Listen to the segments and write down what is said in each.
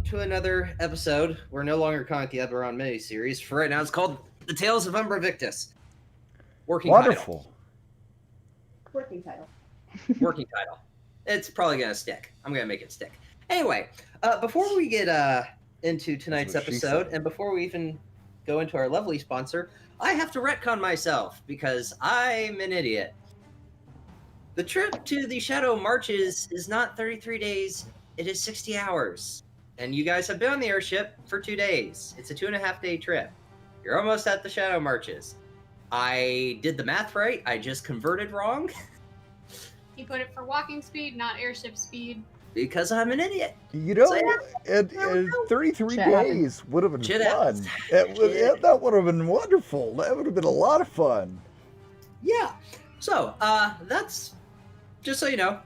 to another episode. We're no longer calling it the Eberron miniseries. For right now, it's called The Tales of Umbra Victus. Working Wonderful. Working title. Working title. It's probably going to stick. I'm going to make it stick. Anyway, before we get into tonight's episode, and before we even go into our lovely sponsor, I have to retcon myself because I'm an idiot. The trip to the Shadow Marches is not 33 days, it is 60 hours. And you guys have been on the airship for 2 days. It's a 2.5-day trip. You're almost at the Shadow Marches. I did the math right, I just converted wrong. You put it for walking speed, not airship speed. Because I'm an idiot. You know, So, yeah. and 33 Shit days would have been Shit fun. happens. That would have been wonderful. That would have been a lot of fun. Yeah. So, that's just so you know,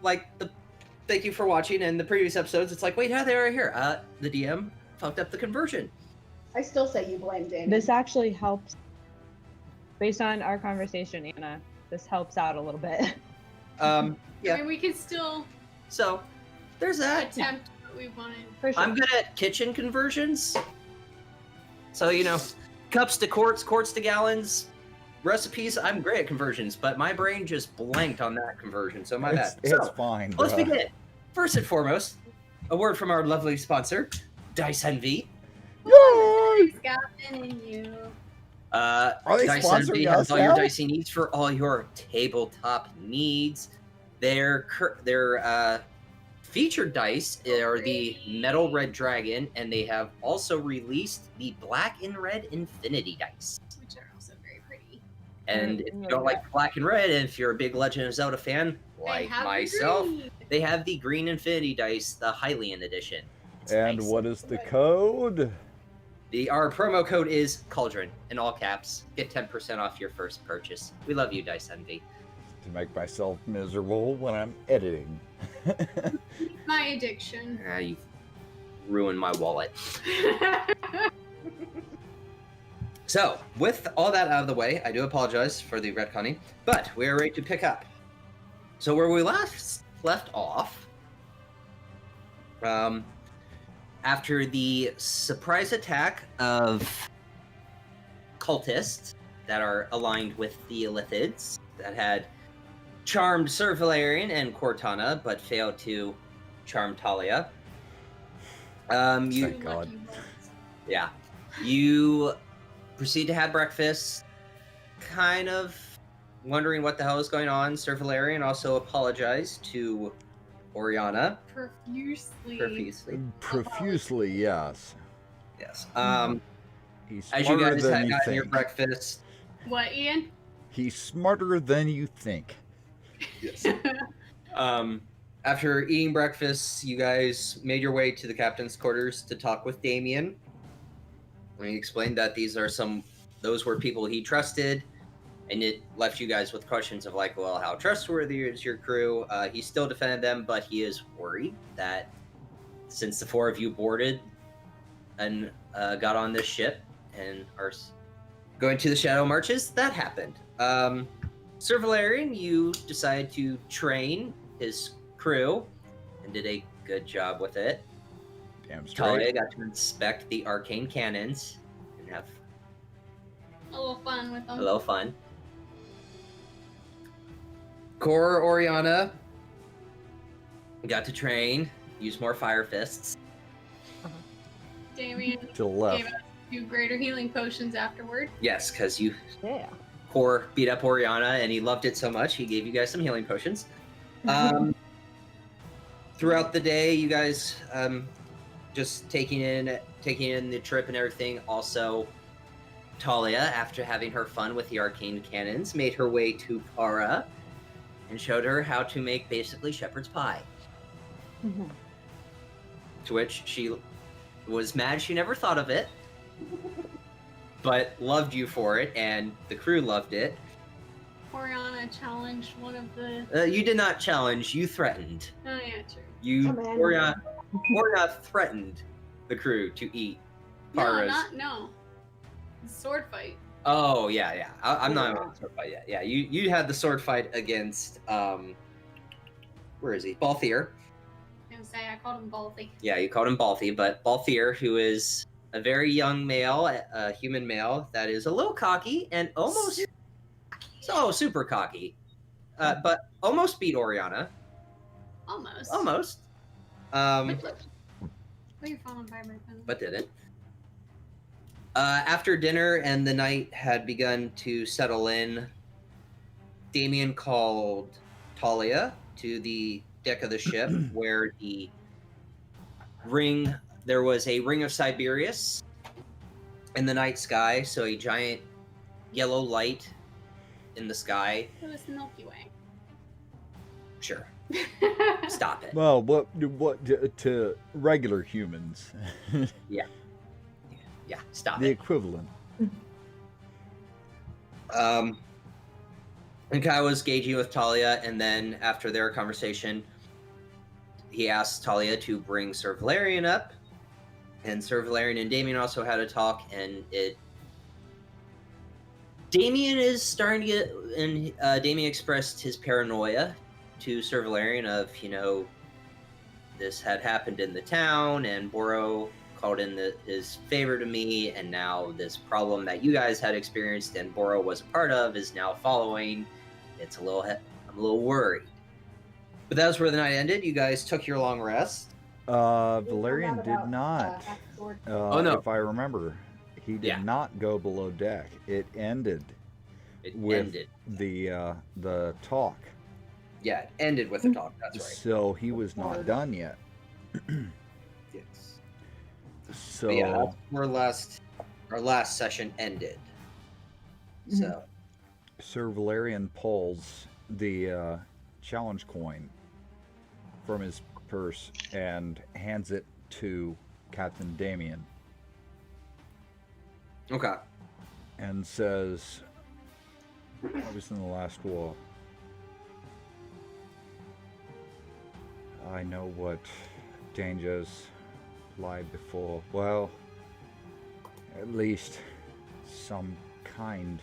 thank you for watching. In the previous episodes, it's like, wait, how they are here? The DM fucked up the conversion. I still say you blame Damon. This actually helps. Based on our conversation, Anna, this helps out a little bit. I Yeah. mean, we can still So, there's that. attempt what we wanted. For sure. I'm good at kitchen conversions. So, you know, cups to quarts, quarts to gallons, recipes, I'm great at conversions, but my brain just blanked on that conversion, so my bad. It's So, fine. let's bruh. begin. First and foremost, a word from our lovely sponsor, Dice Envy. Yay! Scotland and you. Are they Dice sponsoring Envy us has all your now? dicey needs for all your tabletop needs. Their featured dice are the Metal Red Dragon, and they have also released the Black and Red Infinity dice. Which are also very pretty. And if you don't like Black and Red, and if you're a big Legend of Zelda fan, like have the myself, green. they have the Green Infinity dice, the Hylian edition. It's And nice. what is the code? Our promo code is Cauldron in all caps. Get 10% off your first purchase. We love you, Dice Envy. To make myself miserable when I'm editing. My addiction. You ruined my wallet. So, with all that out of the way, I do apologize for the retconning, but we are ready to pick up. So where we left off, after the surprise attack of cultists that are aligned with the Illithids that had charmed Sir Valerian and Cortana, but failed to charm Talia. Thank Two God. lucky ones. Yeah. You proceed to have breakfast, kind of wondering what the hell is going on. Sir Valerian also apologized to Oriana Profusely. profusely. Profusely, yes. Yes. He's As you smarter guys than had you gotten your think. breakfast, What, Ian? He's smarter than you think. yes. After eating breakfast, you guys made your way to the captain's quarters to talk with Damien. And he explained that those were people he trusted, and it left you guys with questions of like, well, how trustworthy is your crew? He still defended them, but he is worried that since the four of you boarded and got on this ship and are going to the Shadow Marches, that happened. Sir Valerian, you decided to train his crew and did a good job with it. Damn Talia straight. got to inspect the arcane cannons and have A little fun with them. a little fun. Cora Oriana got to train, use more fire fists. Damien To the left. gave us 2 greater healing potions afterward. Yes, because you Yeah. Cor beat up Oriana and he loved it so much he gave you guys some healing potions. Throughout the day, you guys just taking in the trip and everything. Also, Talia, after having her fun with the arcane cannons, made her way to Kara and showed her how to make basically shepherd's pie. To which she was mad she never thought of it, but loved you for it, and the crew loved it. Oriana challenged one of the. You did not challenge, you threatened. Oh, yeah, true. Oriana threatened the crew to eat Kara's. No. Sword fight. Oh, yeah. I'm not on the sword fight yet. Yeah, you had the sword fight against, where is he? Balthier. I was gonna say I called him Balthy. Yeah, you called him Balthy, but Balthier, who is a very young male, a human male that is a little cocky and almost super cocky, but almost beat Oriana. Almost. Almost. Put your phone on vibrate then. But didn't. After dinner and the night had begun to settle in, Damien called Talia to the deck of the ship where there was a ring of Siberius in the night sky, so a giant yellow light in the sky. It was the Milky Way. Sure. Stop it. Well, what to regular humans? Yeah, stop The it. equivalent. And Kai was gauging with Talia, and then after their conversation, he asked Talia to bring Sir Valerian up, and Sir Valerian and Damien also had a talk, and Damien is starting to get, and Damien expressed his paranoia to Sir Valerian of, this had happened in the town, and Boro called in his favor to me, and now this problem that you guys had experienced and Boro was a part of is now following. I'm a little worried. But that was where the night ended. You guys took your long rest. Valerian did not. Oh, no. If I remember, he did not go below deck. It ended. The talk. Yeah, it ended with the talk. That's right. So he was not done yet. Yes. So But yeah, that's where our last session ended. So Sir Valerian pulls the challenge coin from his purse and hands it to Captain Damien. Okay. And says, I was in the last war. I know what dangers lie before. Well, at least some kind.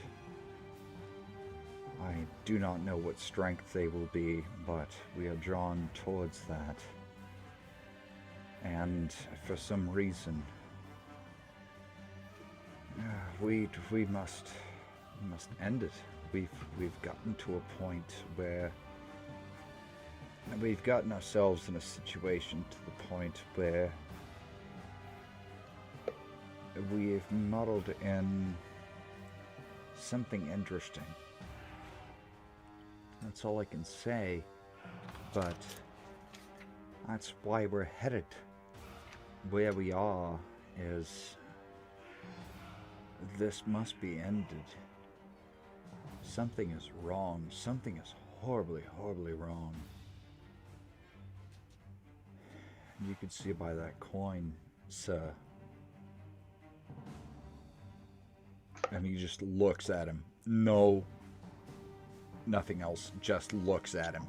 I do not know what strength they will be, but we are drawn towards that. And for some reason, we must end it. We've gotten to a point where we've gotten ourselves in a situation to the point where we've muddled in something interesting. That's all I can say, but that's why we're headed. Where we are is this must be ended. Something is wrong. Something is horribly, horribly wrong. You can see by that coin, sir. And he just looks at him. No, nothing else. Just looks at him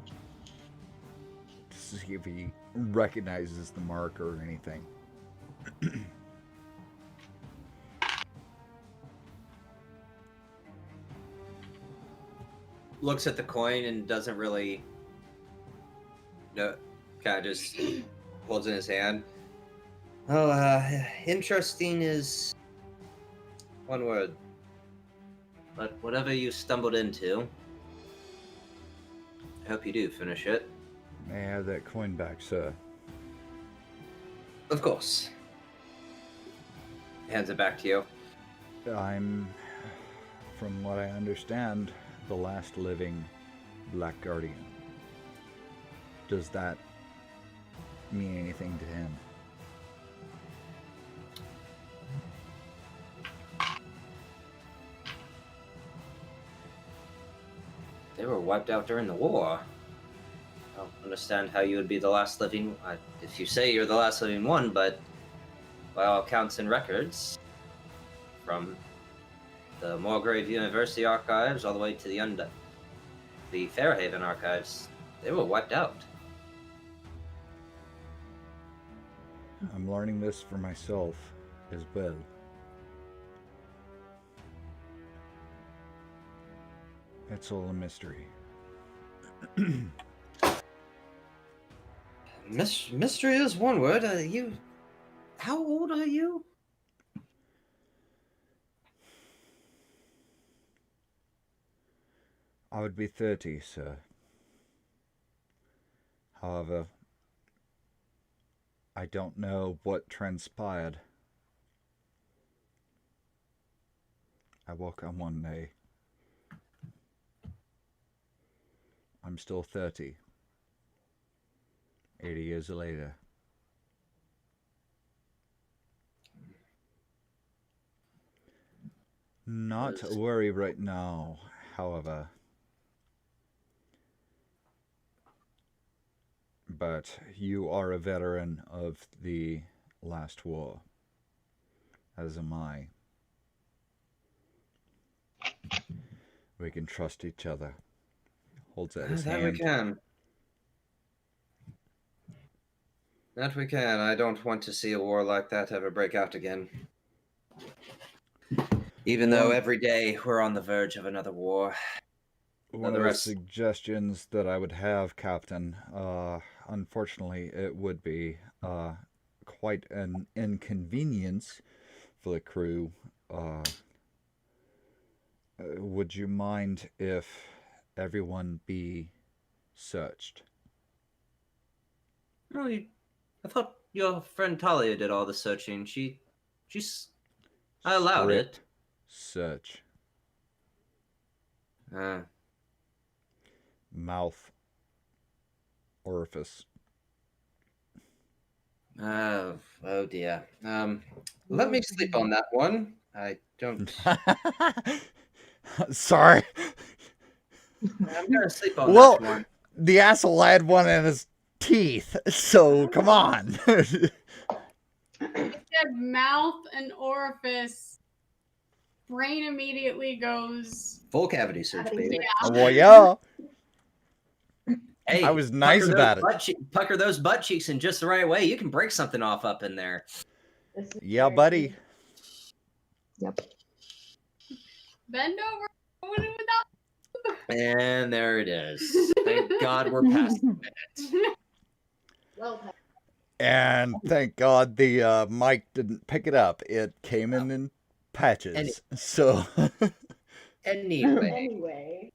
to see if he recognizes the mark or anything. Looks at the coin and doesn't really. No, kind of just holds in his hand. Oh, interesting is one word. But whatever you stumbled into, I hope you do finish it. May I have that coin back, sir? Of course. Hands it back to you. I'm, from what I understand, the last living Black Guardian. Does that mean anything to him? They were wiped out during the war. I don't understand how you would be the last living. If you say you're the last living one, but by all accounts and records, from the Morgrave University archives all the way to the Fairhaven archives, they were wiped out. I'm learning this for myself as well. It's all a mystery. Mystery is one word. How old are you? I would be 30, sir. However, I don't know what transpired. I woke up one day. I'm still 30. 80 years later. Not to worry right now, however. But you are a veteran of the last war, as am I. We can trust each other. Holds out his That hand. we can. That we can. I don't want to see a war like that ever break out again. Even though every day we're on the verge of another war. One of the suggestions that I would have, Captain, unfortunately, it would be quite an inconvenience for the crew. Would you mind if everyone be searched? Really? I thought your friend Talia did all the searching. She's... I allowed it. Search. Uh, Mouth. Orifice. oh dear. Let me sleep on that one. I don't... Sorry. I'm gonna sleep on that one. The asshole had one in his teeth, so come on. It said mouth and orifice. Brain immediately goes Full cavity search, baby. Yeah. Well, yeah. Hey, I was nice about it. Pucker those butt cheeks in just the right way. You can break something off up in there. Yeah, buddy. Yep. Bend over. Without... And there it is. Thank God we're past the minute. Well, And thank God the mic didn't pick it up. It came in patches. So. Anyway,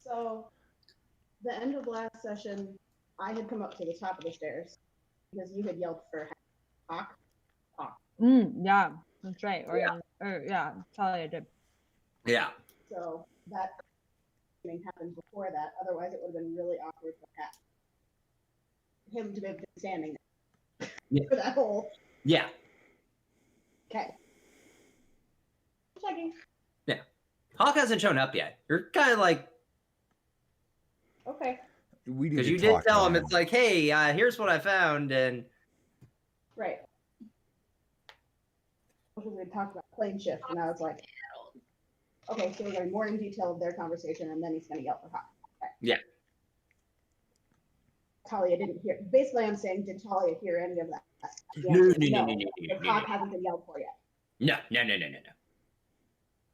so the end of last session, I had come up to the top of the stairs because you had yelled for Hawk. Yeah, that's right. Talia did. Yeah. So that happened before that. Otherwise, it would have been really awkward for him to be standing there for that whole. Yeah. Okay. Checking. Yeah. Hawk hasn't shown up yet. You're kind of like... Okay. Because you did tell him, it's like, hey, here's what I found, and... Right. Because we talked about plane shift, and I was like, okay, so we're going more in detail of their conversation, and then he's going to yell for Hawk. Okay. Yeah. Talia didn't hear. Basically, I'm saying, did Talia hear any of that? No. Hawk hasn't been yelled for yet. No.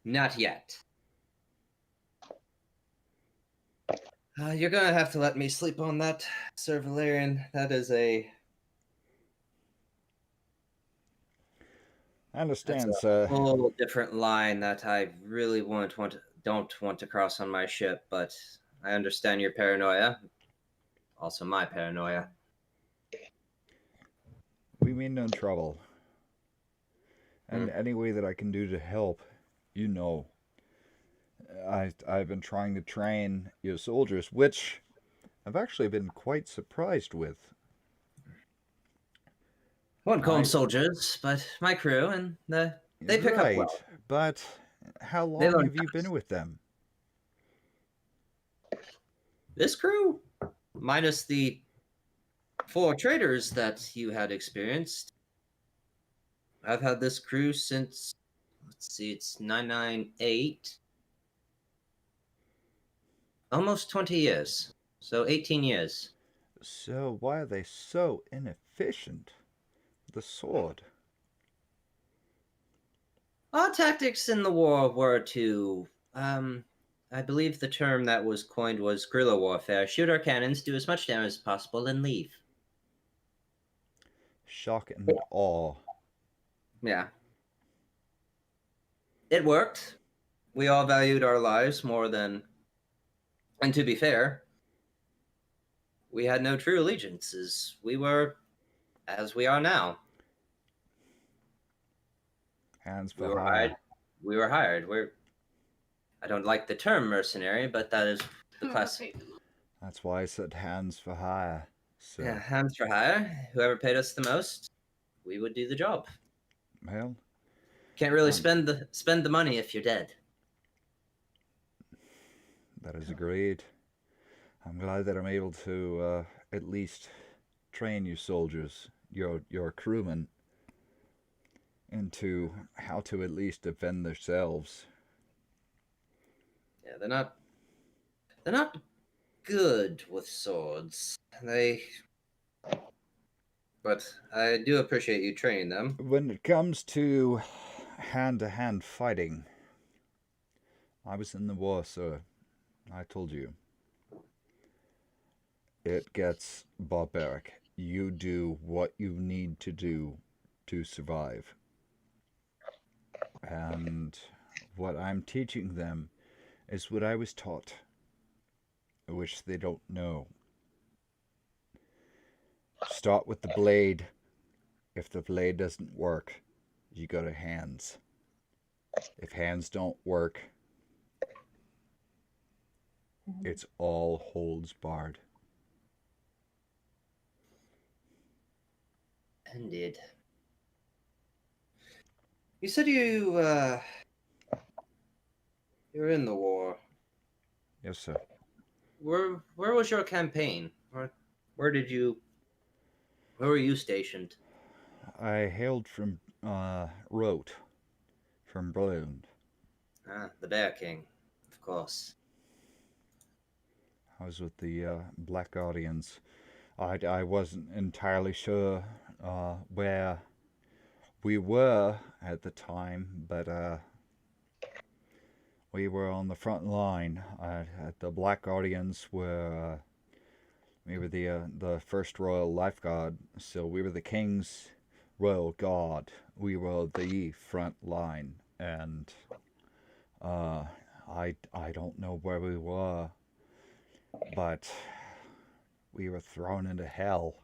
Not yet. You're gonna have to let me sleep on that, Sir Valerian. That is a... I understand, sir. A whole different line that I really don't want to cross on my ship, but I understand your paranoia. Also my paranoia. We mean no trouble. And any way that I can do to help, you know. I've been trying to train your soldiers, which I've actually been quite surprised with. I wouldn't call them soldiers, but my crew, and they pick up well. But how long have you been with them? This crew, minus the 4 traders that you had experienced, I've had this crew since, let's see, it's 998. Almost 20 years. So 18 years. So why are they so inefficient? The sword. Our tactics in the war were to, I believe the term that was coined was guerrilla warfare. Shoot our cannons, do as much damage as possible, and leave. Shock and awe. Yeah. It worked. We all valued our lives more than. And to be fair, we had no true allegiances. We were as we are now. Hands We for were hire. hired. We were hired. I don't like the term mercenary, but that is the class. That's why I said hands for hire. So, Yeah, hands for hire. Whoever paid us the most, we would do the job. well, Can't really spend the money if you're dead. that is agreed. I'm glad that I'm able to at least train you soldiers, your crewmen, into how to at least defend themselves. Yeah, they're not good with swords. But I do appreciate you training them. When it comes to hand-to-hand fighting, I was in the war, sir. I told you. It gets barbaric. You do what you need to do to survive. And what I'm teaching them is what I was taught, which they don't know. Start with the blade. If the blade doesn't work, you go to hands. If hands don't work, it's all holds barred. Indeed. You said you were in the war. Yes, sir. Where was your campaign? Where were you stationed? I hailed from Rote, from Brune. Ah, the Bear King, of course. I was with the Black Guardians. I wasn't entirely sure where we were at the time, but we were on the front line. The Black Guardians were we were the first Royal Lifeguard, so we were the King's Royal Guard. We were the front line, and I don't know where we were, but we were thrown into hell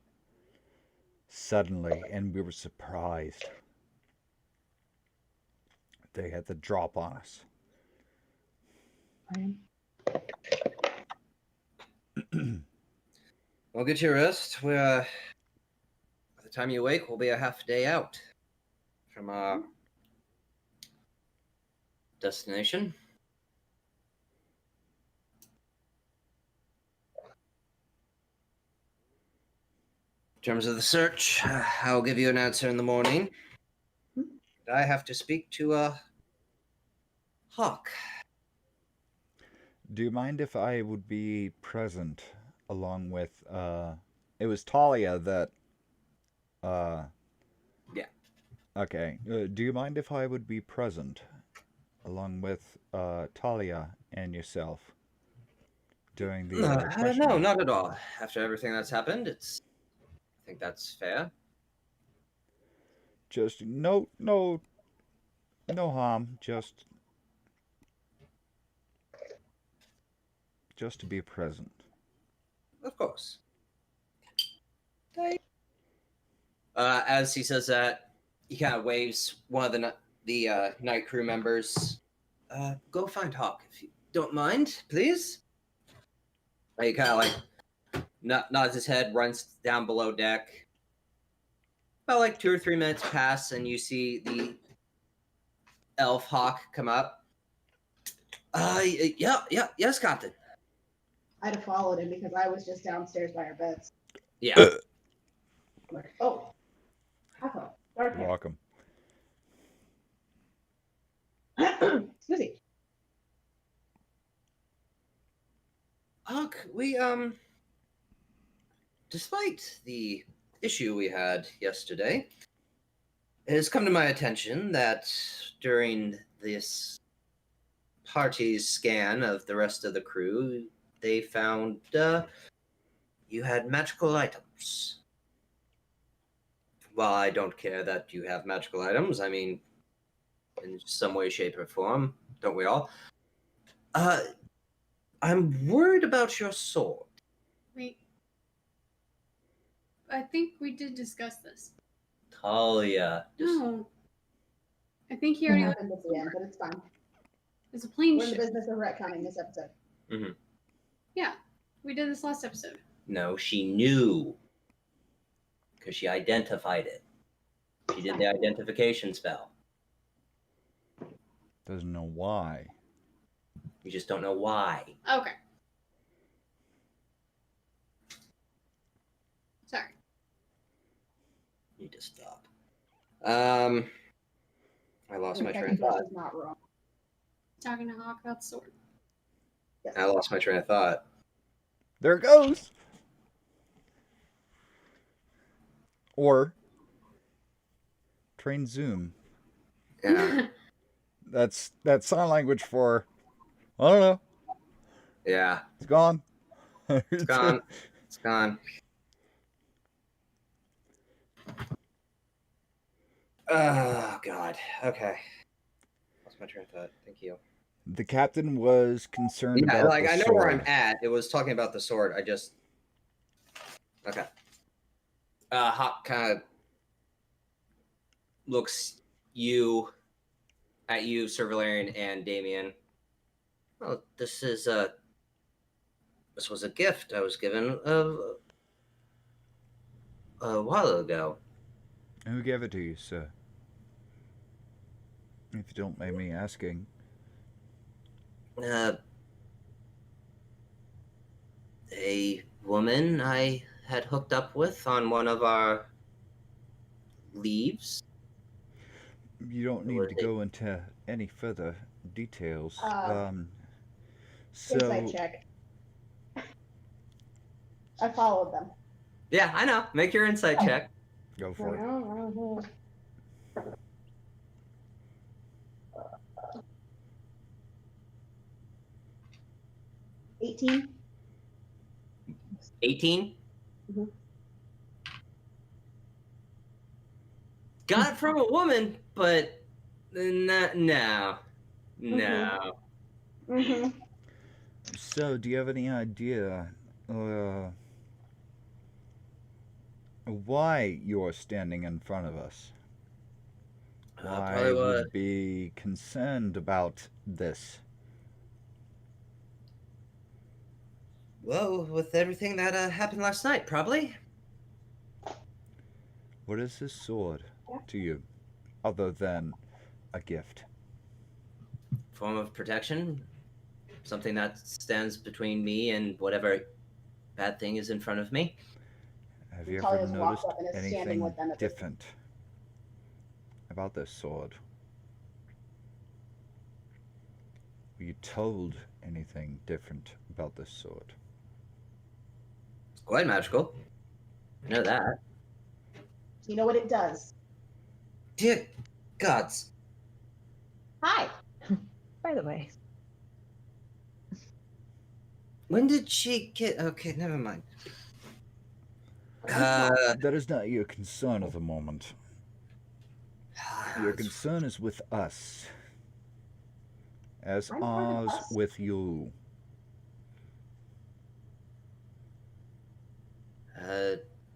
suddenly, and we were surprised. They had the drop on us. Well, get your rest. By the time you wake, we'll be a half day out from our destination. In terms of the search, I'll give you an answer in the morning. I have to speak to Hawk. Do you mind if I would be present along with it was Talia that Yeah. Okay. Do you mind if I would be present along with Talia and yourself during the No, questioning? not at all. After everything that's happened, I think that's fair. Just no harm, just to be present. Of course. As he says that, he kind of waves one of the night crew members. Go find Hawk if you don't mind, please. He kind of like nods his head, runs down below deck. About like 2 or 3 minutes pass, and you see the elf Hawk come up. Yes, Captain. I'd have followed him because I was just downstairs by our beds. Yeah. Like, oh, Hawk, dark hair. Welcome. Excuse me. Hawk, we despite the issue we had yesterday, it has come to my attention that during this party's scan of the rest of the crew, they found you had magical items. Well, I don't care that you have magical items. I mean, in some way, shape, or form, don't we all? I'm worried about your sword. Wait. I think we did discuss this. Talia. No. I think he It already happened at the end, but it's fine. It's a plane We're in the ship. business of retconning this episode. Mm-hmm. Yeah. We did this last episode. No, she knew. Because she identified it. She did the identification spell. Doesn't know why. You just don't know why. Okay. Sorry. Need to stop. I lost my train of thought. Is not wrong. Talking to Hawk about the sword. Yes. I lost my train of thought. There it goes. Or train zoom. Yeah. That's sign language for, I don't know. Yeah. It's gone. It's gone. It's gone. Oh, God. Okay. Lost my train of thought. Thank you. The captain was concerned Yeah, about like, the I know sword. where I'm at. It was talking about the sword. I just... Okay. Hawk kind of looks at you, Sir Valerian, and Damien. Well, this was a gift I was given a while ago. Who gave it to you, sir? If you don't mind me asking. A woman I had hooked up with on one of our leaves. You don't need to go into any further details. Insight check. I followed them. Yeah, I know. Make your insight check. Go for it. 18. 18? Mhm. Got it from a woman, but no. Mm-hmm. So, do you have any idea why you're standing in front of us? Why Probably would be concerned about this? Well, with everything that happened last night, probably. What is this sword to you, other than a gift? Form of protection. Something that stands between me and whatever bad thing is in front of me. Have you ever Talia's walked noticed up and is standing anything with them at this different about this sword? Were you told anything different about this sword? It's quite magical. I know that. You know what it does? Dear gods. Hi. By the way. When did she get... Okay, never mind. That is not your concern at the moment. Your concern is with us. As I'm part of ours us. with you.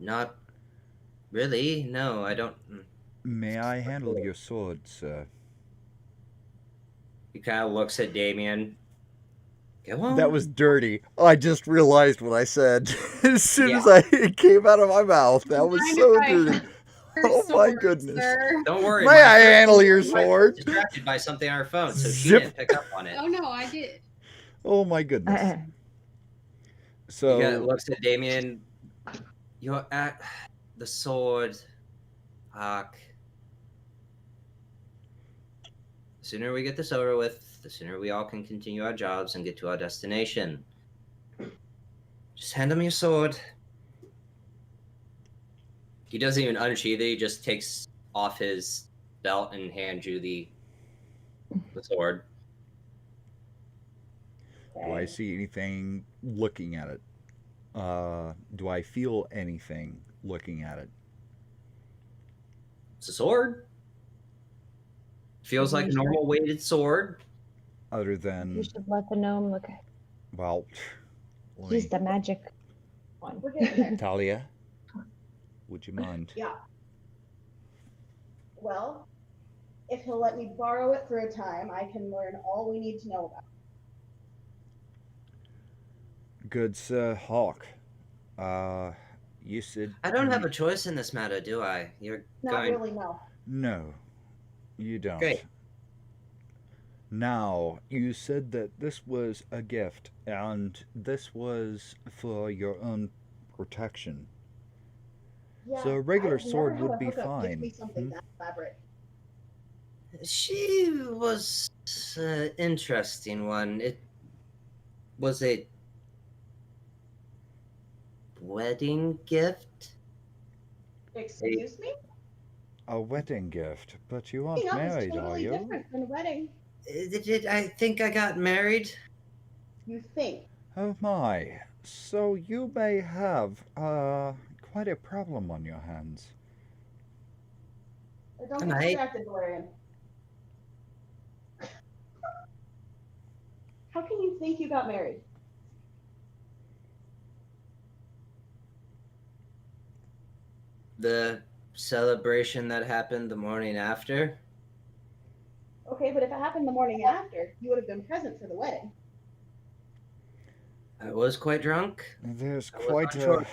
Not really. No, I don't... May I handle your sword, sir? He kind of looks at Damien. Go on. That was dirty. I just realized what I said as soon as it came out of my mouth. That was Mind so if I dirty. Your Oh my sword, goodness. sir. Don't worry. May I my- handle your my- sword? Distracted by something on her phone, so she Zip. didn't pick up on it. Oh no, I did. Oh my goodness. So He looks at Damien. You're at the sword, Hawk. The sooner we get this over with, the sooner we all can continue our jobs and get to our destination. Just hand him your sword. He doesn't even unsheath it. He just takes off his belt and hands you the sword. do I see anything looking at it? Do I feel anything looking at it? It's a sword. Feels like a normal weighted sword. Other than, You should let the gnome look at. well, let He's me- the magic one. We're getting there. Talia, would you mind? Yeah. Well, if he'll let me borrow it for a time, I can learn all we need to know about Good Sir Hawk. You said I don't have a choice in this matter, do I? You're it. Not going. really, no. No, you don't. Great. Now, you said that this was a gift, and this was for your own protection. Yeah, So a regular I've never sword had would a be hookup give fine. me something that elaborate. She was an interesting one. It was a wedding gift. Excuse me? A wedding gift, but you aren't Hang on, married, it's are totally you? different than a wedding. I think I got married. You think. Oh my. So you may have, quite a problem on your hands. Don't Am get I? distracted, Valerian. How can you think you got married? The celebration that happened the morning after. Okay, but if it happened the morning after, you would have been present for the wedding. I was quite drunk. There's I was quite on a... shore.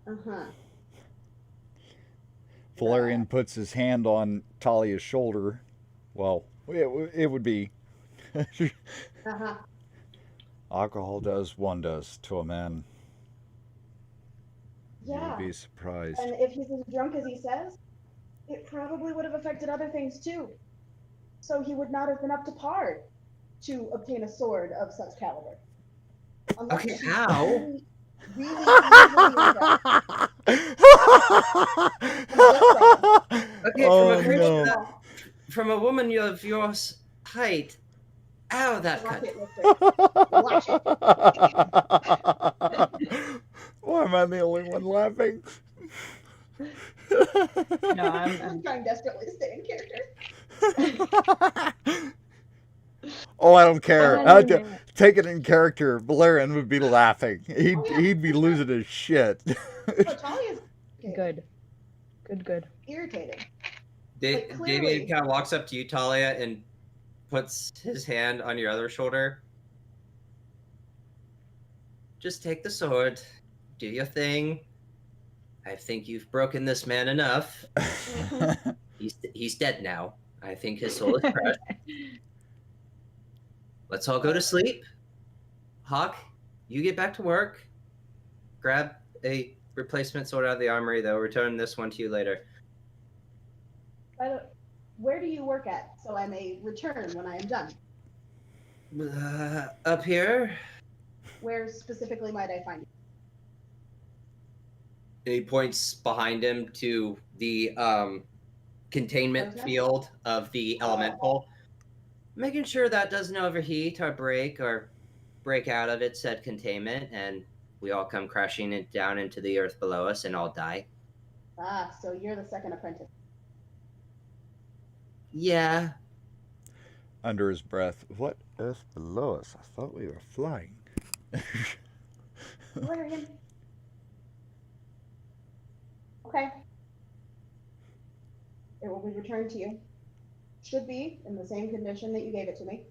Uh-huh. Valerian puts his hand on Talia's shoulder. Well, it would be... Uh-huh. Alcohol does wonders to a man. Yeah. You'd be surprised. And if he's as drunk as he says, it probably would have affected other things too. So he would not have been up to par to obtain a sword of such caliber. Unless Okay, she's how? really, really easily impressed. Okay, Oh, from a no. creature from a woman of your height. Ow, that Watch cut. it, mister. Watch it. Why am I the only one laughing? No, I'm trying desperately to stay in character. Oh, I don't care. I mean, Take it in character. Valerian would be laughing. He'd be losing his shit. Oh, Talia's good. Good. irritating. Damien clearly- kind of walks up to you, Talia, and puts his hand on your other shoulder. Just take the sword. Do your thing. I think you've broken this man enough. He's dead now. I think his soul is crushed. Let's all go to sleep. Hawk, you get back to work. Grab a replacement sword out of the armory. They'll return this one to you later. Where do you work at, so I may return when I am done? Up here. Where specifically might I find you? And he points behind him to the containment Okay. field of the elemental, making sure that doesn't overheat or break out of its said containment, and we all come crashing it down into the earth below us and all die. Ah, so you're the second apprentice. Yeah. Under his breath, what earth below us? I thought we were flying. Valerian. Okay. It will be returned to you. Should be in the same condition that you gave it to me.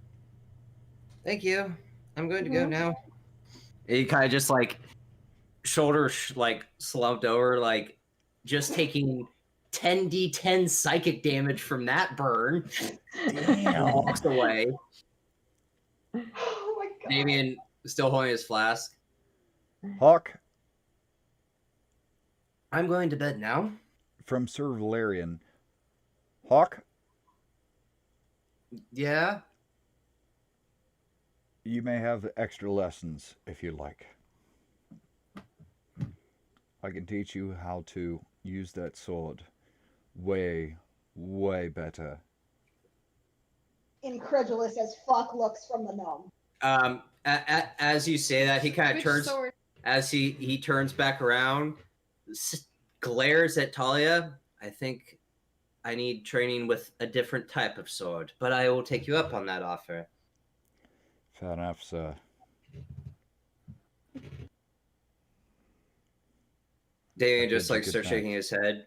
Thank you. I'm going to go Mhm. now. He kind of just shoulders slumped over, just taking 10d10 psychic damage from that burn. And walks away. Oh my god. Damien still holding his flask. Hawk, I'm going to bed now. from Sir Valerian. Hawk, Yeah? you may have extra lessons if you like. I can teach you how to use that sword way, way better. Incredulous as fuck looks from the gnome. As you say that, he kind of Which turns sword? as he turns back around, glares at Talia. I think I need training with a different type of sword, but I will take you up on that offer. Fair enough, sir. Damien I just bid you like good starts night. shaking his head.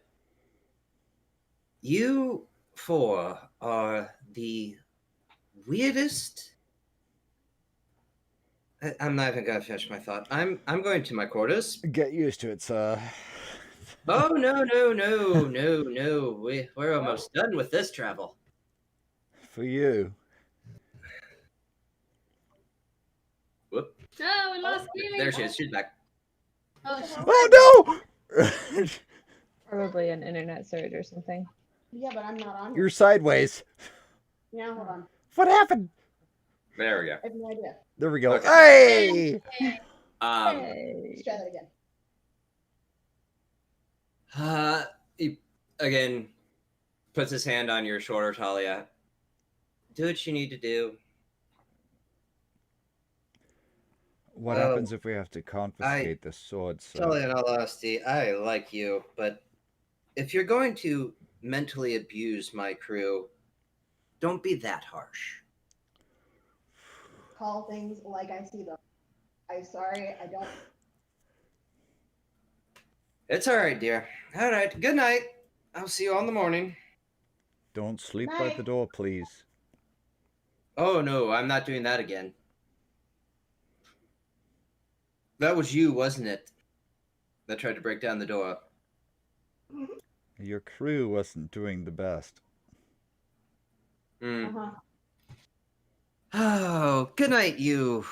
You four are the weirdest. I'm not even gonna finish my thought. I'm going to my quarters. Get used to it, sir. Oh no! We're almost done with this travel. For you. Whoop! Oh, we lost Keely. There she is. She's back. Oh, she's Oh no! Probably an internet surge or something. Yeah, but I'm not on You're here. sideways. Yeah, hold on. What happened? There we go. I have no idea. There we go. Okay. Hey! Hey. Let's try that again. He again puts his hand on your shoulder, Talia. Do what you need to do. What Oh. happens if we have to confiscate the sword, sir? Talia, in all honesty, I like you, but if you're going to mentally abuse my crew, don't be that harsh. Call things like I see them. I'm sorry, I don't. It's all right, dear. All right. Good night. I'll see you all in the morning. Don't sleep by the Night. door, please. Oh no, I'm not doing that again. That was you, wasn't it? That tried to break down the door. Your crew wasn't doing the best. Uh-huh. Oh, good night, you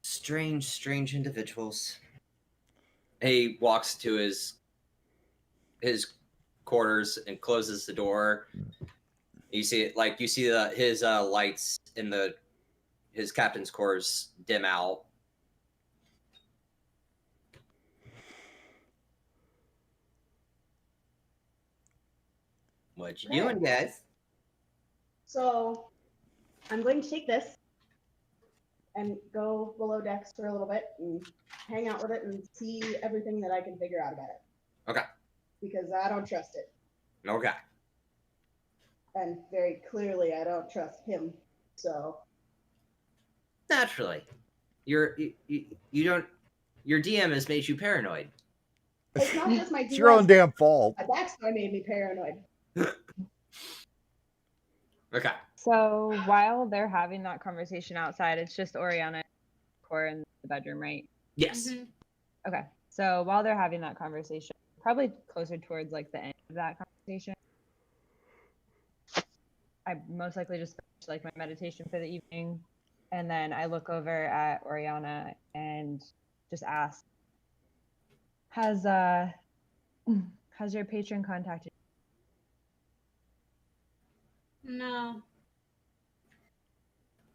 strange individuals. He walks to his quarters and closes the door. You see it, like you see his lights in his captain's quarters dim out. What you doing, guys? So, I'm going to take this and go below decks for a little bit and hang out with it and see everything that I can figure out about it. Okay. Because I don't trust it. Okay. And very clearly, I don't trust him. So, Naturally, you don't. Your DM has made you paranoid. it's not just my It's your own DM. damn fault. My backstory made me paranoid. Okay. So while they're having that conversation outside, it's just Oriana, Core in the bedroom, right? Yes. Mhm. Okay. So while they're having that conversation, probably closer towards like the end of that conversation, I most likely just finish like my meditation for the evening, and then I look over at Oriana and just ask, "Has your patron contacted No.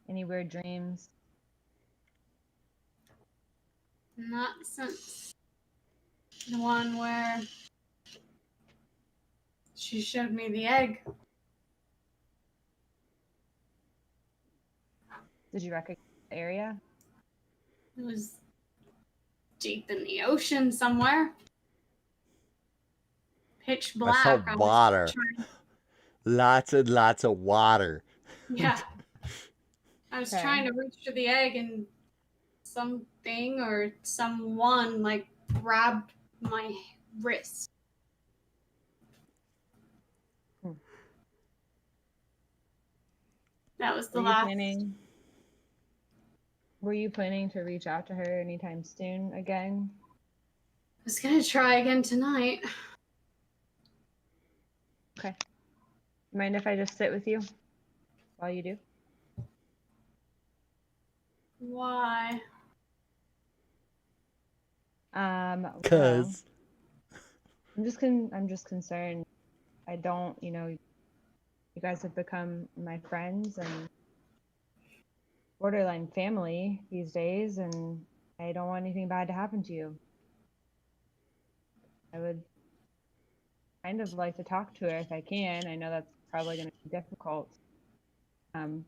any weird dreams?" Not since the one where she showed me the egg. Did you recognize the area? It was deep in the ocean somewhere. Pitch I saw black. water. Lots and lots of water. Yeah. I was Okay. trying to reach for the egg and something or someone like grabbed my wrist. That was the last. Were you planning to reach out to her anytime soon again? I was gonna try again tonight. Okay. Mind if I just sit with you while you do? Why? Well, Cause I'm just concerned. I don't, you guys have become my friends and borderline family these days, and I don't want anything bad to happen to you. I would kind of like to talk to her if I can. I know that's probably going to be difficult.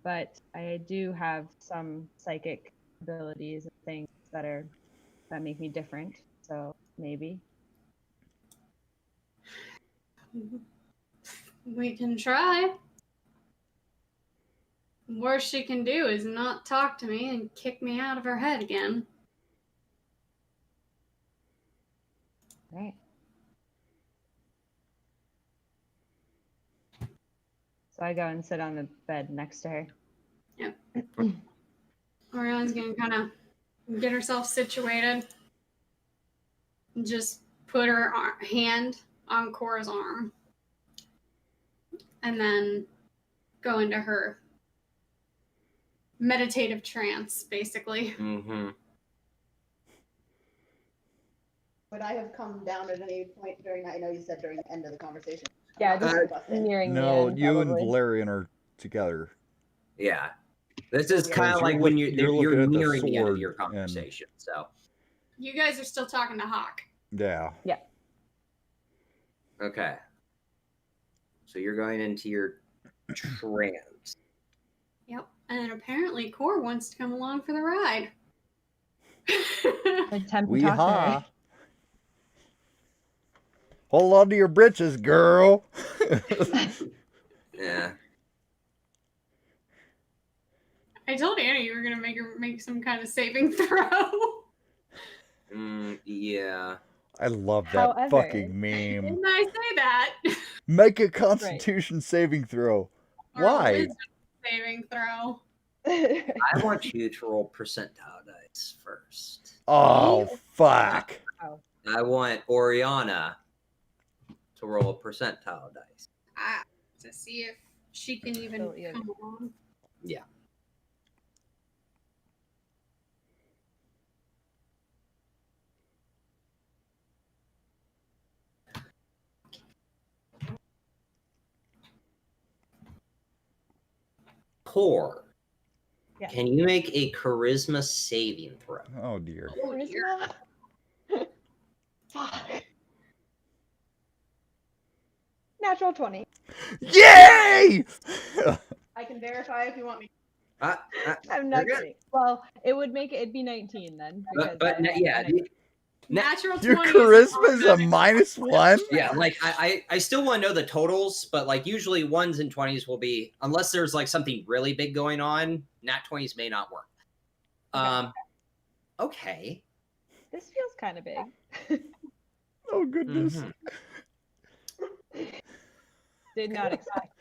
But I do have some psychic abilities and things that make me different. So maybe. We can try. Worst she can do is not talk to me and kick me out of her head again. Right. So I go and sit on the bed next to her. Yep. Orion's gonna kind of get herself situated and just put her hand on Cora's arm. And then go into her meditative trance, basically. Mm-hmm. Would I have come down at any point during that? I know you said during the end of the conversation. Yeah, just Busted. nearing the No, end, you and probably. Valerian are together. Yeah. This is kind of You're like when you're you're looking at the nearing the end of sword your and- conversation. So, You guys are still talking to Hawk. Yeah. okay. So you're going into your trance. Yep. And apparently Cora wants to come along for the ride. Like time to Wee talk to her. ha. Hold on to your britches, girl. Yeah. I told Anna you were gonna make her make some kind of saving throw. Yeah. I love that However- fucking meme. Didn't I say that? Make a Constitution saving throw. Or a Why? wisdom saving throw. I want you to roll percentile dice first. Oh, fuck. I want Oriana to roll a percentile dice. To see if she can even Oh, yeah. come along. Yeah. Core. Yeah. Can you make a charisma saving throw? Oh, dear. Oh, dear. Fuck. Natural 20. Yay! I can verify if you want me. I'm not You're good. kidding. Well, it'd be 19 then. But because I- yeah, Natural 20. Your charisma is a -1? yeah. Like I still want to know the totals, but like usually 1s and 20s will be, unless there's like something really big going on. Nat 20s may not work. Okay. This feels kind of big. Oh, goodness. Mhm. Did not expect.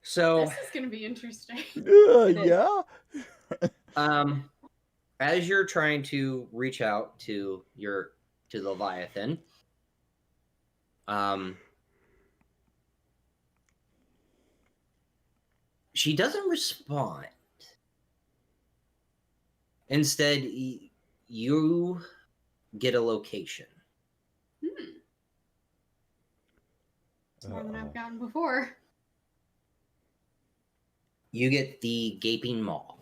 So This is gonna be interesting. Yeah. as you're trying to reach out to Leviathan, she doesn't respond. Instead, you get a location. It's more than I've gotten before. You get the gaping maw.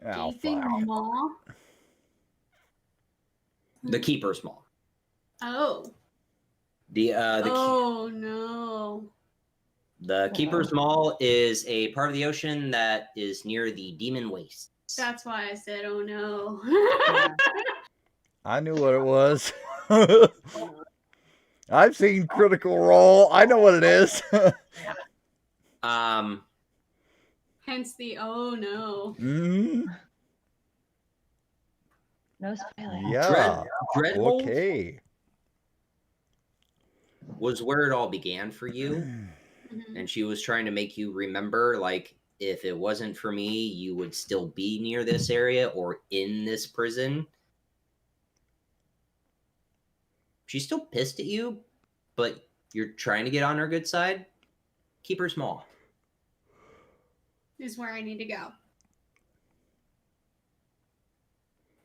Oh, Gaping fuck. maw. The keeper's maw. Oh. The No. keeper's maw is a part of the ocean that is near the demon wastes. That's why I said, oh no. Yeah. I knew what it was. I've seen Critical Role. I know what it is. Hence the oh no. Mhm. No spoiler. Yeah. Dreadhold Okay. was where it all began for you, Mhm. and she was trying to make you remember, like, if it wasn't for me, you would still be near this area or in this prison. She's still pissed at you, but you're trying to get on her good side. Keep her small. Is where I need to go.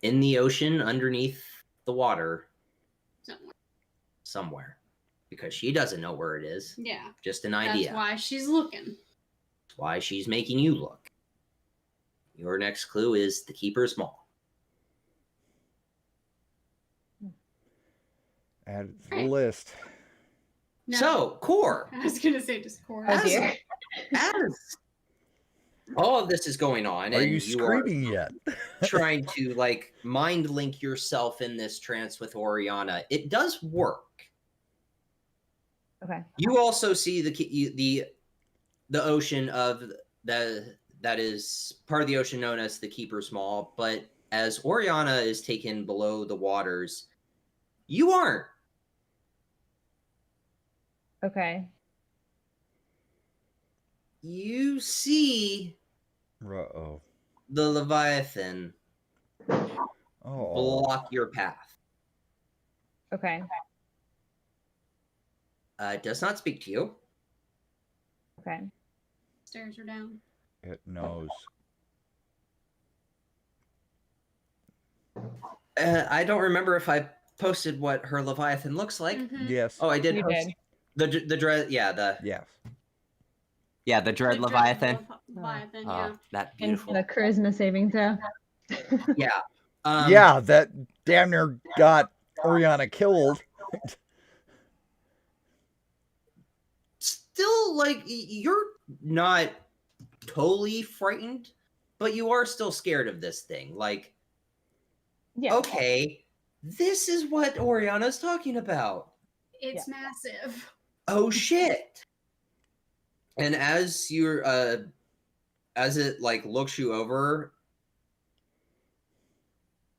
In the ocean, underneath the water, Somewhere. somewhere. Because she doesn't know where it is. Yeah. Just an That's idea. why she's looking. That's why she's making you look. Your next clue is the keeper's maw. Add it to the list. No. So, Core, I was gonna say just Cora. Oh dear. all of this is going on, Are and you screaming yet? trying to like mind link yourself in this trance with Oriana. It does work. Okay. You also see the ocean of that is part of the ocean known as the Keeper's Maw, but as Oriana is taken below the waters, you aren't. Okay. You see Uh-oh. the Leviathan Oh. block your path. Okay. It does not speak to you. Okay. Stairs are down. It knows. I don't remember if I posted what her Leviathan looks like. Mhm. Yes. Oh, I did You post did. the dread. Yeah, Yes. the dread The Leviathan. Leviathan, Oh, yeah. that And beautiful. the charisma saving throw. Yeah. Yeah, that damn near got Oriana killed. Still, like, you're not totally frightened, but you are still scared of this thing. Like, Yeah. okay, this is what Oriana's talking about. It's massive. Oh shit. And as you're as it like looks you over,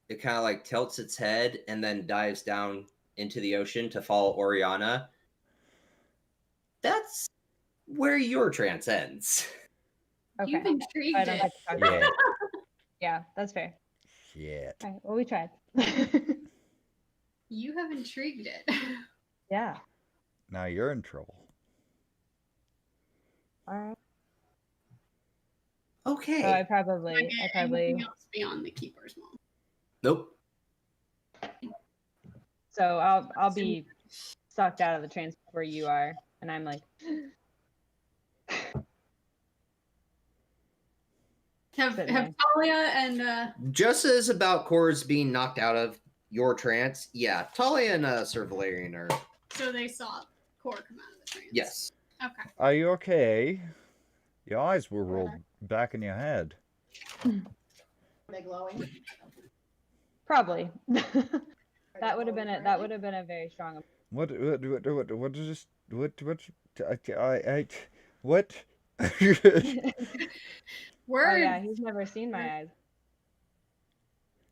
it kind of like tilts its head and then dives down into the ocean to follow Oriana. That's where your trance ends. Okay. You've intrigued I don't it. have to talk about Yeah. it. Yeah, that's fair. Shit. All right. Well, we tried. You have intrigued it. Yeah. Now you're in trouble. All right. Okay. So I Not probably get anything else beyond the Keeper's Maw. Nope. so I'll be sucked out of the trance where you are, and I'm like, Have Sitting Talia and Just as about Cora's being knocked out of your trance, yeah, Talia and Sir Valerian are. so they saw Cor come out of the trance. Yes. Okay. Are you okay? Your eyes were rolled back in your head. Are they glowing? probably. Are That they would have been glowing a very strong. What is this? What? We're Oh yeah, he's never seen my eyes.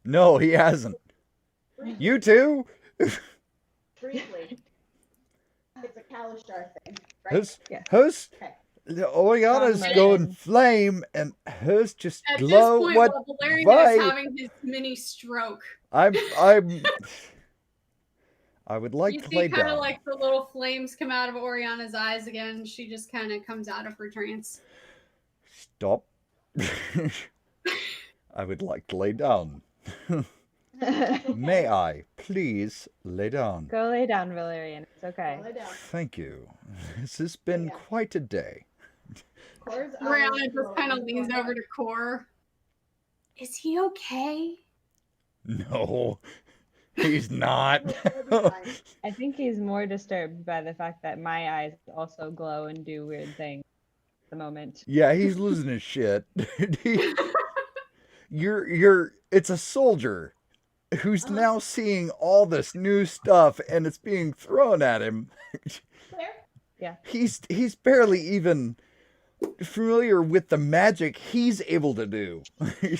No, he hasn't. brightly? You too? Briefly. It's a Kalishtar thing, right? Hers, Yeah. hers, Okay. Oriana's Strong going emotion. flame, and hers just at glow. this point What? while Valerian Why? is having his mini stroke. I would like You to see lay kind down. of like the little flames come out of Oriana's eyes again. She just kind of comes out of her trance. Stop. I would like to lay down. May I please lay down? Go lay down, Valerian. It's okay. Lay down. Thank you. This has been Yeah. quite a day. Cora's eyes Oriana just glow kind of in leans your over to Cor. Is he okay? No, he's not. It'll be fine. I think he's more disturbed by the fact that my eyes also glow and do weird things at the moment. Yeah, he's losing his shit. It's a soldier who's now seeing all this new stuff and it's being thrown at him. Fair? He's barely even familiar with the magic he's able to do. Fair.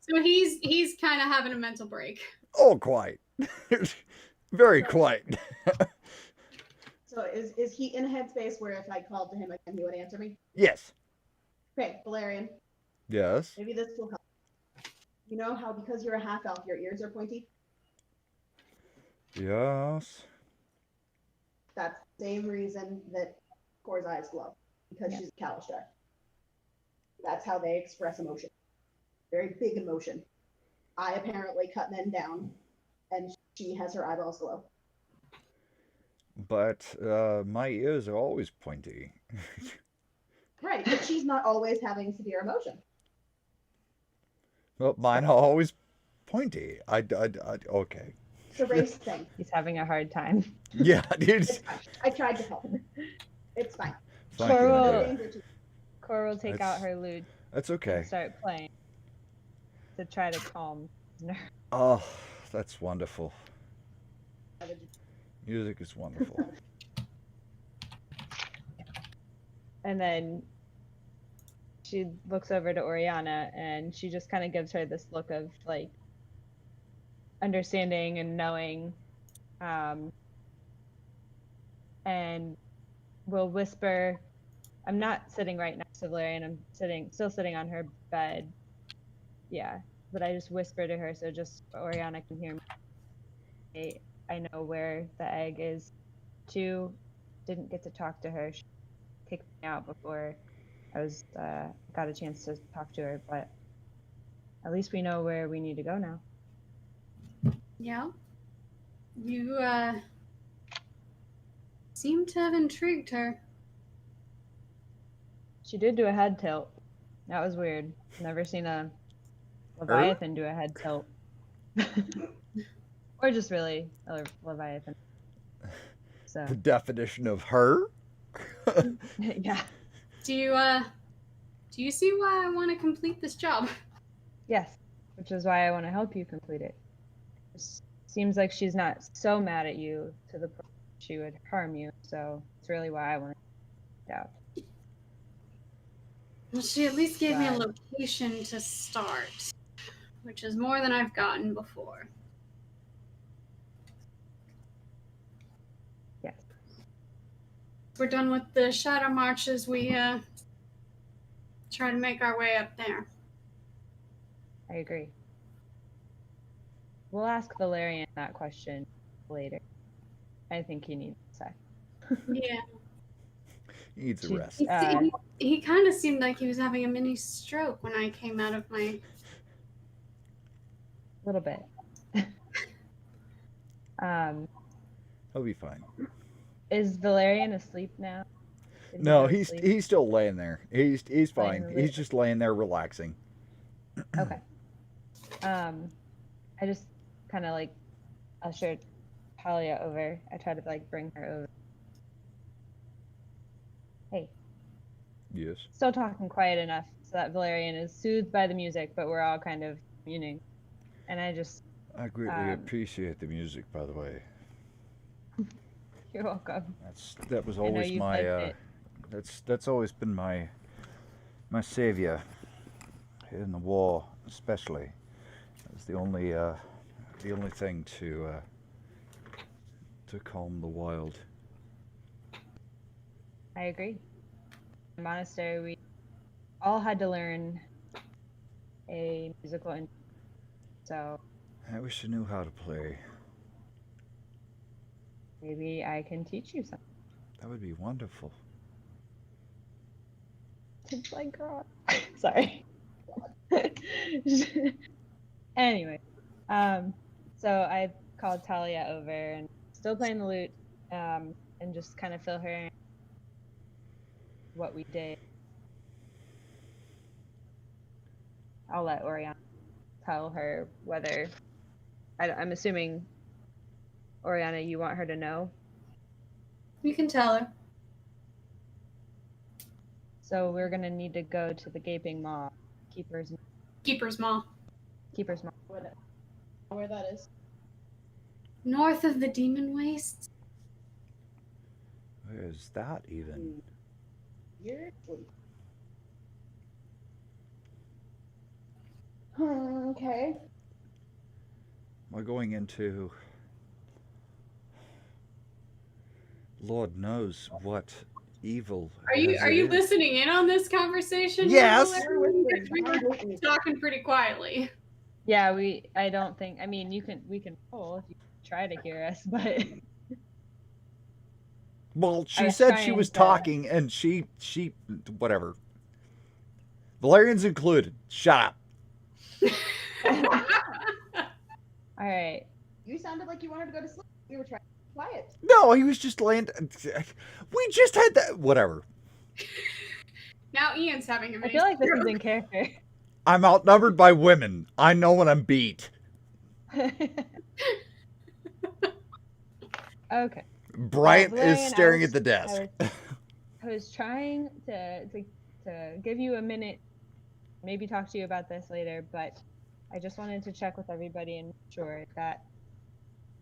So he's kind of having a mental break. Oh, quite. Very quite. So is he in a headspace where if I called to him again, he would answer me? Yes. Okay, Valerian, Yes. maybe this will help. You know how because you're a half elf, your ears are pointy? Yes. That's the same reason that Cora's eyes glow, because Yeah. she's a Kalishtar. That's how they express emotion. Very big emotion. I apparently cut men down, and she has her eyeballs glow. But my ears are always pointy. Right, but she's not always having severe emotion. Well, mine are always pointy. Okay. It's a race thing. He's having a hard time. Yeah, It's it's fine. I tried to help. It's fine. thank you, Coral- my dear. Danger to- Cora will take out That's- her lute That's and okay. start playing to try to calm his nerves. Oh, that's wonderful. Music is wonderful. And then she looks over to Oriana and she just kind of gives her this look of like understanding and knowing. And will whisper, I'm not sitting right next to Valerian, I'm still sitting on her bed. Yeah. But I just whisper to her so just Oriana can hear me. I know where the egg is. 2, didn't get to talk to her. She kicked me out before I was got a chance to talk to her, but at least we know where we need to go now. Yeah. You seem to have intrigued her. She did do a head tilt. That was weird. Never seen a Leviathan do a head tilt. Or just really a Leviathan. So The definition of her? yeah. Do you see why I want to complete this job? Yes. Which is why I want to help you complete it. It seems like she's not so mad at you to the point she would harm you, so it's really why I want to find out. Well, she at least gave me a Right. location to start, which is more than I've gotten before. Yes. We're done with the Shadow Marches. We try to make our way up there. I agree. We'll ask Valerian that question later. I think he needs a sec. Yeah. He needs a She- rest. He kind of seemed like he was having a mini stroke when I came out of my. Little bit. He'll be fine. Is Valerian asleep now? Did he No, go to he's sleep? he's still laying there. He's Laying fine. in the He's bed. just laying there relaxing. Okay. I just kind of like ushered Talia over. I tried to like bring her over. Hey, Yes. still talking quiet enough so that Valerian is soothed by the music, but we're all kind of communing. And I just, I greatly Um, appreciate the music, by the way. you're welcome. That was I know always you've my liked that's always been my savior in the war, especially. It was the only thing to calm the wild. I agree. In the monastery, we all had to learn a musical instrument. So I wish I knew how to play. maybe I can teach you something. That would be wonderful. It's like rock. Sorry. Anyway, so I called Talia over and still playing the lute, and just kind of fill her in what we did. I'll let Oriana tell her whether. I'm assuming, Oriana, you want her to know. You can tell her. So we're gonna need to go to the Gaping Maw, Keeper's Keeper's Maw. Maw. Where that is. North of the Demon Wastes. Where is that even? Here. Okay. Am I going into Lord knows what evil? Are you as it is? listening in on this conversation? Yes. Valerian? Because we were talking pretty quietly. Yeah, I don't think. I mean, we can roll if you try to hear us, but Well, I she was said she trying was to- talking, and she whatever. Valerian's included. Shut up. all right. You sounded like you wanted to go to sleep. We were trying to be quiet. No, he was just laying. We just had that. Whatever. Now Ian's having a I mini feel like this is stroke. in character. I'm outnumbered by women. I know when I'm beat. Okay. Bryant Valerian, is staring I at the desk. I was trying to to give you a minute, maybe talk to you about this later, but I just wanted to check with everybody and make sure that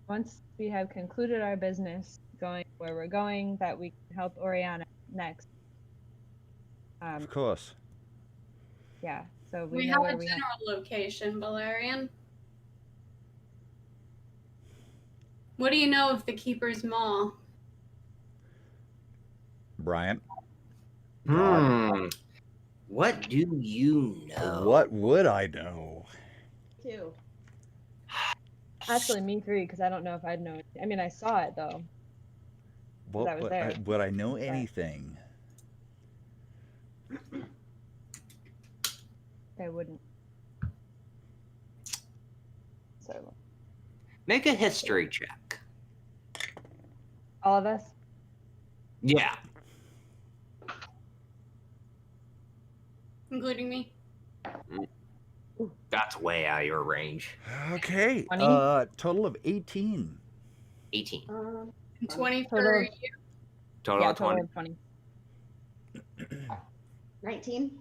once we have concluded our business going where we're going, that we can help Oriana next. Of course. Yeah, so We know have where a we general location, Valerian. What do you know of the Keeper's Maw? Bryant. What do you know? What would I know? Too. Actually, me three, because I don't know if I'd know. I mean, I saw it though. What I was there. would I know anything? I wouldn't. So, Make a history check. all of us? Yeah. Including me? That's way out of your range. Okay. 20? Total of 18. 18. 20 Total for of- you. Total Yeah, of 20. total of 20. 19.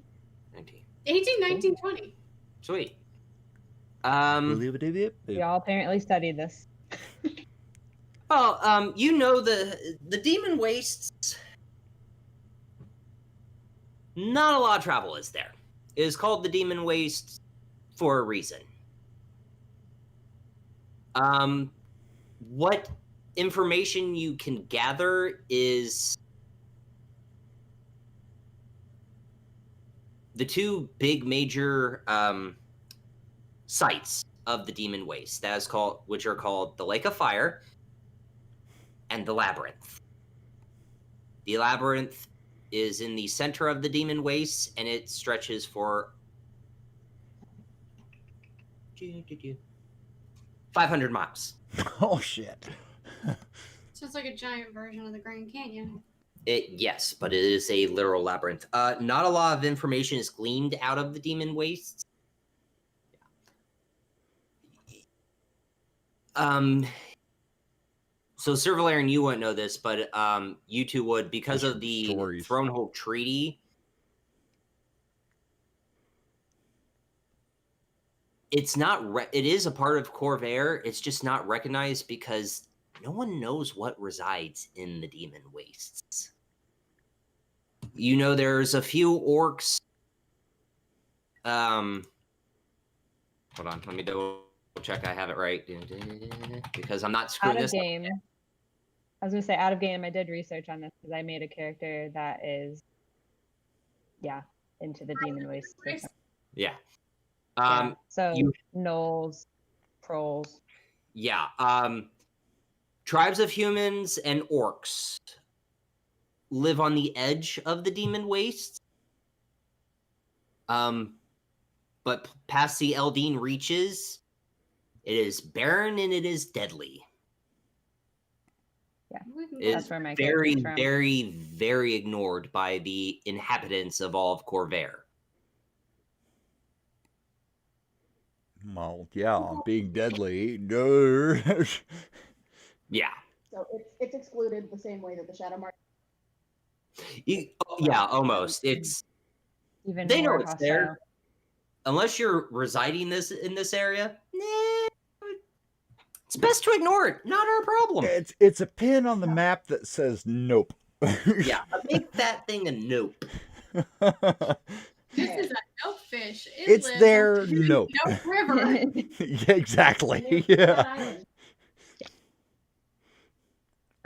19. 18, 19, 20. Sweet. We all apparently studied this. Well, you know the Demon Wastes. Not a lot of travel is there. It is called the Demon Wastes for a reason. What information you can gather is the two big major sites of the Demon Waste, which are called the Lake of Fire and the Labyrinth. The Labyrinth is in the center of the Demon Waste, and it stretches for 500 miles. Oh shit. So it's like a giant version of the Grand Canyon. Yes, but it is a literal labyrinth. Not a lot of information is gleaned out of the Demon Wastes. So Sir Valerian, you wouldn't know this, but you two would, because of the Stories. Thronehold Treaty. It's not. It is a part of Corvair. It's just not recognized because no one knows what resides in the Demon Wastes. You know, there's a few orcs. Hold on, let me double check I have it right, because I'm not screwing Out of this up. game. I was going to say, out of game, I did research on this because I made a character that is, into the Demon Waste. Yeah. So, you- gnolls, trolls. Yeah. Tribes of humans and orcs live on the edge of the Demon Waste. But past the Eldine reaches, it is barren and it is deadly. It That's is where my very, character's from. very, very ignored by the inhabitants of all of Corvair. Well, yeah, being deadly. No. Yeah. So it's excluded the same way that the Shadow Marches. Yeah, almost. It's Even they know more it's hostile. there. Unless you're residing in this area, it's best to ignore it. Not our problem. It's a pin on the map that says nope. Yeah, make that thing a nope. This is a nope fish. It It's lives there, on the nope. Nope River. Yeah, exactly. New Yeah. Cat Island.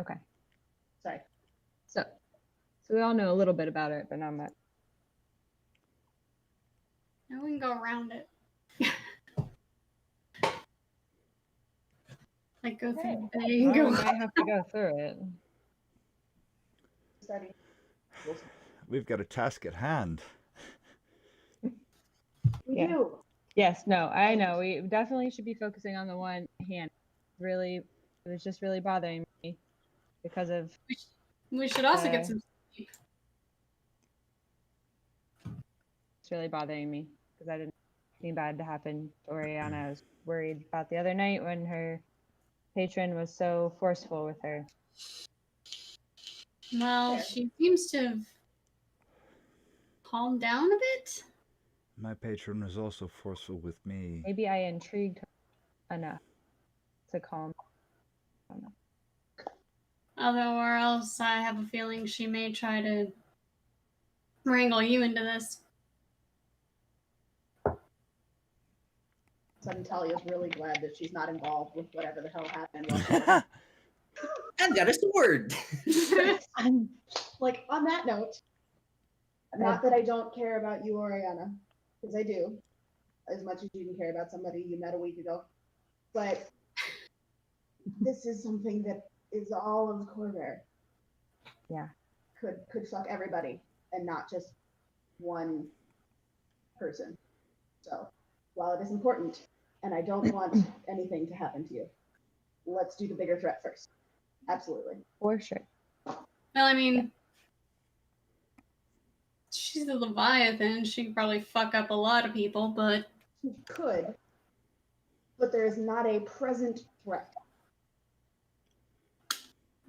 Okay. Sorry. So we all know a little bit about it, but not much. Now we can go around it. Like go through the bay and Well, go we might have to go through it. Study. We've got a task at hand. We Yeah. do. Yes, no, I know. We definitely should be focusing on the one hand. It was just really bothering me because of We should also get some sleep. it's really bothering me because I didn't think bad to happen to Oriana. I was worried about the other night when her patron was so forceful with her. Well, Fair. she seems to have calm down a bit? My patron was also forceful with me. Maybe I intrigued her enough to calm. I don't know. Although, or else I have a feeling she may try to wrangle you into this. Sudden Talia's really glad that she's not involved with whatever the hell happened. While she was I've got a sword. I'm like, on that note, not that I don't care about you, Oriana, because I do, as much as you can care about somebody you met a week ago. But this is something that is all of Corvair. Yeah. Could fuck everybody and not just one person. So while it is important, and I don't want anything to happen to you, let's do the bigger threat first. Absolutely. For sure. Well, I mean, she's a Leviathan. She could probably fuck up a lot of people, but She could, but there is not a present threat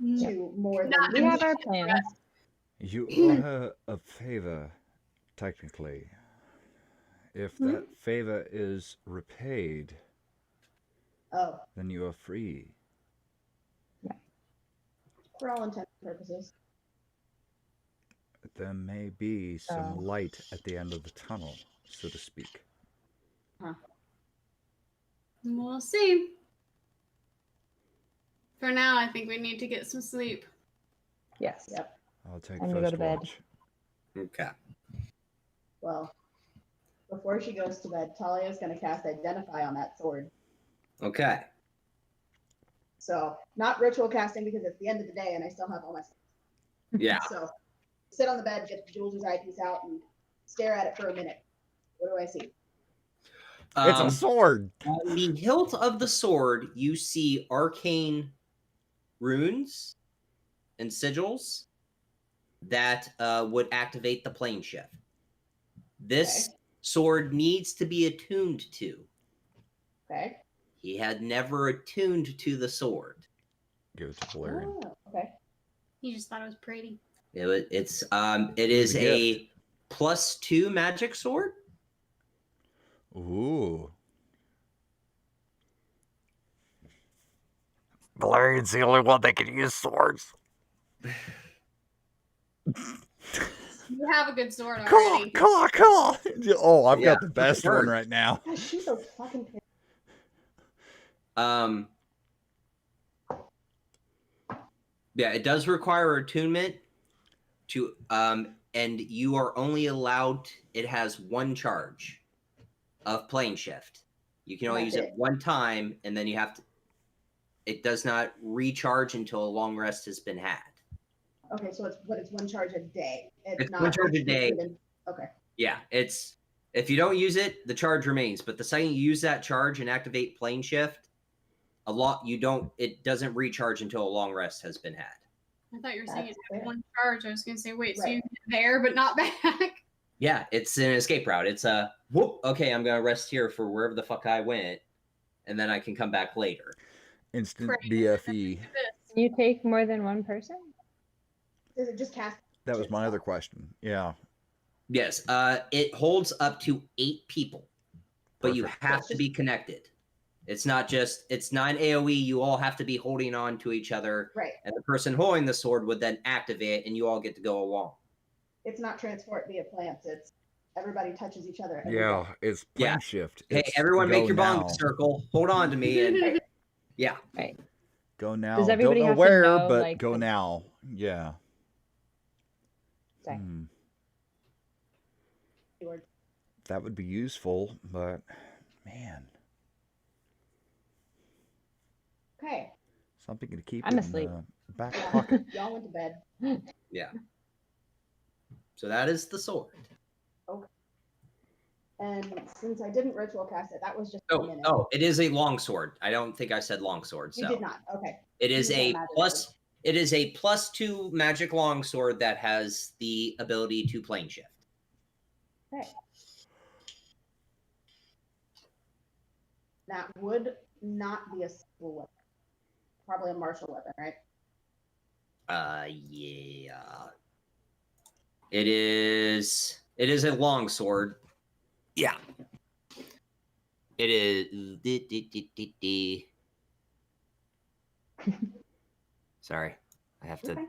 to more than Not We have our plans. You owe her a favor, technically. If that favor is repaid, Oh, then you are free. for all intents and purposes. There may be some Oh. light at the end of the tunnel, so to speak. we'll see. For now, I think we need to get some sleep. Yes. Yep. I'll take I'm gonna go first to bed. watch. Okay. Well, before she goes to bed, Talia's going to cast Identify on that sword. Okay. So, not ritual casting because it's the end of the day and I still have all my stuff. Yeah. So, sit on the bed, get the Jules' eyepiece out, and stare at it for a minute. What do I see? It's a sword! On the hilt of the sword, you see arcane runes and sigils that would activate the plane shift. This sword needs to be attuned to. Okay. He had never attuned to the sword. Give it to Valerian. Oh, okay. You just thought it was pretty. It is a a +2 magic sword. Ooh. Valerian's the only one that can use swords. You have a good sword Come already. on! Oh, I've Yeah, got the best sword. one right now. Gosh, she's so fucking pissed. Yeah, it does require attunement to and you are only allowed, it has one charge of plane shift. You can only That's use it it. one time, and then you have to, it does not recharge until a long rest has been had. Okay, so it's one charge a day. It's one charge a day. Okay. Yeah, it's, if you don't use it, the charge remains. But the second you use that charge and activate plane shift, it doesn't recharge until a long rest has been had. I thought you were saying it That's had fair. one charge. I was going to say, wait, so Right. you get there but not back? Yeah, it's an escape route. It's a whoop. Okay, I'm gonna rest here for wherever the fuck I went, and then I can come back later. Instant Right. BFE. Can you take more than one person? Does it just cast? That was my other question. Yeah. Yes, it holds up to 8 people, but you Perfect. have to be connected. It's not AOE. You all have to be holding on to each other, Right. and the person holding the sword would then activate, and you all get to go along. It's not transport via plants. It's everybody touches each other. every Yeah, day. it's Yeah. plane shift. Hey, It's everyone, make go your now. bond circle. Hold on to me, and yeah. Right. Go now. Does Don't everybody know have to where, know, but like, go the- now. Yeah. Okay. Keyword. That would be useful, but man, Okay. something to keep I'm in asleep. the back pocket. Y'all went to bed. Yeah. So that is the sword. And since I didn't ritual cast it, that was just a minute. Oh, it is a long sword. I don't think I said long sword. You So did not. Okay. it is You said a magic plus. It is a +2 magic long sword that has the ability to plane shift. Okay. That would not be a simple weapon. Probably a martial weapon, right? Yeah. It is. It is a long sword. Yeah. It is. Sorry, I have to. Okay.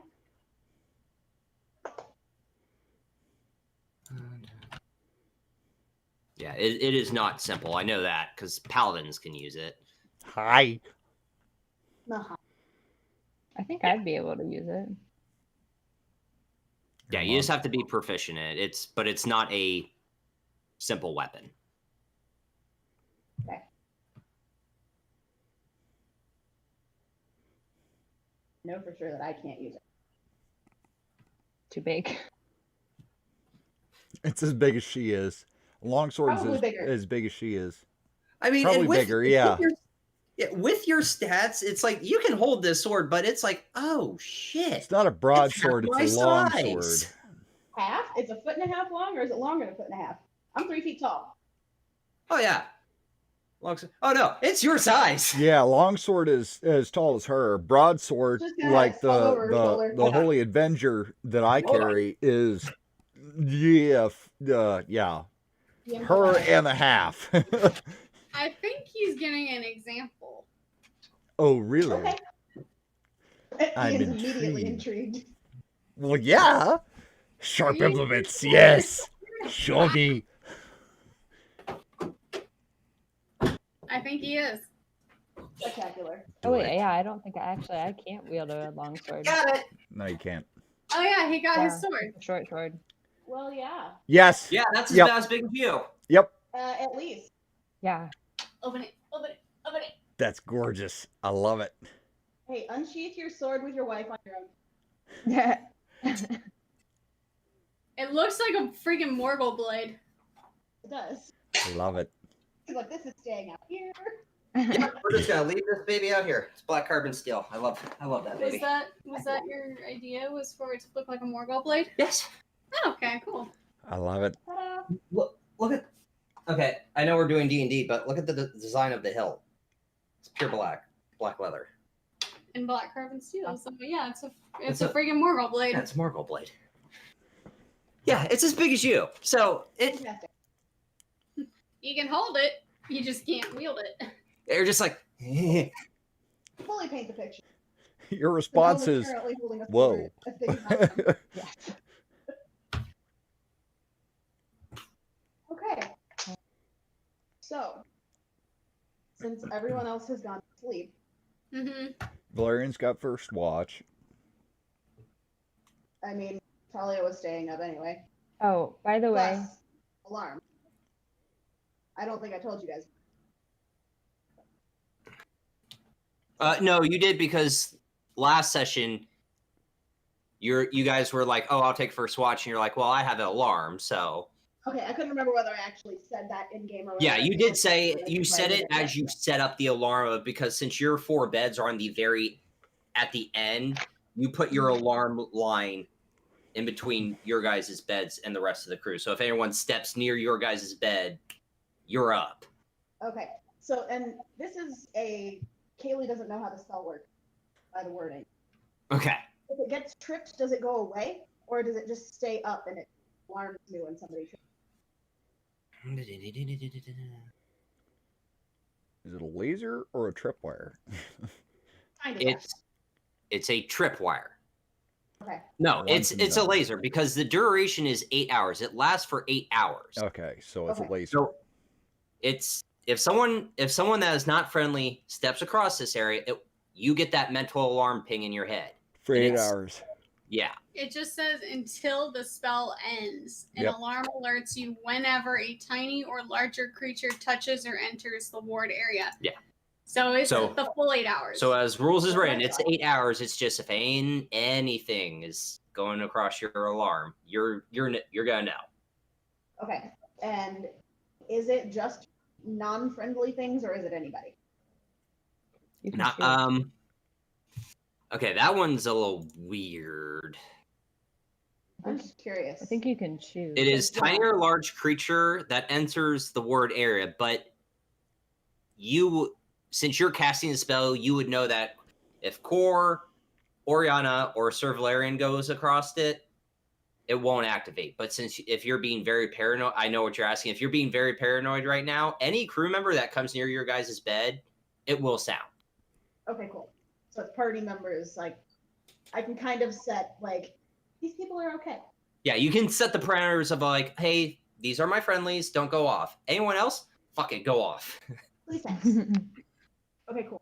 Yeah, it is not simple. I know that because paladins can use it. Hi. Uh-huh. I think I'd be able to use it. Yeah, you just have to be proficient in it. But it's not a simple weapon. Okay. I know for sure that I can't use it. Too big. It's as big as she is. Longsword's Probably bigger. as big as she is. I mean, Probably and with, bigger, yeah. With your stats, it's like you can hold this sword, but it's like, oh shit! It's not a broadsword; half it's a my longsword. size. Half? It's 1.5 feet long, or is it longer than 1.5 feet? I'm 3 feet tall. Oh yeah, oh no, it's your size. Yeah, longsword is as tall as her. Broadsword, Just kinda like swung over her shoulder. the Holy Avenger that I Hold on. carry, is yeah. Yeah, Her and a half. I think he's getting an example. Oh, really? Okay. I'm Ian's immediately intrigued. intrigued. Well, yeah. Sharp You- implements, yes. Show me. I think he is. Spectacular. Oh wait, yeah, I don't think I can't wield a long sword. Got it. No, you can't. Oh yeah, he got his Yeah. sword. Short sword. Well, yeah. Yes. Yeah, that's Yep. about as big as you. Yep. At least. Yeah. Open it. Open it. Open it. That's gorgeous. I love it. Hey, unsheath your sword with your wife on your own. Yeah. It looks like a freaking Morgul blade. It does. I love it. Look, this is staying out here. Yeah, we're just gonna leave this baby out here. It's black carbon steel. I love that Was baby. that your idea? Was for it to look like a Morgul blade? Yes. Oh, okay, cool. I love it. Ta-da. Look at. Okay, I know we're doing D&D, but look at the design of the hilt. It's pure black leather. And black carbon steel. So yeah, it's It's a a- freaking Morgul blade. Yeah, it's a Morgul blade. Yeah, it's as big as you. So Fantastic. You can hold it, you just can't wield it. they're just like. Fully paint the picture. Your response Nicole's is, currently holding a whoa. sword as big as my arm. Yes. Okay. So, since everyone else has gone to sleep, Mm-hmm. Valerian's got first watch. I mean, Talia was staying up anyway. Oh, by the way, Plus, alarm. I don't think I told you guys. No, you did because last session, you guys were like, "Oh, I'll take first watch," and you're like, "Well, I have an alarm, so." Okay, I couldn't remember whether I actually said that in game or. Yeah, whether you I did just say like, you said writing it as you down. set up the alarm because since your 4 beds are on the very at the end, you put your alarm line in between your guys' beds and the rest of the crew. So if anyone steps near your guys' bed, you're up. Okay, so and this is Kaylee doesn't know how the spell works by the wording. Okay. If it gets tripped, does it go away, or does it just stay up and it alarms you when somebody trips? Is it a laser or a tripwire? Kind of. It's a tripwire. Okay. No, Once it's and it's a done. laser because the duration is 8 hours. It lasts for 8 hours. Okay, so it's a Okay. laser. So it's if someone that is not friendly steps across this area, you get that mental alarm ping in your head. For and 8 it's- hours. Yeah. It just says until the spell ends. An Yep. alarm alerts you whenever a tiny or larger creature touches or enters the ward area. Yeah. So it's So- the full 8 hours. So as rules is Oh, written, that's it's fine. 8 hours. It's just if anything is going across your alarm, you're gonna know. Okay. And is it just non-friendly things, or is it anybody? you can Not, choose. Okay, that one's a little weird. I'm just curious. I think you can choose. It is Yeah. tiny or large creature that enters the ward area, but since you're casting the spell, you would know that if Core, Oriana, or Sir Valerian goes across it, it won't activate. But if you're being very paranoid, I know what you're asking. If you're being very paranoid right now, any crew member that comes near your guys' bed, it will sound. Okay, cool. So it's party members, like, I can kind of set, like, these people are okay. Yeah, you can set the parameters of like, hey, these are my friendlies, don't go off. Anyone else? Fuck it, go off. Please, thanks. Okay, cool.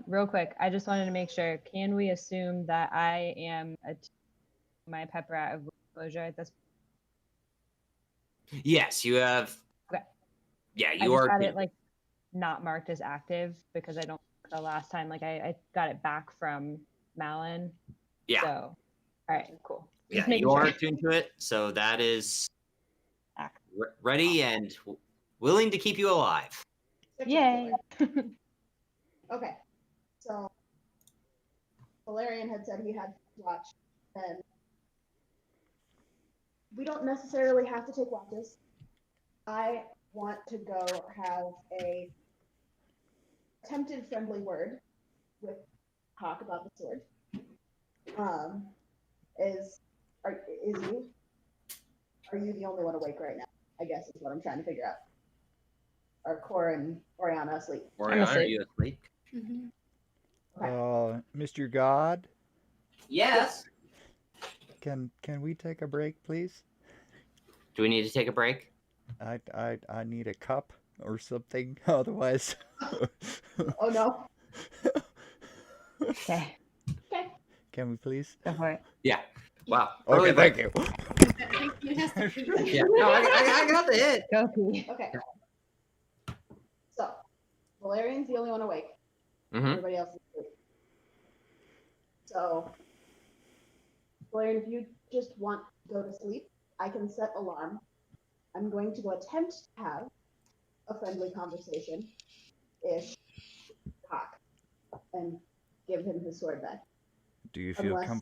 Real quick, I just wanted to make sure, can we assume that I am my pep rat of exposure at this Yes, you have. Okay. Yeah, I you just are. got it like not marked as active because I don't the last time like I got it back from Malin. Yeah. So all right, cool. Yeah, Just making you sure. are tuned to it, so that is Act. ready and willing to keep you alive. Yay. Okay, so Valerian had said he had watch, and we don't necessarily have to take watches. I want to go have a attempted friendly word with Hawk about the sword. Are you the only one awake right now? I guess is what I'm trying to figure out. Are Cora and Oriana asleep? Oriana, are asleep. you asleep? Okay. Mr. God, Yes. can we take a break, please? Do we need to take a break? I need a cup or something. Otherwise. Oh no. Okay, Okay. Can we please? go for it. Yeah. Wow. Okay, Early thank break. you. He has to pee. Yeah. No, I got the hit. Go pee. Okay. So Valerian's the only one awake. Mm-hmm. Everybody else is asleep. So Valerian, if you just want to go to sleep, I can set alarm. I'm going to go attempt to have a friendly conversation-ish Hawk and give him his sword back. Do you feel Unless-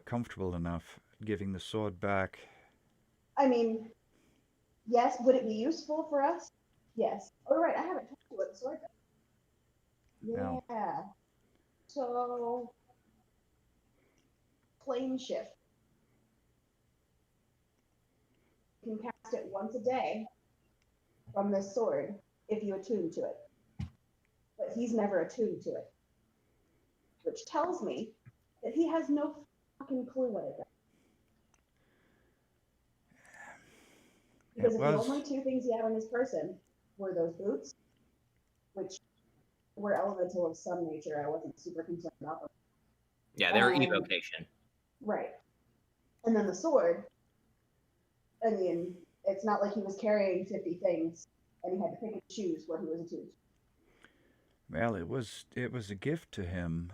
comfortable enough giving the sword back? I mean, yes. Would it be useful for us? Yes. Oh, right. I haven't told you what the sword does. No. Yeah. So, plane shift. You can cast it once a day from this sword if you attune to it. But he's never attuned to it. Which tells me that he has no fucking clue what it does. Because if the only two things he had on his person were those boots, which were elemental of some nature, I wasn't super concerned about them. Yeah, they're evocation. Right. And then the sword, I mean, it's not like he was carrying 50 things and he had to pick and choose what he was attuned to. Well, it was a gift to him.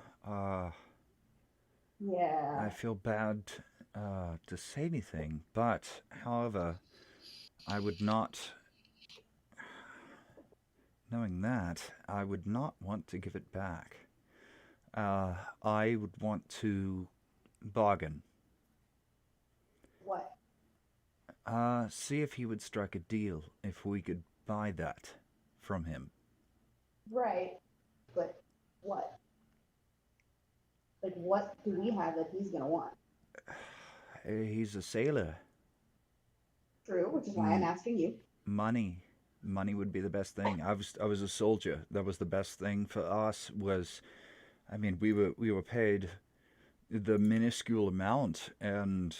Yeah. I feel bad to say anything, but however, I would not. Knowing that, I would not want to give it back. I would want to bargain. What? See if he would strike a deal if we could buy that from him. Right. But what? Like, what do we have that he's going to want? He's a sailor. True, which is why I'm asking you. Money would be the best thing. I was a soldier. That was the best thing for us. Was, I mean, we were paid the minuscule amount, and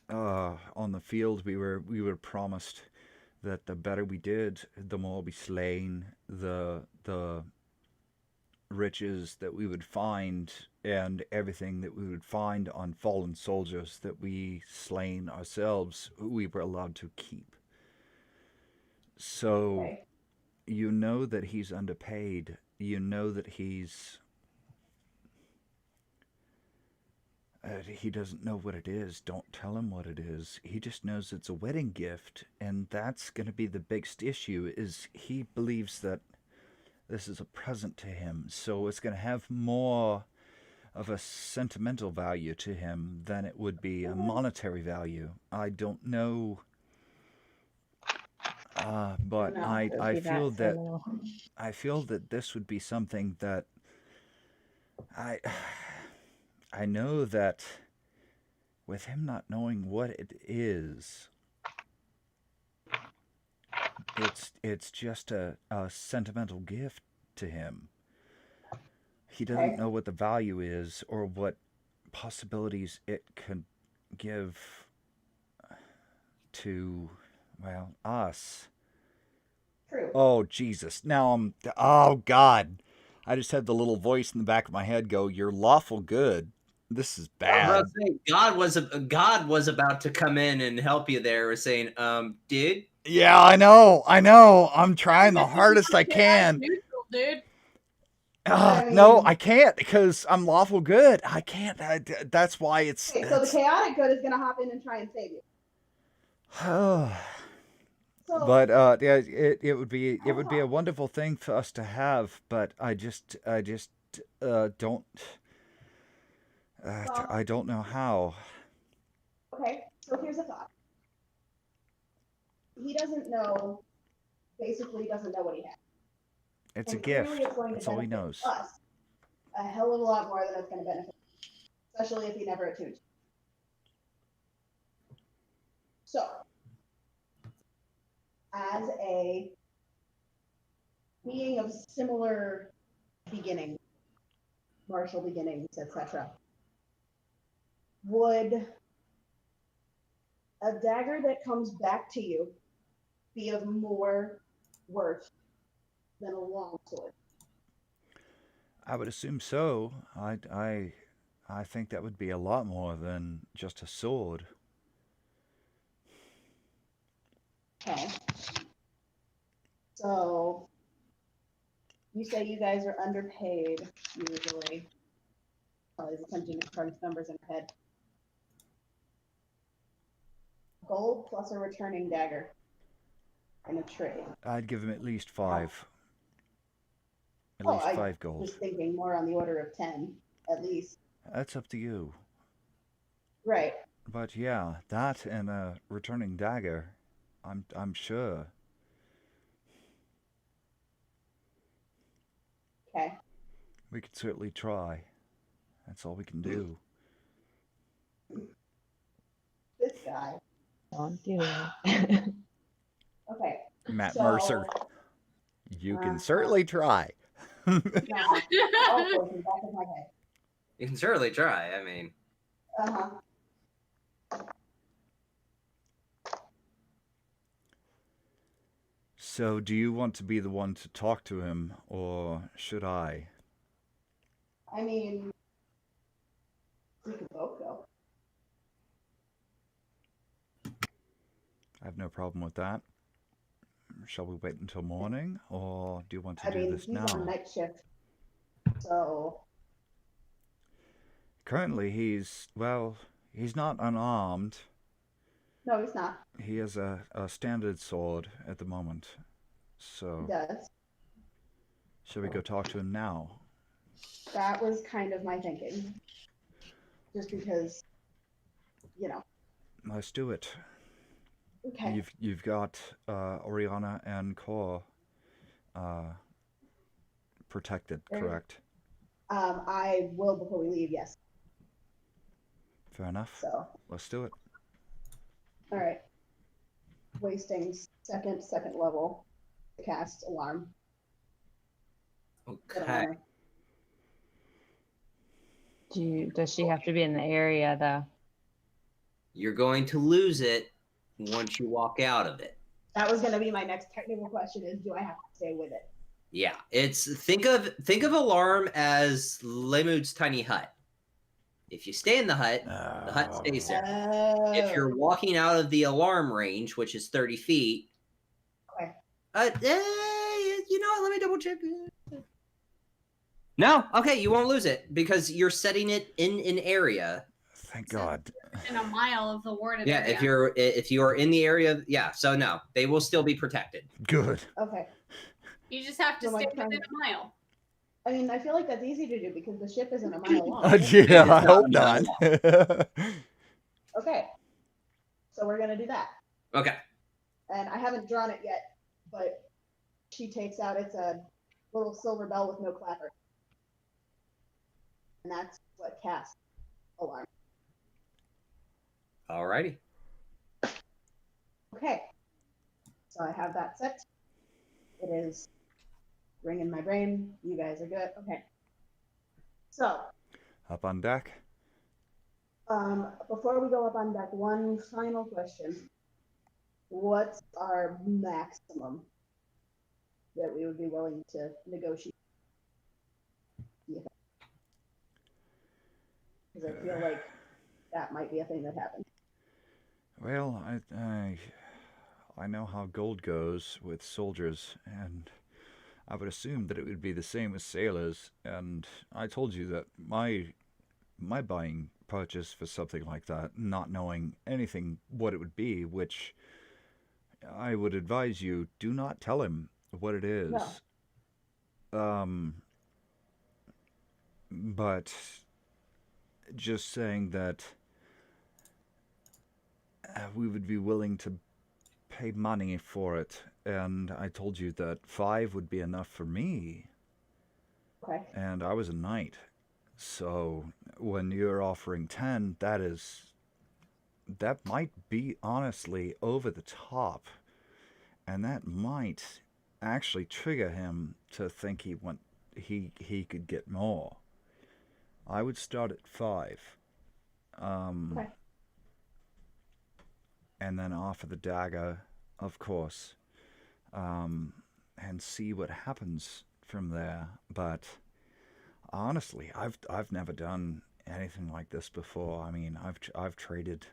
on the field we were promised that the better we did, the more we slain, the riches that we would find, and everything that we would find on fallen soldiers that we slain ourselves, we were allowed to keep. So, Okay. you know that he's underpaid. You know that he doesn't know what it is. Don't tell him what it is. He just knows it's a wedding gift, and that's going to be the biggest issue, is he believes that this is a present to him, so it's going to have more of a sentimental value to him than it would be a monetary value. I don't know, but No, I feel that this would be something that I know that with him not knowing what it is, it's just a sentimental gift to him. He doesn't Okay. know what the value is or what possibilities it could give to, well, us. True. Oh, Jesus. Now I'm. Oh, God. I just had the little voice in the back of my head go, "You're lawful good. This is I was about bad." to say, God was about to come in and help you there, was saying, dude. Yeah, I know. I'm trying the hardest I Chaotic can. neutral, dude. No, mean- I can't because I'm lawful good. I can't. That's why it's. Okay, so the chaotic good is gonna hop in and try and save you. So But yeah, it would be a wonderful thing for us to have. But I just don't. Well- I don't know how. okay, so here's a thought. He doesn't know, basically doesn't know what he has. It's a And gift. clearly it's going to That's all he benefit knows. us a hell of a lot more than it's going to benefit, especially if he never attunes. So, as a being of similar beginnings, martial beginnings, etc., would a dagger that comes back to you be of more worth than a long sword? I would assume so. I think that would be a lot more than just a sword. Okay. So, you say you guys are underpaid usually. Probably attempting to crunch numbers in your head. Gold plus a returning dagger in a trade. I'd give him at least 5. At Oh, least I 5 gold. was thinking more on the order of 10, at least. That's up to you. Right. But yeah, that and a returning dagger, I'm sure. Okay. We could certainly try. That's all we can do. This guy. Don't do it. Okay. Matt So- Mercer, you can certainly try. Now, also in the back of my head. You can certainly try. I mean, Uh-huh. So, do you want to be the one to talk to him, or should I? I mean, we could both go. I have no problem with that. Shall we wait until morning, or do you want to I do mean, this he's now? on night shift. So, Currently, he's not unarmed. no, he's not. He has a standard sword at the moment. He So, does. shall we go talk to him now? That was kind of my thinking. Just because, you know. Let's do it. Okay. You've got Oriana and Kor protected, Very- correct? I will before we leave, yes. Fair enough. So, Let's do it. all right. Wasting second level to cast alarm. I don't okay. wanna- Does she have to be in the area though? You're going to lose it once you walk out of it. That was going to be my next technical question: is do I have to stay with it? Yeah, it's think of alarm as Lemud's tiny hut. If you stay in the hut stays there. If you're walking out of the alarm range, which is 30 feet, Okay. you know what? Let me double check. No, okay, you won't lose it because you're setting it in an area. Thank God. In a mile of the warded Yeah, area. if you are in the area, yeah. So no, they will still be protected. Good. Okay. You just have to So my stay friend- within a mile. I mean, I feel like that's easy to do because the ship isn't a mile long. Yeah, I not hope a not. Okay. So we're gonna do that, Okay. and I haven't drawn it yet, but she takes out it's a little silver bell with no clapper, and that's what casts alarm. Alrighty. Okay. So I have that set. It is ringing my brain. You guys are good. Okay. So, Up on deck. before we go up on deck, one final question. What's our maximum that we would be willing to negotiate? Because I feel like that might be a thing that happens. Well, I know how gold goes with soldiers, and I would assume that it would be the same with sailors. And I told you that my buying purchase for something like that, not knowing anything what it would be, which I would advise you do not tell him what it is. No. But just saying that we would be willing to pay money for it, and I told you that 5 would be enough for me. Okay. And I was a knight, so when you're offering 10, that might be honestly over the top, and that might actually trigger him to think he could get more. I would start at 5. Okay. And then offer the dagger, of course, and see what happens from there. But honestly, I've never done anything like this before. I mean, I've traded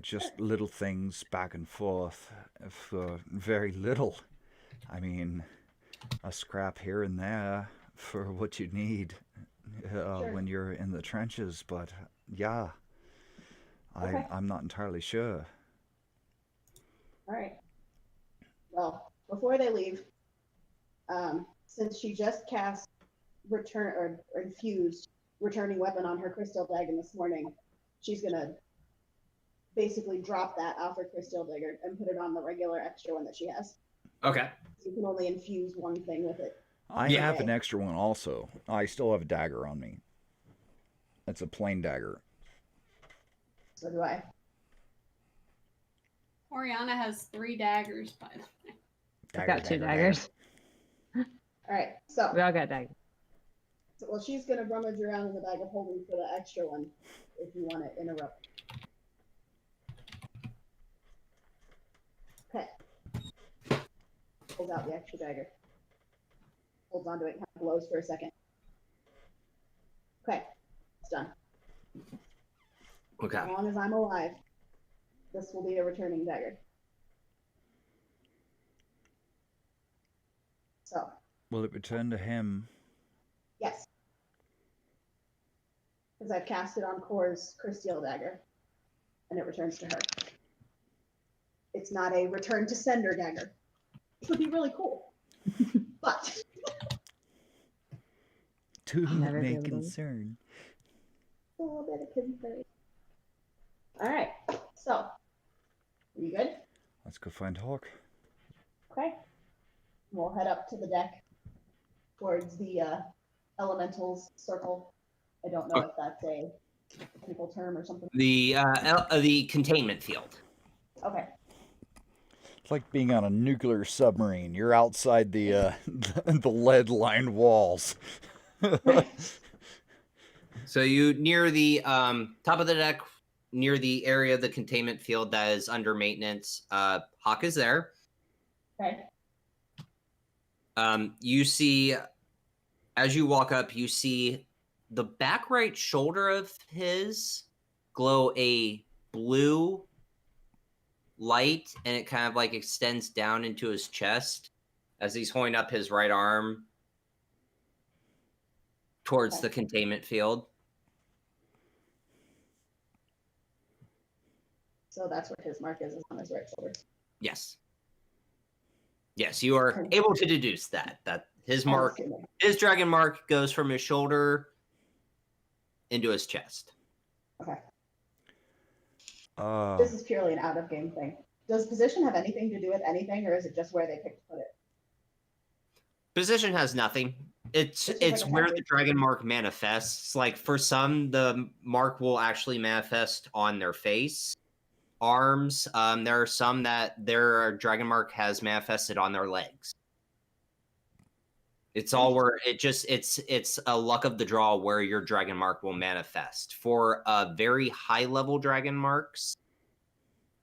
just little things back and forth for very little. I mean, a scrap here and there for what you need Sure. when you're in the trenches. But yeah. Okay. I'm not entirely sure. All right. Well, before they leave, since she just cast return or infused returning weapon on her crystal dagger this morning, she's gonna basically drop that off her crystal dagger and put it on the regular extra one that she has. Okay. You can only infuse one thing with it. I have an extra one also. I still have a dagger on me. It's a plain dagger. So do I. Oriana has 3 daggers, by the way. I've got 2 daggers. All right. So, We all got daggers. well, she's gonna rummage around in the bag of holding for the extra one. If you want to interrupt. Okay. Pulls out the extra dagger. Holds onto it, kind of blows for a second. Okay, it's done. Okay. As long as I'm alive, this will be a returning dagger. So. Will it return to him? Yes. Because I've cast it on Kor's crystal dagger, and it returns to her. It's not a return to sender dagger. It would be really cool. But. To Never my be able to. concern. A little bit of concern. All right. So, are you good? Let's go find Hawk. Okay. We'll head up to the deck towards the elementals circle. I don't know if that's a technical term or something. The containment field. Okay. It's like being on a nuclear submarine. You're outside the the lead-lined walls. So you near the top of the deck, near the area of the containment field that is under maintenance. Hawk is there. Okay. You see, as you walk up, you see the back right shoulder of his glow a blue light, and it kind of like extends down into his chest as he's holding up his right arm towards the containment field. So that's what his mark is on his right shoulder. Yes. Yes, you are able to deduce that his mark, his dragon mark, goes from his shoulder into his chest. Okay. This is purely an out-of-game thing. Does position have anything to do with anything, or is it just where they picked to put it? Position has nothing. It's just it's like a where habit. the dragon mark manifests. Like for some, the mark will actually manifest on their face, arms. There are some that their dragon mark has manifested on their legs. It's all where it's a luck of the draw where your dragon mark will manifest. For very high level dragon marks,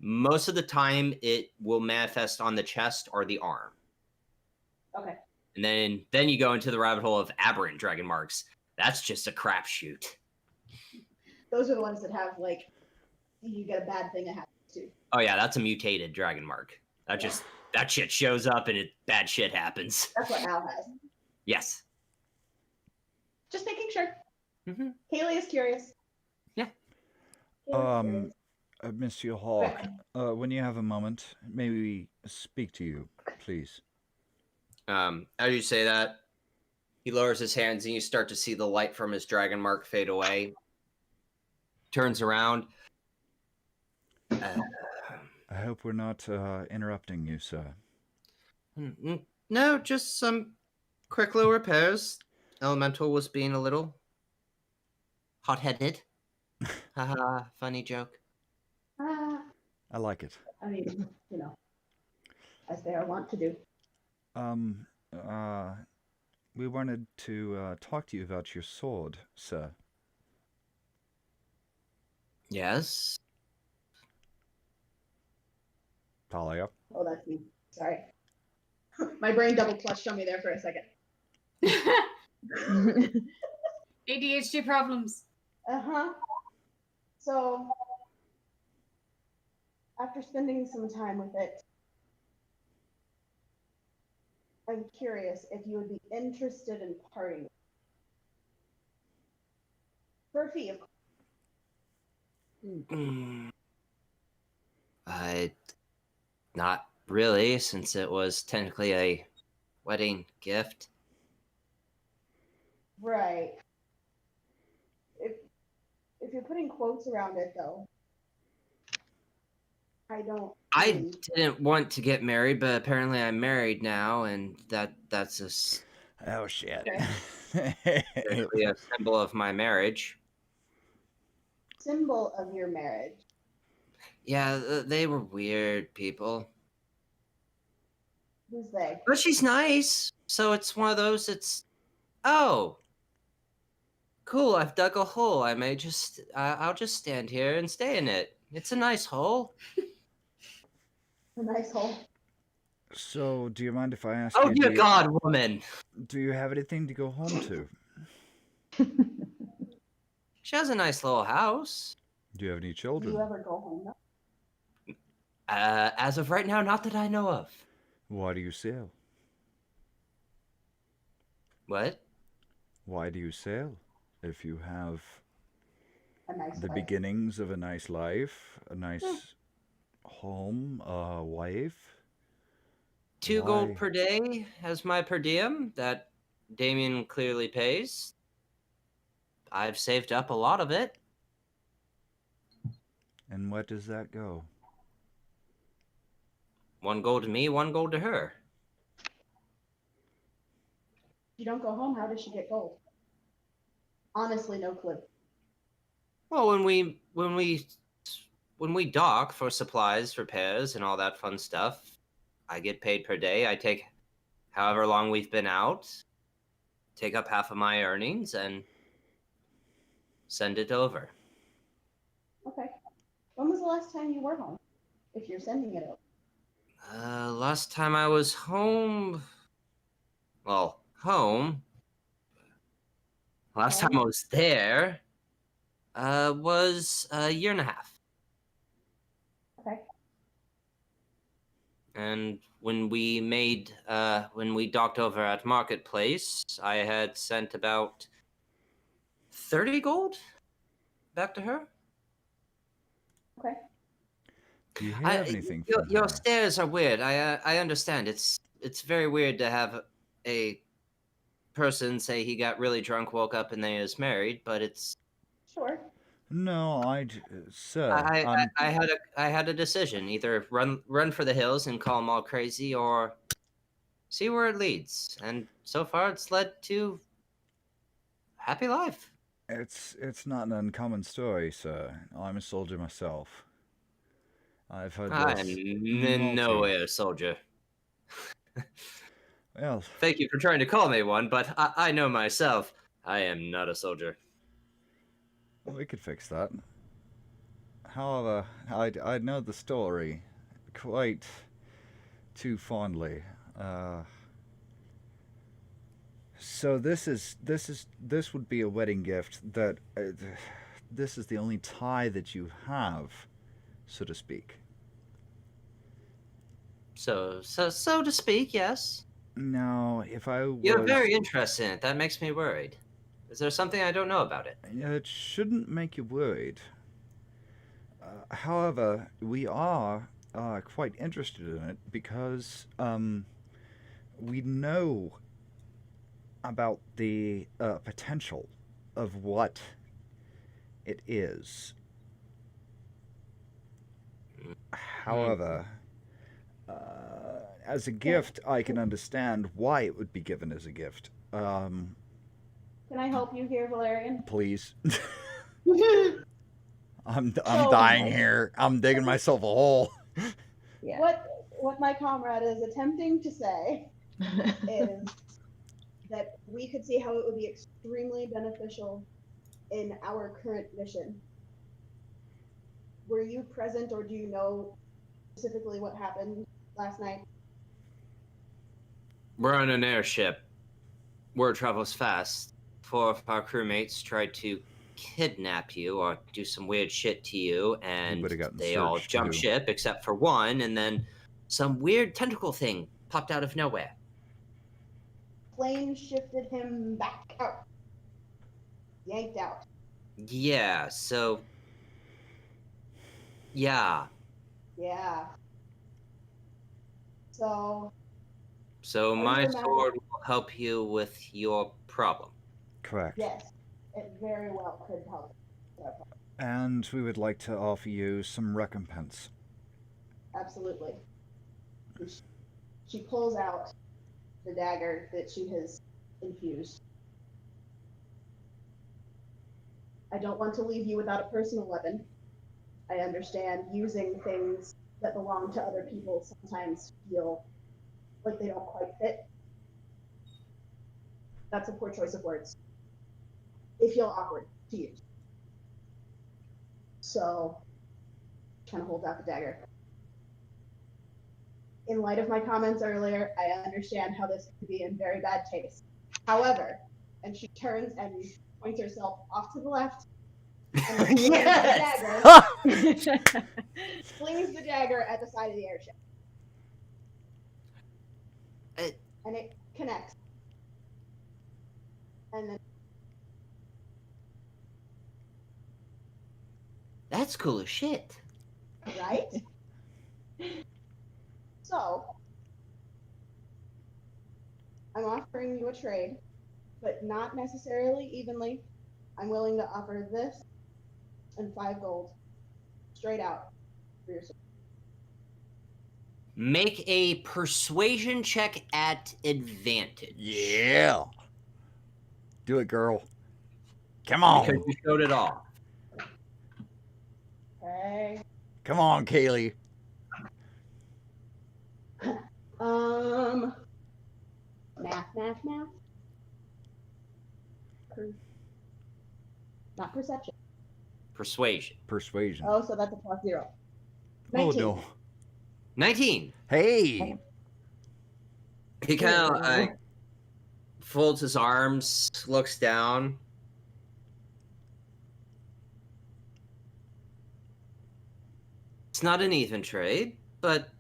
most of the time it will manifest on the chest or the arm. Okay. And then you go into the rabbit hole of aberrant dragon marks. That's just a crapshoot. Those are the ones that have like you get a bad thing that happens too. Oh yeah, that's a mutated dragon mark. That shit shows up and bad shit happens. That's what Al has. Yes. Just making sure. Mm-hmm. Kaylee is curious. Yeah. Kaylee's curious. Monsieur Hawk, when you have a moment, may we speak to you, please? As you say that, he lowers his hands and you start to see the light from his dragon mark fade away. Turns around. I hope we're not interrupting you, sir. No, just some quick little repairs. Elemental was being a little hot-headed. Haha, funny joke. I like it. I mean, as they are wont to do. We wanted to talk to you about your sword, sir. Yes. Talia. Oh, that's me. Sorry. My brain double clutched on me there for a second. ADHD problems. Uh-huh. So, after spending some time with it, I'm curious if you would be interested in parting. For a fee, of course. Not really, since it was technically a wedding gift. Right. If you're putting quotes around it, though, I didn't want to get married, but apparently I'm married now, and that's Oh, shit. technically a symbol of my marriage. Symbol of your marriage. Yeah, they were weird people. Who's they? But she's nice, so it's one of those, oh, cool, I've dug a hole. I'll just stand here and stay in it. It's a nice hole. A nice hole. So, do you mind if I ask Oh, you... dear God, woman! Do you have anything to go home to? She has a nice little house. Do you have any Do children? you ever go home, though? As of right now, not that I know of. Why do you sail? What? Why do you sail? If you have A nice the life. beginnings of a nice life, a nice home, a wife. 2 Why? gold per day as my per diem that Damien clearly pays. I've saved up a lot of it. And what does that go? 1 gold to me, 1 gold to her. If you don't go home, how does she get gold? Honestly, no clue. Well, when we dock for supplies, repairs, and all that fun stuff, I get paid per day. I take however long we've been out, take up half of my earnings, and send it over. Okay. When was the last time you were home? If you're sending it over. Last time I was home. Well, home. Last time I was there was a year and a half. Okay. And when we docked over at Marketplace, I had sent about 30 gold back to her. Okay. Do you have anything from your her? stares are weird. I understand. It's very weird to have a person say he got really drunk, woke up, and then he was married. But it's Sure. No, sir. I had a decision: either run for the hills and call them all crazy, or see where it leads. And so far, it's led to happy life. It's not an uncommon story, sir. I'm a soldier myself. I've heard I am this. in no way a soldier. Well, Thank you for trying to call me one, but I know myself. I am not a soldier. we could fix that. However, I know the story quite too fondly. So this would be a wedding gift that this is the only tie that you have, so to speak. So to speak, yes. Now, if I was, You're very interested in it. That makes me worried. Is there something I don't know about it? it shouldn't make you worried. However, we are quite interested in it because we know about the potential of what it is. However, as a gift, I can understand why it would be given as a gift. Can I help you here, Valerian? Please. I'm dying here. I'm digging myself a hole. Yeah. What my comrade is attempting to say is that we could see how it would be extremely beneficial in our current mission. Were you present, or do you know specifically what happened last night? We're on an airship. Word travels fast. 4 of our crewmates tried to kidnap you or do some weird shit to you, and would've gotten they all searched, jumped too. ship except for one, and then some weird tentacle thing popped out of nowhere. Plane shifted him back out. Yanked out. Yeah, so... Yeah. Yeah. So So Are my you the man- sword will help you with your problem. Correct. yes, it very well could help. And we would like to offer you some recompense. Absolutely. She pulls out the dagger that she has infused. I don't want to leave you without a personal weapon. I understand using things that belong to other people sometimes feel like they don't quite fit. That's a poor choice of words. They feel awkward to use. So, kind of holds out the dagger. In light of my comments earlier, I understand how this could be in very bad taste. However, and she turns and points herself off to the left. And Yes! flings the dagger at the side of the airship. It- And it connects. And then That's cool as shit. right? So, I'm offering you a trade, but not necessarily evenly. I'm willing to offer this and 5 gold straight out for your service. Make a persuasion check at advantage. Yeah. Do it, girl. Come on. Because you showed it off. Okay. Come on, Kaylee. Math. Not perception. Persuasion. Persuasion. Oh, so that's a +0. Oh, 19. no. 19. Hey. He kind of folds his arms, looks down. It's not an even trade, but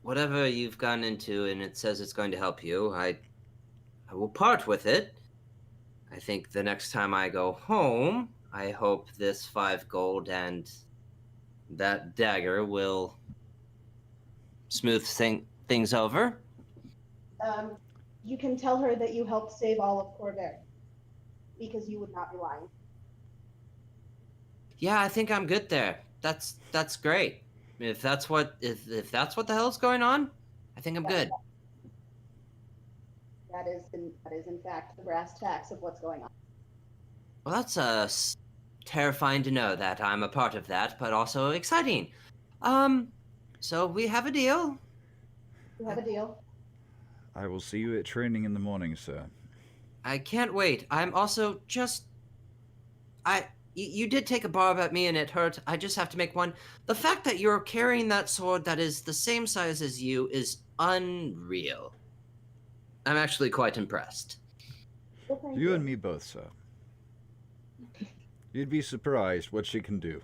whatever you've gone into and it says it's going to help you, I will part with it. I think the next time I go home, I hope this 5 gold and that dagger will smooth things over. You can tell her that you helped save all of Corvair, because you would not be lying. Yeah, I think I'm good there. That's great. If that's what the hell's going on, I think I'm good. That is in fact the brass tacks of what's going on. Well, that's terrifying to know that I'm a part of that, but also exciting. So we have a deal. We have a deal. I will see you at training in the morning, sir. I can't wait. I'm also just you did take a barb at me and it hurt. I just have to make one. The fact that you're carrying that sword that is the same size as you is unreal. I'm actually quite impressed. Well, thank You and me both, sir. You'd be surprised what she can do.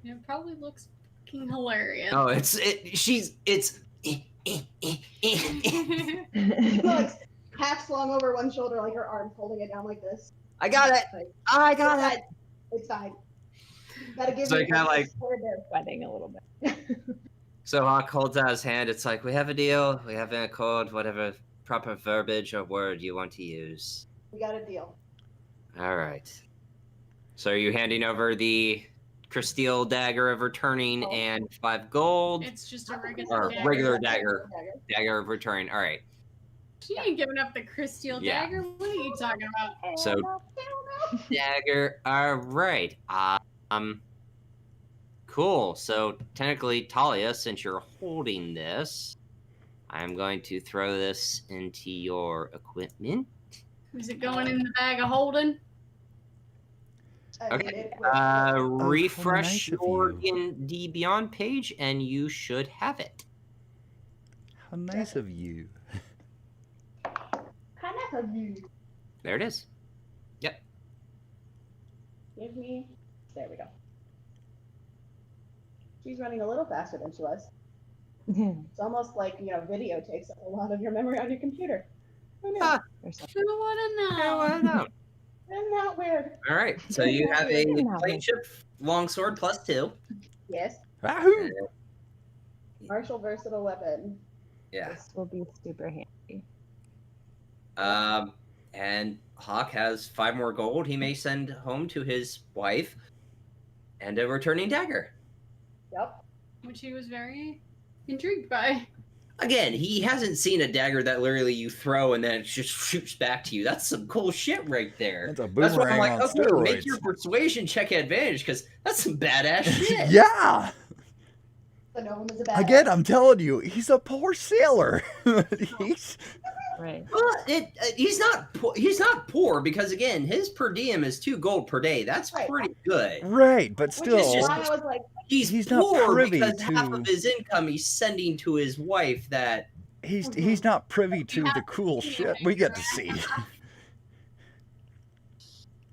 It probably looks fucking hilarious. Oh, it's Like half slung over one shoulder, like her arms holding it down like this. I got it. Like, I got it. It's fine. Gotta give So me you kinda like- They're sweating a little bit. So Hawk holds out his hand. It's like, we have a deal. We have an accord, whatever proper verbiage or word you want to use. We got a deal. All right. So are you handing over the Crysteel dagger of returning and 5 gold? It's just a regular Or dagger. regular dagger. Dagger of returning. All right. She ain't giving up the Crysteel Yeah. dagger. What are you talking about? So dagger. All right. Cool. So technically, Talia, since you're holding this, I'm going to throw this into your equipment. Is it going in the bag of holding? I mean, Okay. it was- Refresh nice of your you. D Beyond page, and you should have it. How nice of you. kind of a view. There it is. Yep. Give me. There we go. She's running a little faster than she was. It's almost like, video takes up a lot of your memory on your computer. Who knew? Ah. Or something. Who would I have known? know. Isn't that weird? All right. So you have a Now. flagship longsword +2. Yes. Ahoo! Martial versatile weapon. Yeah. This will be super handy. And Hawk has 5 more gold he may send home to his wife, and a returning dagger. Yep. Which he was very intrigued by. Again, he hasn't seen a dagger that literally you throw and then it just shoots back to you. That's some cool shit right there. That's a That's why I'm boomerang like, on okay, steroids. make your persuasion check advantage, because that's some badass shit. Yeah! The gnome is a bad. Again, I'm telling you, he's a poor sailor. he's Right. Well, he's not poor because again, his per diem is 2 gold per day. That's Right. pretty good. right, but Which still. is why I was like, He's not poor privy because half to- of his income he's sending to his wife. That He's not privy to the cool shit we get to see.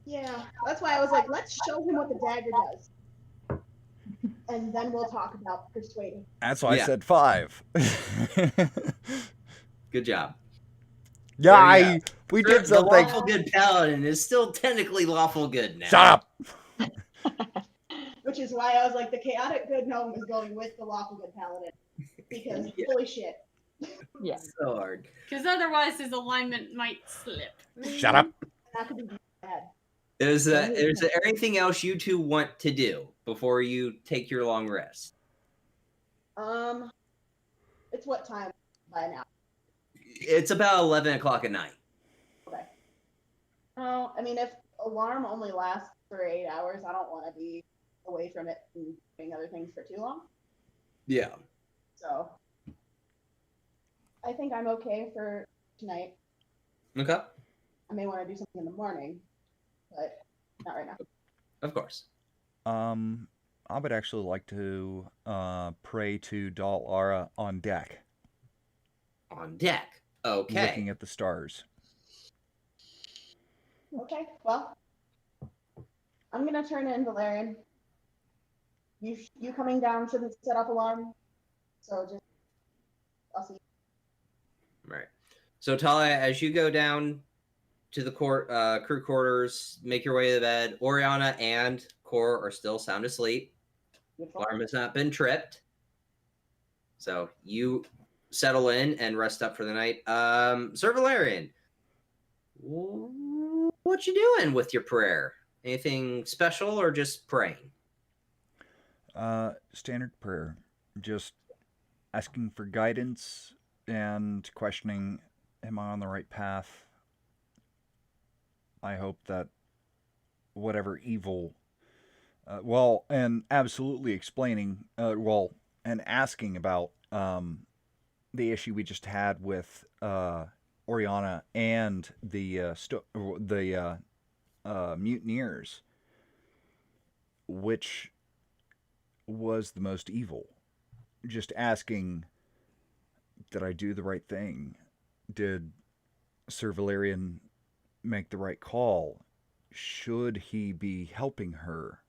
yeah. That's why I was like, let's show him what the dagger does. And then we'll talk about persuading. That's why Yeah. I said 5. good job. yeah, There you we The did something. lawful good paladin is still technically lawful good now. Shut up. Which is why I was like, the chaotic good gnome is going with the lawful good paladin. Because Yeah. holy shit. Yeah. So hard. Because otherwise his alignment might slip. Shut up. That could be bad. Is there anything else you two want to do before you take your long rest? It's what time by now? It's about 11 o'clock at night. Okay. Oh, I mean, if alarm only lasts for 8 hours, I don't want to be away from it and doing other things for too long. Yeah. So I think I'm okay for tonight. Okay. I may want to do something in the morning, but not right now. Of course. I would actually like to pray to Dal Ara on deck, On deck. Okay. looking at the stars. Okay, well, I'm gonna turn in Valerian. You coming down shouldn't set off alarm, so just I'll see. Right. So Talia, as you go down to the crew quarters, make your way to the bed. Oriana and Cor are still sound asleep. Beautiful. Alarm has not been tripped. So you settle in and rest up for the night. Sir Valerian, what you doing with your prayer? Anything special or just praying? Standard prayer. just asking for guidance and questioning, am I on the right path? I hope that whatever evil, and absolutely explaining, and asking about the issue we just had with Oriana and the mutineers, which was the most evil. Just asking, did I do the right thing? Did Sir Valerian make the right call? Should he be helping her?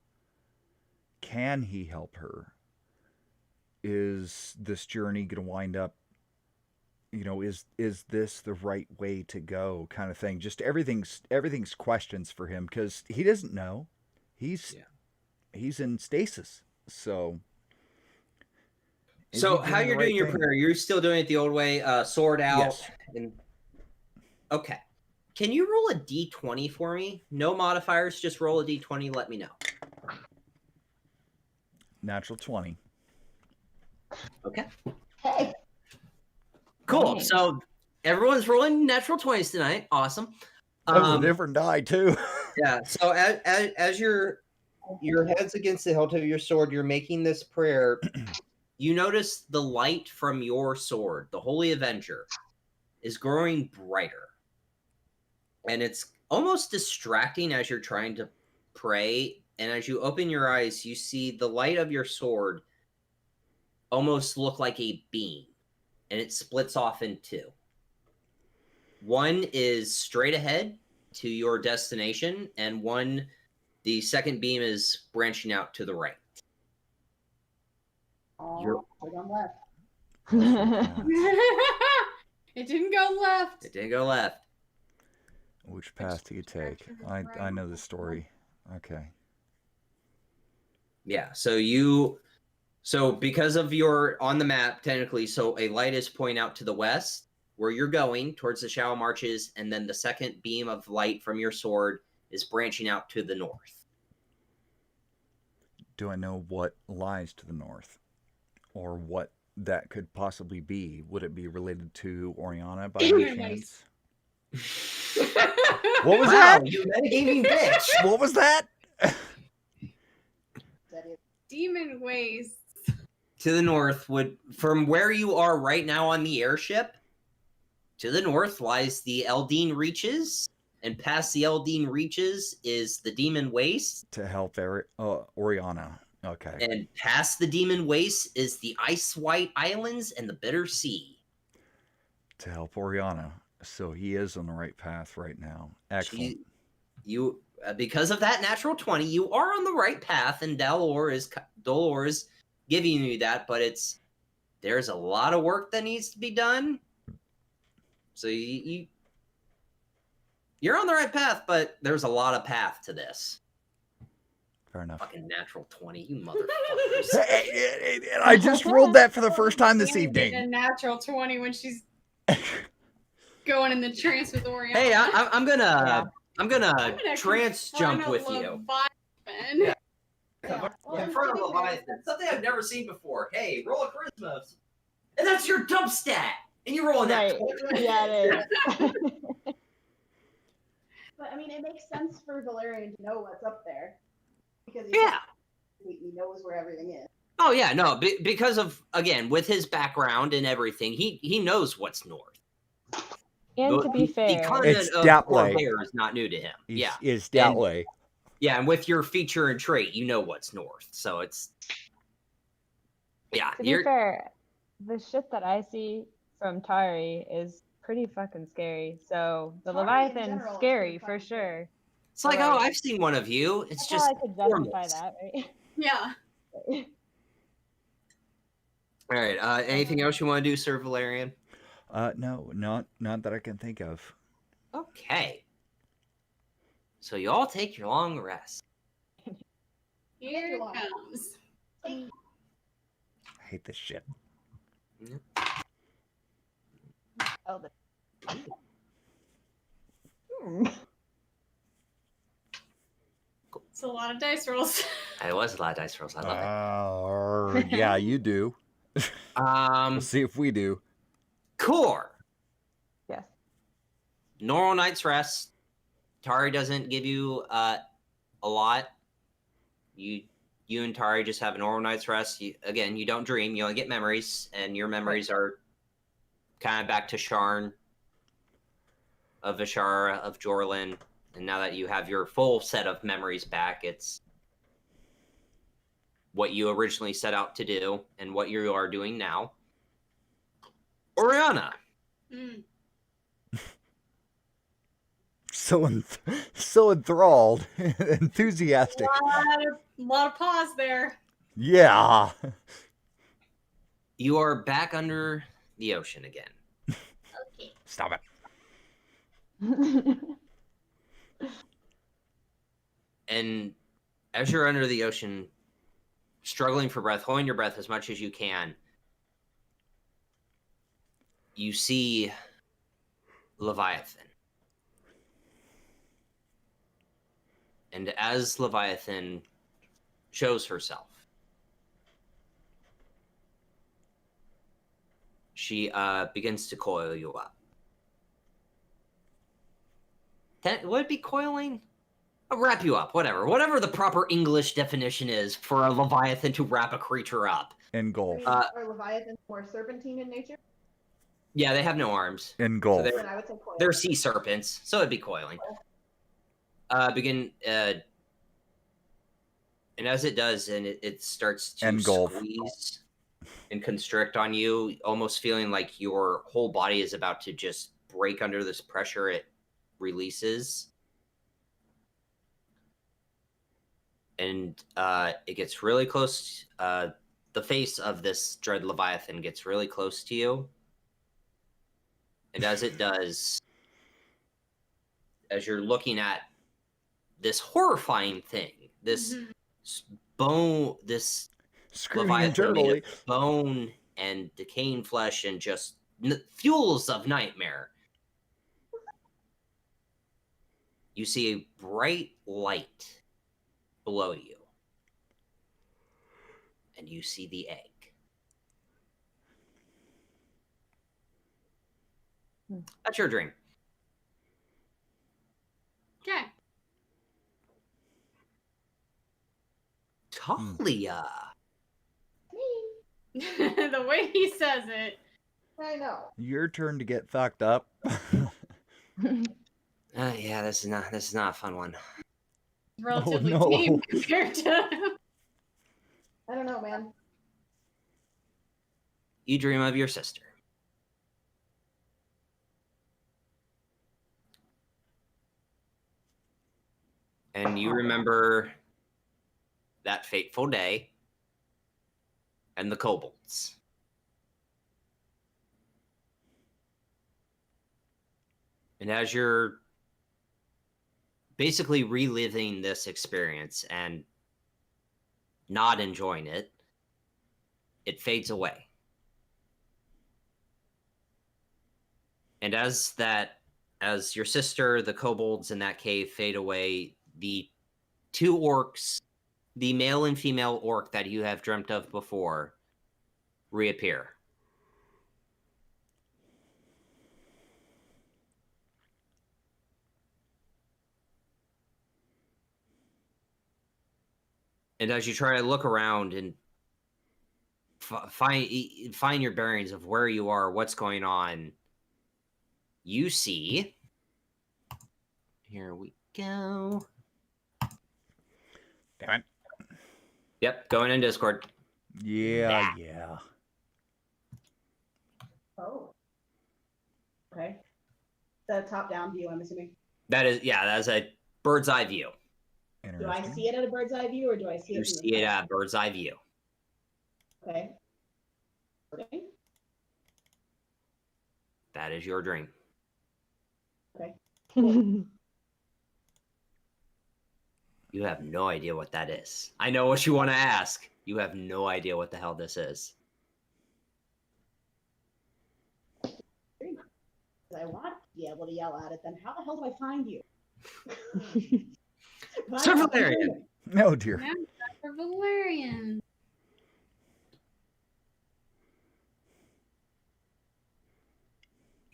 Can he help her? Is this journey going to wind up, is this the right way to go, kind of thing? Just everything's questions for him, because he doesn't know. He's in stasis. So how you're doing your prayer? You're still doing it the old way, sword out. Yes. Okay. Can you roll a d20 for me? No modifiers, just roll a d20. Let me know. Natural 20. Okay. Hey. Cool. Nice. So everyone's rolling natural 20s tonight. Awesome. That's a different die too. Yeah. So as your head's against the hilt of your sword, you're making this prayer. You notice the light from your sword, the Holy Avenger, is growing brighter. And it's almost distracting as you're trying to pray. And as you open your eyes, you see the light of your sword almost look like a beam. And it splits off in two. One is straight ahead to your destination, and the second beam is branching out to the right. Oh, we're on left. It didn't go left. It didn't go left. Which path do you take? I know the story. Okay. Yeah, so because of your on the map, technically, so a light is pointing out to the west where you're going towards the Shadow Marches, and then the second beam of light from your sword is branching out to the north. Do I know what lies to the north? Or what that could possibly be? Would it be related to Oriana by any chance? What was that? You metagaming bitch! What was that? Demon ways. To the north from where you are right now on the airship, to the north lies the Eldine Reaches, and past the Eldine Reaches is the Demon Waste. To help Oriana. Okay. And past the Demon Waste is the Ice White Islands and the Bitter Sea. To help Oriana. So he is on the right path right now. Excellent. You because of that natural 20, you are on the right path, and Dolores is giving you that, but there's a lot of work that needs to be done. So you're on the right path, but there's a lot of path to this. Fair enough. Fucking natural 20, you motherfuckers. I just rolled that for the first time this Amy evening. did a natural 20 when she's going in the trance with Oriana. Hey, I'm gonna trance confront jump a with you. Leviathan. Yeah. Well, In front of to be Leviathan. Something I've never seen before. Hey, roll a charisma. And that's your dump stat. And you're rolling that. Right. Yeah, it is. But I mean, it makes sense for Valerian to know what's up there because he knows where everything is. Oh yeah, no, because of, again, with his background and everything, he knows what's north. And to be The fair, continent It's of Datley. Corvair is not new to him. Yeah. It's that way. Yeah, and with your feature and trait, you know what's north. So it's to be fair, the shit that I see from Tari is pretty fucking scary. So the Tari in Leviathan's general is scary pretty for fucking sure. It's like, oh, I've seen one of you. It's That's just how I could justify formless. that, right? Yeah. All right. Anything else you want to do, Sir Valerian? No, not that I can think of. Okay. So you all take your long rest. Here it comes. I hate this shit. Oh, the... It's a lot of dice rolls. It was a lot of dice rolls. I love it. Yeah, you do. We'll see if we do. Core. Yes. Normal night's rest. Tari doesn't give you a lot. You and Tari just have a normal night's rest. Again, you don't dream. You only get memories, and your memories are kind of back to Sharn, of Vishara, of Jorlin. And now that you have your full set of memories back, it's what you originally set out to do and what you are doing now. Oriana. So enthralled, enthusiastic. A lot of pause there. Yeah. You are back under the ocean again. Okay. Stop it. And as you're under the ocean, struggling for breath, holding your breath as much as you can, you see Leviathan. And as Leviathan shows herself, she begins to coil you up. Would it be coiling? I'll wrap you up, whatever the proper English definition is for a Leviathan to wrap a creature up. Engulf. I mean, are Leviathans more serpentine in nature? Yeah, they have no arms. Engulf. So Then I would say coil. they're sea serpents, so it'd be coiling. And as it does, and it starts to Engulf. squeeze and constrict on you, almost feeling like your whole body is about to just break under this pressure it releases. And it gets really close. The face of this dread Leviathan gets really close to you. And as it does, as you're looking at this horrifying thing, this bone, this Screaming Leviathan made internally. of bone and decaying flesh and just fuels of nightmare. You see a bright light below you. And you see the egg. That's your dream. Okay. Talia. Me. The way he says it. I know. Your turn to get fucked up. Yeah, this is not a fun one. Relatively no. tame compared to. I don't know, man. You dream of your sister. And you remember that fateful day and the kobolds. And as you're basically reliving this experience and not enjoying it, it fades away. And as your sister, the kobolds in that cave fade away, the two orcs, the male and female orc that you have dreamt of before, reappear. And as you try to look around and find your bearings of where you are, what's going on, you see... Here we go. Damn it. Yep, going in Discord. Yeah. Oh. Okay. The top-down view, I'm assuming. That is a bird's eye view. Do I see it at a bird's eye view, or do I see it? You see it at a bird's eye view. Okay. Okay. That is your dream. Okay. You have no idea what that is. I know what you want to ask. You have no idea what the hell this is. I want to be able to yell at it. Then how the hell do I find you? Sir Valerian. No, dear. Yeah, Dr. Valerian.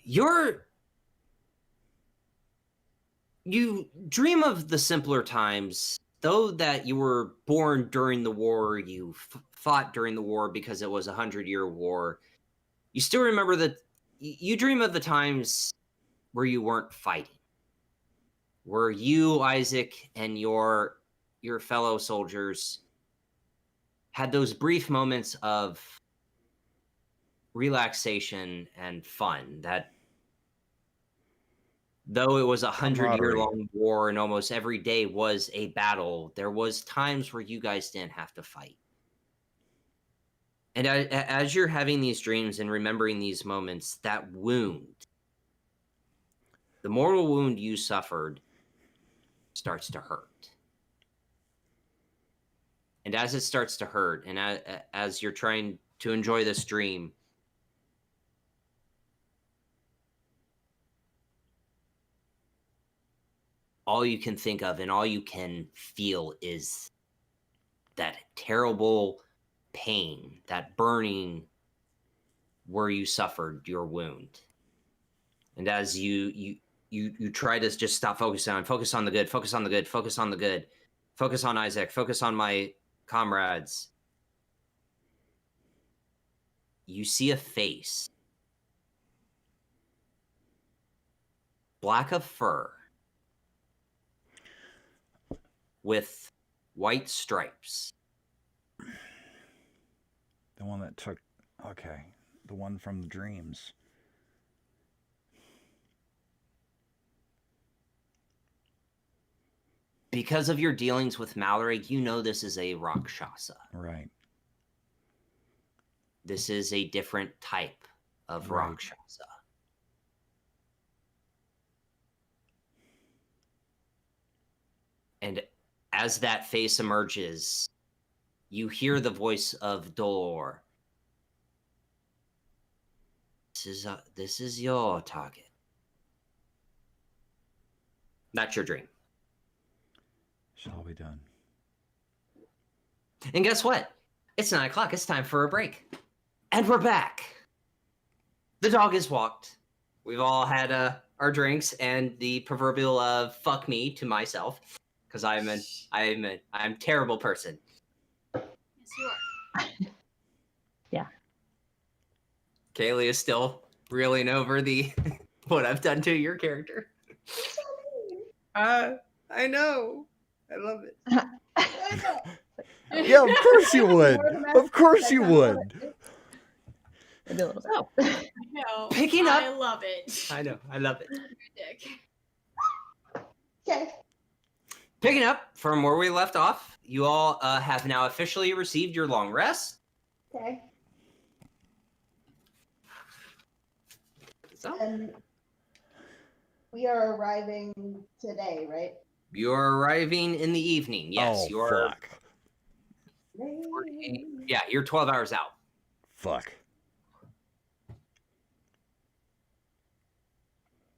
You dream of the simpler times, though that you were born during the war, you fought during the war because it was a 100-year war. You still remember that you dream of the times where you weren't fighting, where you, Isaac, and your fellow soldiers had those brief moments of relaxation and fun that, though it was a 100-year-long war and almost every day was a battle, there was times where you guys didn't have to fight. And as you're having these dreams and remembering these moments, that wound, the mortal wound you suffered, starts to hurt. And as it starts to hurt, and as you're trying to enjoy this dream, all you can think of and all you can feel is that terrible pain, that burning where you suffered your wound. And as you try to just stop focus on the good, focus on the good, focus on the good, focus on Isaac, focus on my comrades, you see a face, black of fur, with white stripes. The one that took... Okay. The one from the dreams. Because of your dealings with Mallory, you know this is a Rakshasa. Right. This is a different type of Rakshasa. And as that face emerges, you hear the voice of Dolor. This is your target. That's your dream. Shall be done. And guess what? It's 9 o'clock. It's time for a break. And we're back. The dog has walked. We've all had our drinks and the proverbial fuck me to myself. Because I'm a terrible person. Yes, you are. Yeah. Kaylee is still reeling over the what I've done to your character. I know. I love it. Yeah, of course you would. Of course you would. Maybe a little bit. Oh, I know. Picking up. I love it. I know. I love it. Dick. Okay. Picking up from where we left off, you all have now officially received your long rest. Okay. So And we are arriving today, right? you're arriving in the evening. Yes, Oh, you're. fuck. Yeah, you're 12 hours out. Fuck.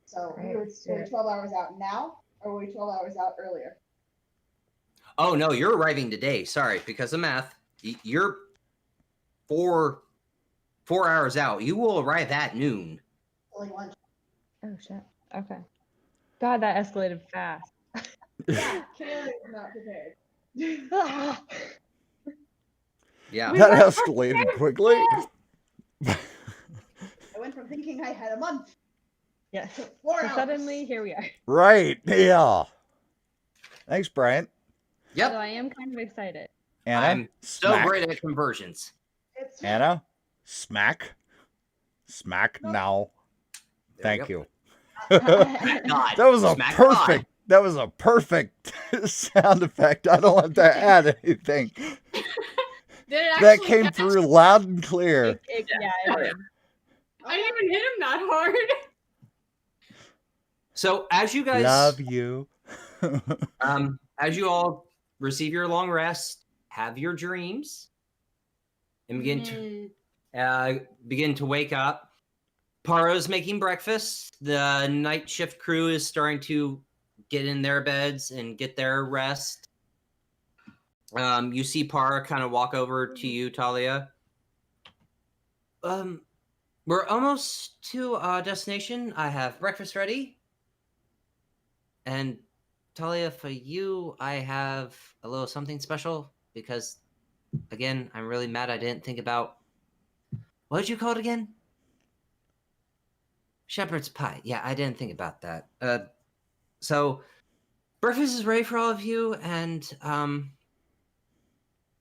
So Right, we're let's do it. 12 hours out now, or were we 12 hours out earlier? Oh no, you're arriving today. Sorry, because of math. You're 4 hours out. You will arrive at noon. Only one. Oh shit. Okay. God, that escalated fast. Yeah, Kayla is not prepared. Yeah. That escalated quickly. I went from thinking I had a month Yes. to 4 So hours. suddenly, here we are. Right. Yeah. Thanks, Brian. Yep. So I am kind of excited. Anna, I'm so smack. great at conversions. It's Anna, smack. Smack now. There we Thank go. you. God. That was a Smack perfect. That was a perfect sound effect. I don't have to add anything. Did it That actually came catch? through loud and clear. Yeah, it did. I didn't even hit him that hard. So as you guys Love you. as you all receive your long rest, have your dreams, and begin to wake up. Paro's making breakfast. The night shift crew is starting to get in their beds and get their rest. You see Para kind of walk over to you, Talia. We're almost to our destination. I have breakfast ready. And Talia, for you, I have a little something special because, again, I'm really mad I didn't think about... What did you call it again? Shepherd's pie. Yeah, I didn't think about that. So breakfast is ready for all of you, and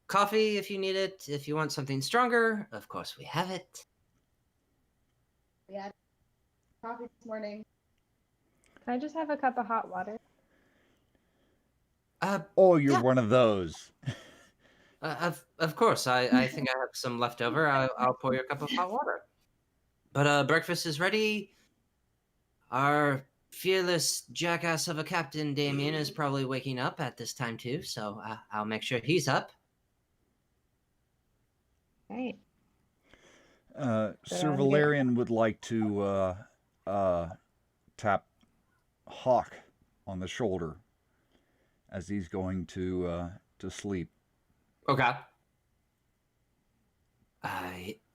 coffee if you need it. If you want something stronger, of course we have it. We had coffee this morning. Can I just have a cup of hot water? Oh, you're Yeah. one of those. Of course. I think I have some left over. I'll pour you a cup of hot water. But breakfast is ready. Our fearless jackass of a captain, Damien, is probably waking up at this time too, so I'll make sure he's up. Right. Sir Valerian would like to tap Hawk on the shoulder as he's going to sleep. Okay.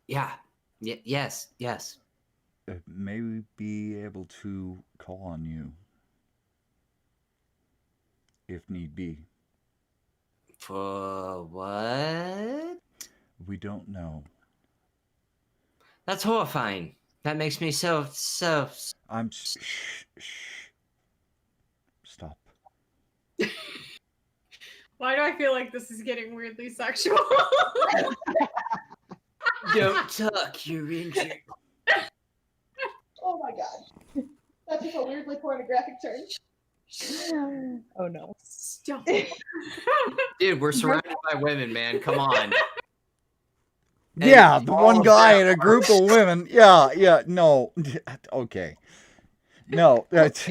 Yeah. Yes. May we be able to call on you if need be. For what? We don't know. That's horrifying. That makes me so. I'm shh. Stop. Why do I feel like this is getting weirdly sexual? Don't talk, you're injured. Oh my god. That took a weirdly pornographic turn. Oh no. Stop. Dude, we're surrounded by women, man. Come on. Yeah, And the all one of guy them and a group of women. Yeah, no. Okay. No, that's...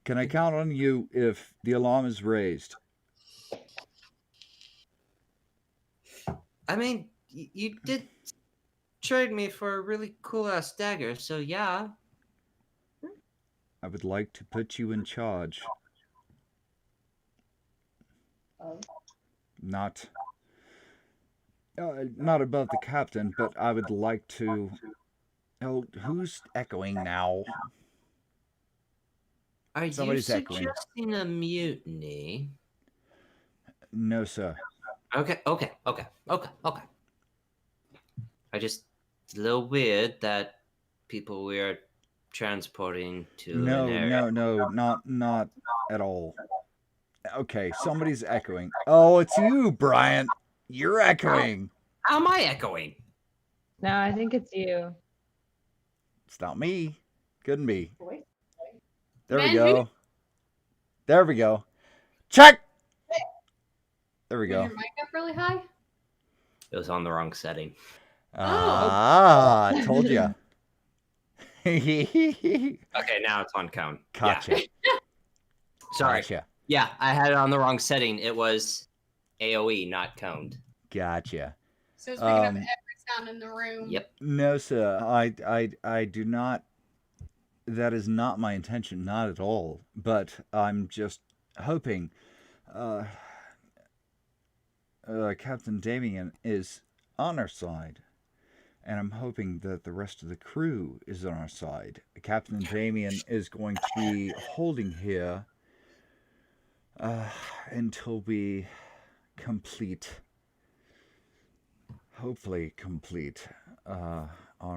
Can I count on you if the alarm is raised? I mean, you did trade me for a really cool ass dagger, so yeah. I would like to put you in charge. Not above the captain, but I would like to... Oh, who's echoing now? Are Somebody's you echoing. suggesting a mutiny? No, sir. Okay. It's a little weird that people we are transporting to an area. No, not at all. Okay, somebody's echoing. Oh, it's you, Brian. You're echoing. How am I echoing? No, I think it's you. It's not me. Couldn't be. Boy. There we Man, go. There we go. Check. There we Was go. your mic up really high? It was on the wrong setting. Ah, I told you. Okay, now it's on cone. Gotcha. Yeah. Sorry. Gotcha. Yeah, I had it on the wrong setting. It was AOE, not coned. Gotcha. So it's picking up every sound in the room. Yep. No, sir. I do not. That is not my intention, not at all. But I'm just hoping. Captain Damien is on our side, and I'm hoping that the rest of the crew is on our side. Captain Damien is going to be holding here until we complete, hopefully complete, our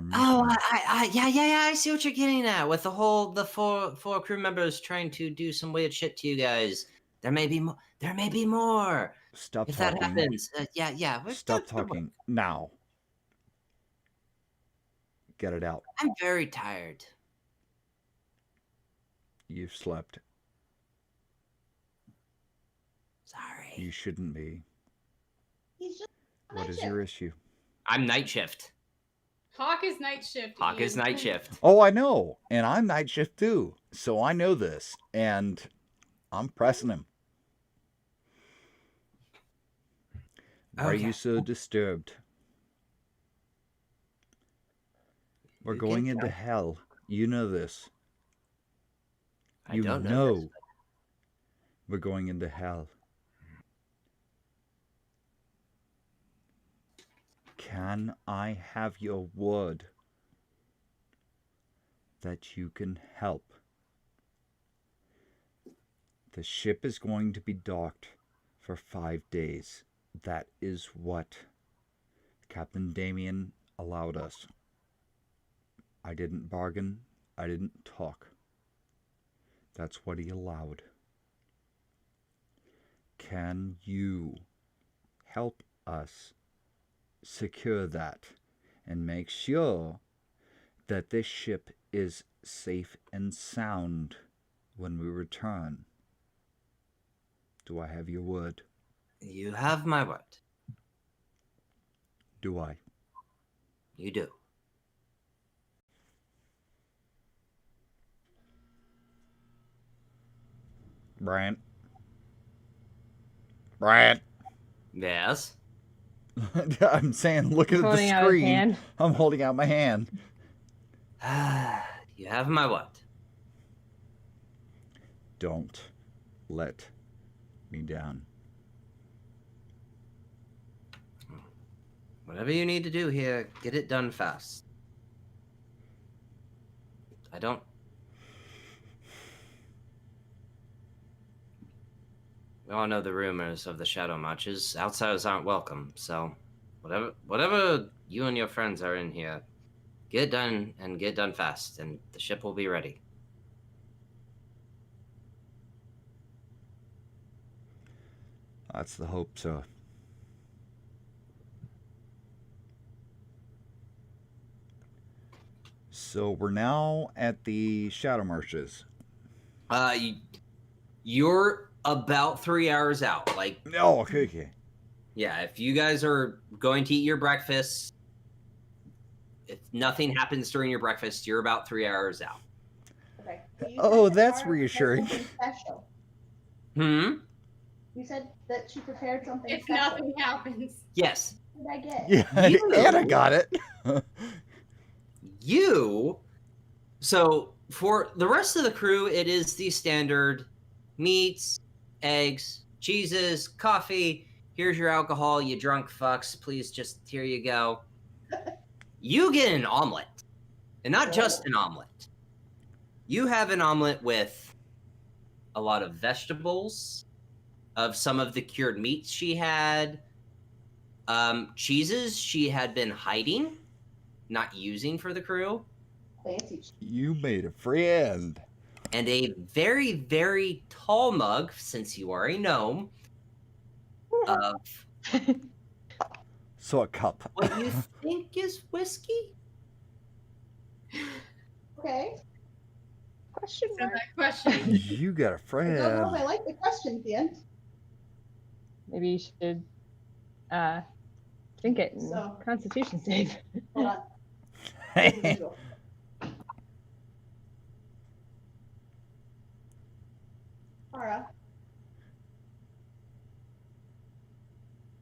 mission. Oh, I see what you're getting at with the four crew members trying to do some weird shit to you guys. There may be more. There may be more. Stop If talking. that happens, yeah. Stop talking now. Get it out. I'm very tired. You've slept. Sorry. You shouldn't be. He's just What is your issue? I'm night shift. Hawk is night shift. Hawk is Ian. night shift. Oh, I know. And I'm night shift too. So I know this. And I'm pressing him. Why are you so disturbed? We're You going can into hell. You know this. I You don't know this. we're going into hell. Can I have your word that you can help? The ship is going to be docked for 5 days. That is what Captain Damien allowed us. I didn't bargain. I didn't talk. That's what he allowed. Can you help us secure that and make sure that this ship is safe and sound when we return? Do I have your word? You have my word. Do I? You do. Brant? Yes. I'm saying, look at the Holding out his screen. hand. I'm holding out my hand. You have my word. Don't let me down. Whatever you need to do here, get it done fast. I don't... We all know the rumors of the Shadow Marches. Outsiders aren't welcome, so whatever you and your friends are in here, get it done and get it done fast, and the ship will be ready. That's the hope, sir. So we're now at the Shadow Marches. You're about 3 hours out. Like, Oh, okay. yeah, if you guys are going to eat your breakfast, if nothing happens during your breakfast, you're about 3 hours out. Okay. So you Oh, said that that's Tara prepared reassuring. something special. You said that she prepared something If special. nothing happens. Yes. What did I get? Yeah, You- Anna got it. So for the rest of the crew, it is the standard meats, eggs, cheeses, coffee. Here's your alcohol, you drunk fucks. Please just, here you go. You get an omelet. And not just an omelet. You have an omelet with a lot of vegetables, of some of the cured meats she had, cheeses she had been hiding, not using for the crew, Fancy. You made a friend. and a very, very tall mug, since you are a gnome, of So a cup. what you think is whiskey? Okay. Question So mark. that question. You got a I don't know if I friend. like the question at the end. Maybe you should drink it and So- Constitution save. Hold on. Here's the visual. Tara.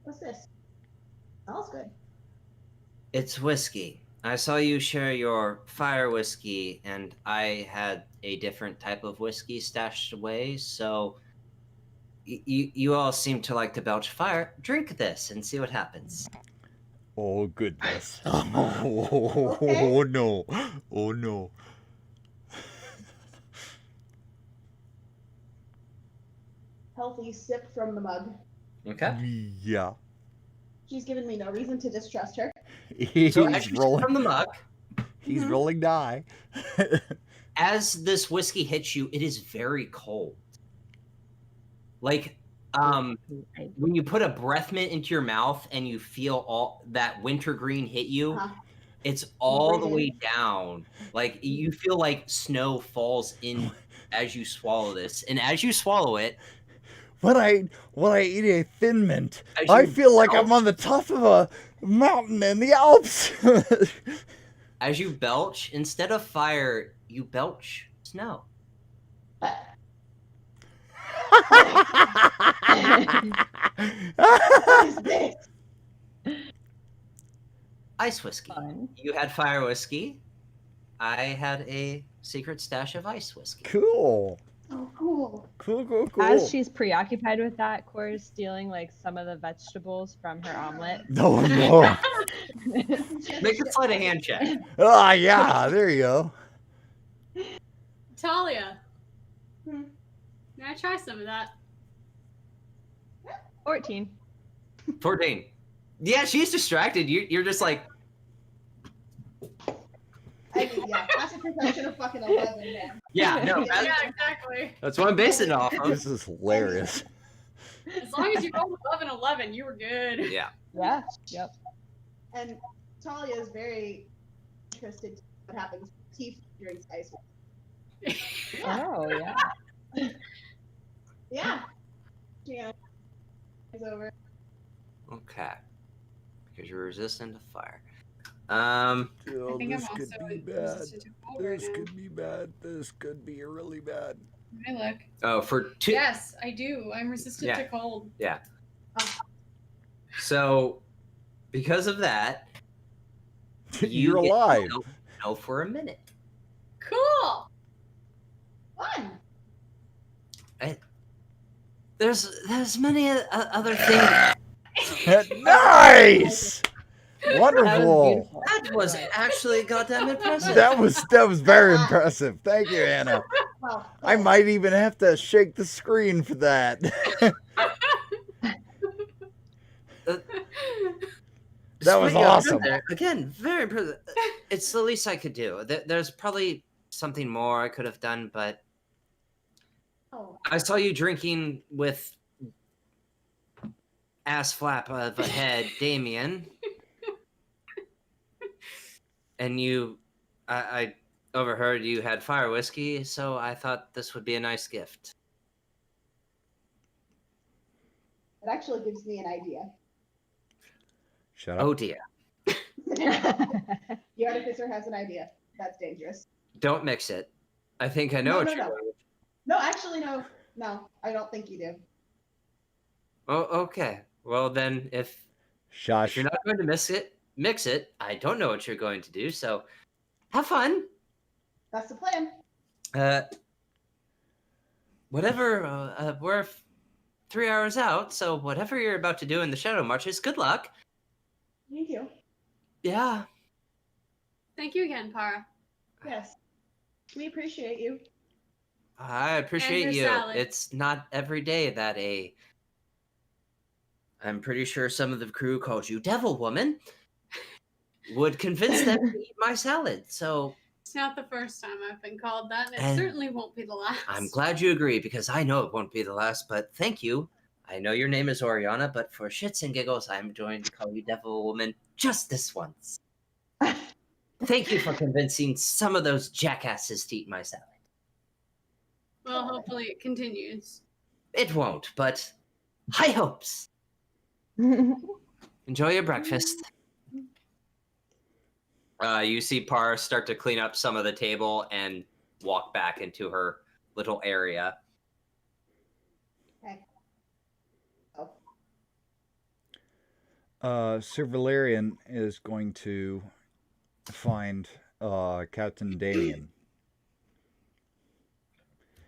What's this? Smells good. It's whiskey. I saw you share your fire whiskey, and I had a different type of whiskey stashed away, so you all seem to like to belch fire. Drink this and see what happens. Oh, goodness. Oh, no. Oh, no. Healthy sip from the mug. Okay. Yeah. She's given me no reason to distrust her. He's So as you sip rolling. from the mug, He's rolling die. as this whiskey hits you, it is very cold. Like, when you put a breath mint into your mouth and you feel all that wintergreen hit you, Uh-huh. it's all the breathe way down. Like, you feel like snow falls in as you swallow this, and as you swallow it, When I eat a Thin Mint, As I you feel like I'm belch- on the top of a mountain in the Alps. as you belch, instead of fire, you belch snow. What is this? Ice whiskey. Fun. You had fire whiskey. I had a secret stash of ice whiskey. Cool. Oh, cool. Cool. As she's preoccupied with that, Cora's stealing like some of the vegetables from her omelet. No, no. Make a sleight of hand check. Ah, yeah, there you go. Talia, Hmm. may I try some of that? 14. 14. Yeah, she's distracted. You're just like, Yeah, passive perception of fucking 11, man. yeah, no, Yeah. Yeah, exactly. that's what I'm basing it off of. This is hilarious. As long as you rolled 11, you were good. Yeah. Yeah. Yep. And Talia is very interested in what happens when Tifa drinks ice cream. Yeah. Oh yeah. Yeah. Yeah. It's over. Okay. Because you're resistant to fire. I Oh, think I'm this could also be bad. resistant to cold right This now. could be bad. This could be really bad. Let me look. Oh, for 2. Yes, I do. I'm resistant Yeah. to cold. Yeah. So, because of that, You're get alive. to know for a minute. Cool. Fun. There's many other things. Nice. Wonderful. beautiful. That was actually goddamn impressive. That was very impressive. Thank you, Anna. Well, I might even have to shake the screen for that. That was Despite your awesome. there, again, very impressive. It's the least I could do. There's probably something more I could have done, but oh, I saw you drinking with ass flap of a head, Damien. And I overheard you had fire whiskey, so I thought this would be a nice gift. it actually gives me an idea. Shut up. Oh dear. The artificer has an idea. That's dangerous. Don't mix it. I think I know No, what no, you're no. doing. No, actually, no. No, I don't think you do. Oh, okay. Well then, if Shush. you're not going to mix it, I don't know what you're going to do, so have fun. That's the plan. Whatever, we're 3 hours out, so whatever you're about to do in the Shadow Marches, good luck. Thank you. Yeah. Thank you again, Para. Yes. We appreciate you. I appreciate your you. salad. It's not every day that I'm pretty sure some of the crew called you Devil Woman would convince them to eat my salad. So It's not the first time I've been called that, and it And certainly won't be the last. I'm glad you agree because I know it won't be the last, but thank you. I know your name is Oriana, but for shits and giggles, I'm going to call you Devil Woman just this once. Thank you for convincing some of those jackasses to eat my salad. Well, hopefully it continues. It won't, but high hopes. Enjoy your breakfast. You see Par start to clean up some of the table and walk back into her little area. Okay. Oh. Sir Valerian is going to find Captain Damien.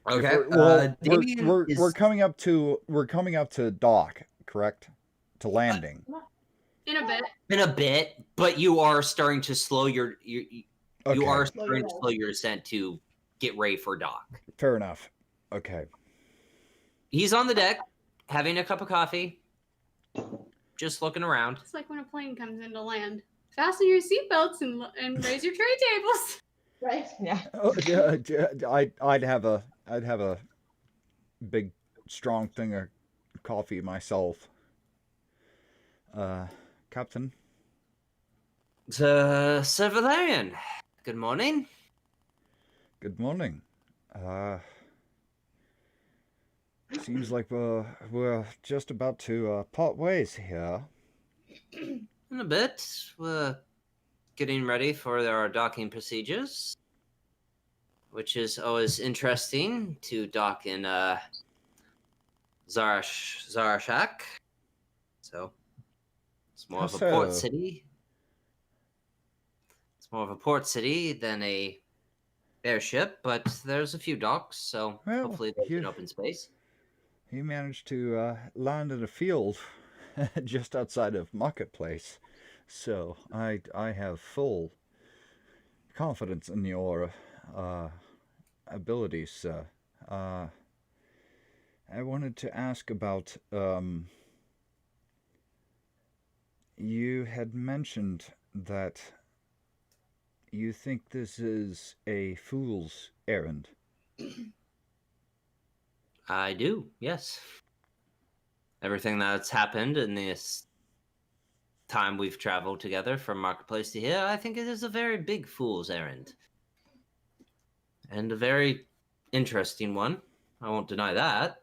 Okay. Well, Damien we're coming up to dock, correct? To landing. In a bit. in a bit, but you are starting to slow you Okay. are Slow starting your to roll. slow your ascent to get ready for dock. Fair enough. Okay. He's on the deck having a cup of coffee, just looking around. It's like when a plane comes into land. Fasten your seatbelts and raise your tray tables. Right? Yeah. Oh, I'd have a big strong thing of coffee myself. Captain. Sir Valerian, good morning. Good morning. Seems like we're just about to part ways here. In a bit, we're getting ready for our docking procedures, which is always interesting to dock in Zarash'ak. So it's more of a port So- city. It's more of a port city than a airship, but there's a few docks, so Well, hopefully there's an open space. He managed to land in a field just outside of Marketplace. So I have full confidence in your abilities, sir. I wanted to ask about you had mentioned that you think this is a fool's errand. I do, yes. Everything that's happened in this time we've traveled together from Marketplace to here, I think it is a very big fool's errand. And a very interesting one. I won't deny that.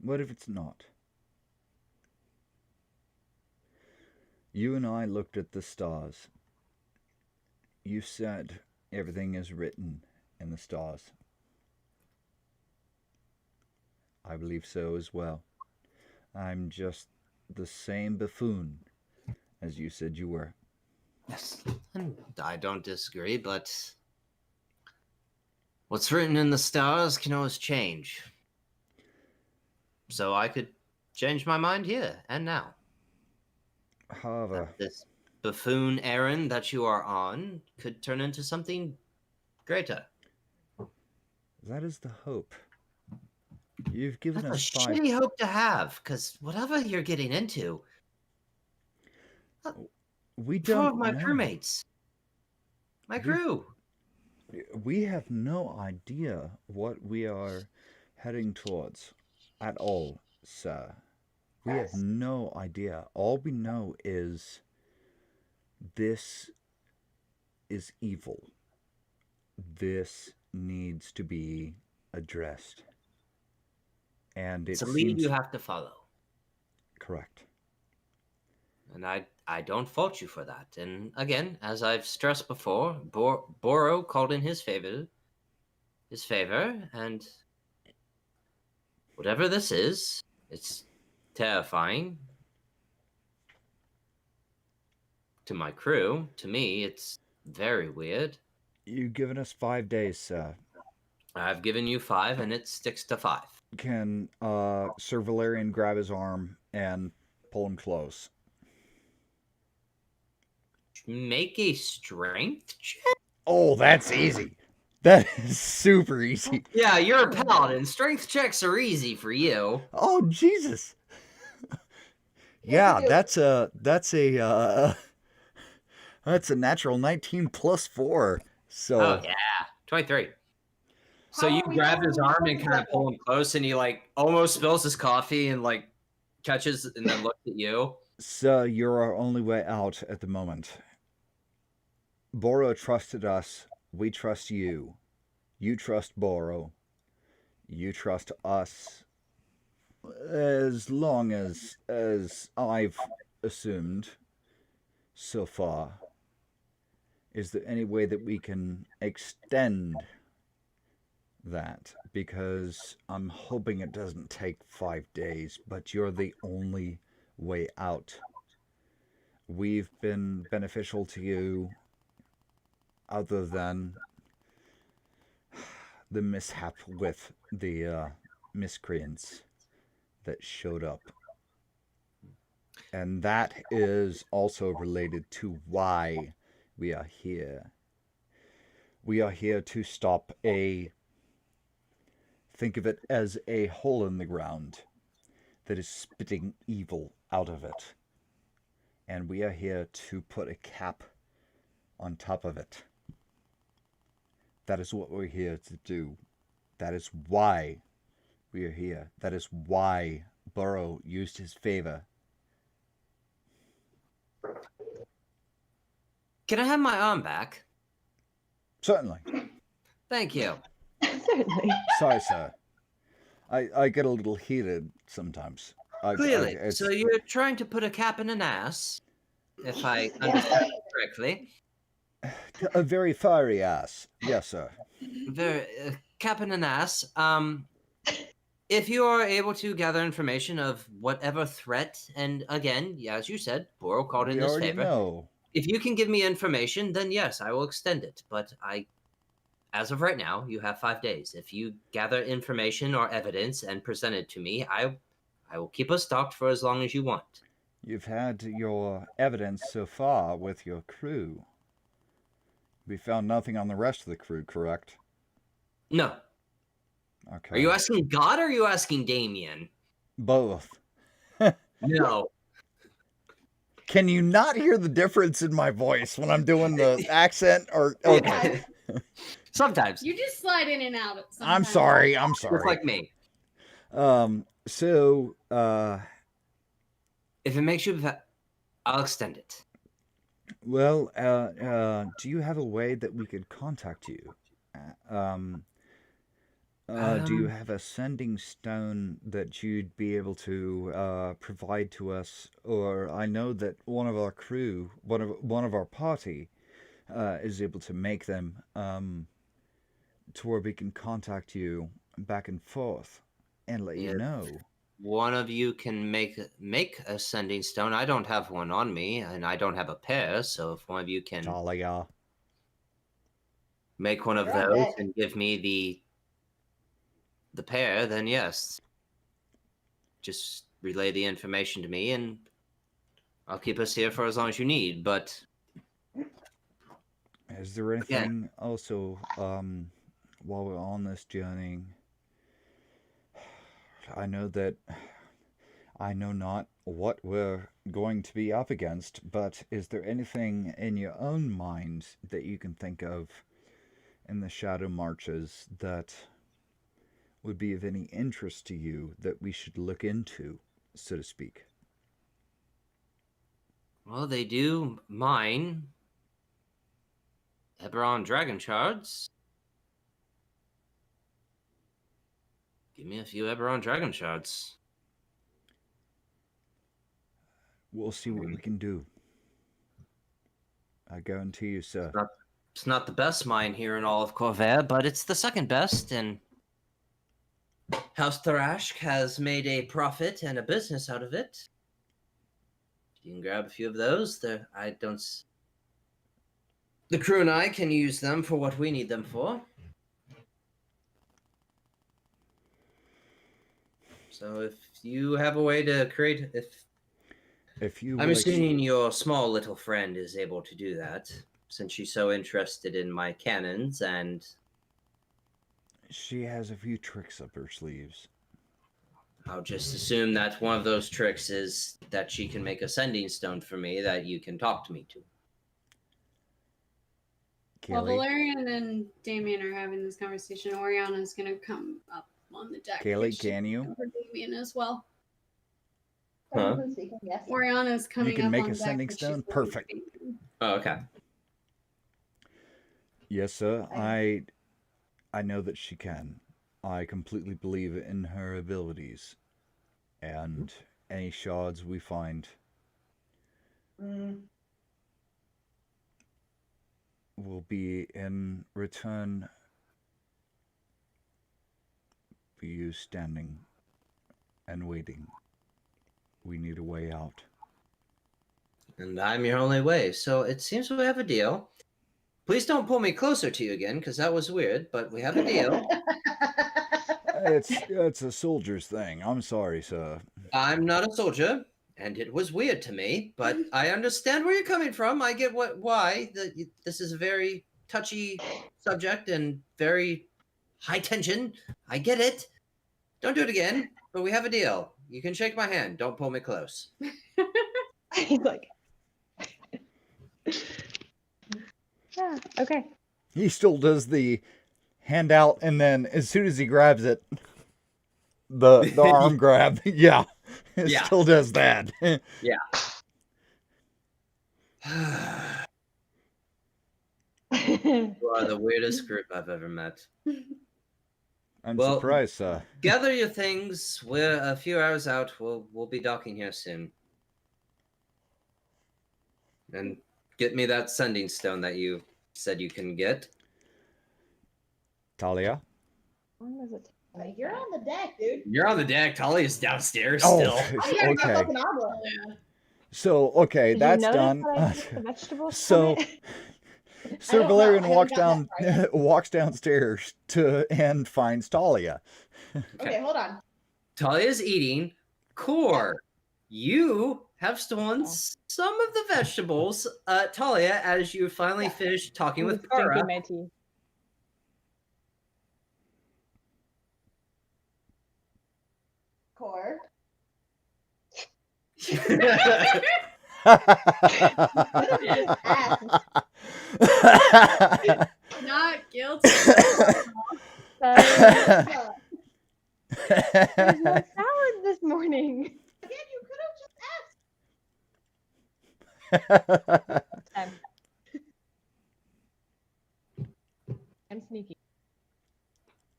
What if it's not? You and I looked at the stars. You said everything is written in the stars. I believe so as well. I'm just the same buffoon as you said you were. Yes, and I don't disagree, but what's written in the stars can always change. So I could change my mind here and now. However, This buffoon errand that you are on could turn into something greater. that is the hope. You've given That's a us 5. shitty hope to have, because whatever you're getting into, We 4 don't of my know. crewmates, my crew. We have no idea what we are heading towards at all, sir. We have no idea. All we know is this is evil. This needs to be addressed. And it It's a lead seems you have to follow. correct. And I don't fault you for that. And again, as I've stressed before, Boro called in his favor, and whatever this is, it's terrifying. To my crew, to me, it's very weird. You've given us 5 days, sir. I've given you 5, and it sticks to 5. Can Sir Valerian grab his arm and pull him close? Make a strength check? Oh, that's easy. That is super easy. Yeah, you're a paladin. Strength checks are easy for you. Oh, Jesus. Yeah, that's a that's a natural 19 plus 4. So Oh yeah, 23. So How you are we grab his going to arm and do kind of that? pull him close, and he like almost spills his coffee and like catches and then looks at you. So you're our only way out at the moment. Boro trusted us. We trust you. You trust Boro. You trust us. As long as I've assumed so far. Is there any way that we can extend that? Because I'm hoping it doesn't take 5 days, but you're the only way out. We've been beneficial to you other than the mishap with the miscreants that showed up. And that is also related to why we are here. We are here to stop think of it as a hole in the ground that is spitting evil out of it. And we are here to put a cap on top of it. That is what we're here to do. That is why we are here. That is why Burrow used his favor. Can I have my arm back? Certainly. Thank you. Certainly. Sorry, sir. I get a little heated sometimes. Clearly. It's- So you're trying to put a cap in an ass, if I understand correctly. A very fiery ass. Yes, sir. Cap in an ass. if you are able to gather information of whatever threat, and again, yeah, as you said, Boro called in We this already favor. know. If you can give me information, then yes, I will extend it. But as of right now, you have 5 days. If you gather information or evidence and present it to me, I will keep us stocked for as long as you want. You've had your evidence so far with your crew. We found nothing on the rest of the crew, correct? No. Okay. Are you asking God or are you asking Damien? Both. No. Can you not hear the difference in my voice when I'm doing the accent? Or okay. Sometimes. You just slide in and out. I'm Sometimes. sorry. I'm Just sorry. like me. So, If it makes you, I'll extend it. well, do you have a way that we could contact you? Do you have a sending stone that you'd be able to provide to us? Or I know that one of our crew, one of our party, is able to make them to where we can contact you back and forth and let you If know. one of you can make a sending stone. I don't have one on me, and I don't have a pair. So if one of you can Talia. make one of You're on those deck. and give me the pair, then yes. Just relay the information to me, and I'll keep us here for as long as you need. But Is there anything also, while we're on this journey, I know not what we're going to be up against, but is there anything in your own mind that you can think of in the Shadow Marches that would be of any interest to you that we should look into, so to speak? well, they do mine Eberron dragon shards. Give me a few Eberron dragon shards. We'll see what we can do. I guarantee you, sir. It's not the best mine here in all of Corvair, but it's the second best, and House Zarash'ak has made a profit and a business out of it. You can grab a few of those. The crew and I can use them for what we need them for. So if you have a way to create, If you I'm would assuming your small little friend is able to do that, since she's so interested in my cannons, and she has a few tricks up her sleeves. I'll just assume that one of those tricks is that she can make a sending stone for me that you can talk to me to. While Kaylee, Valerian and Damien are having this conversation, Oriana's going to come up on the deck. Kaylee, can you? For Damien as well. Huh? Technically speaking, yes. Oriana's coming can up make on a deck, sending but she's stone? looking for Perfect. Damien. Oh, okay. Yes, sir. I know that she can. I completely believe in her abilities. And any shards we find will be in return for you standing and waiting. We need a way out. And I'm your only way, so it seems we have a deal. Please don't pull me closer to you again, because that was weird, but we have a deal. It's a soldier's thing. I'm sorry, sir. I'm not a soldier, and it was weird to me, but I understand where you're coming from. I get why this is a very touchy subject and very high tension. I get it. Don't do it again, but we have a deal. You can shake my hand. Don't pull me close. He's like, yeah, okay. He still does the hand out, and then as soon as he grabs it, the arm grab. Yeah, it Yeah. still does that. Yeah. You are the weirdest group I've ever met. I'm Well, surprised, sir. Gather your things. We're a few hours out. We'll be docking here soon. And get me that sending stone that you said you can get. Talia? How long does it take You're on the deck, dude. You're on the deck. Talia's downstairs Oh, still. I gotta go okay. fucking omelet. So, okay, Did that's you done. notice that I took the vegetables So, from it? Sir don't know. Valerian I haven't walks gotten that walks downstairs and finds Talia. Okay, hold on. Talia's eating. Core, you have stolen Oh. some of the vegetables. Talia, as you finally finished talking I'm with just drinking Kara. my tea. Core. Not guilty. Sorry. Uh, There's no salad this morning. Again, you could have just asked. I'm sneaky.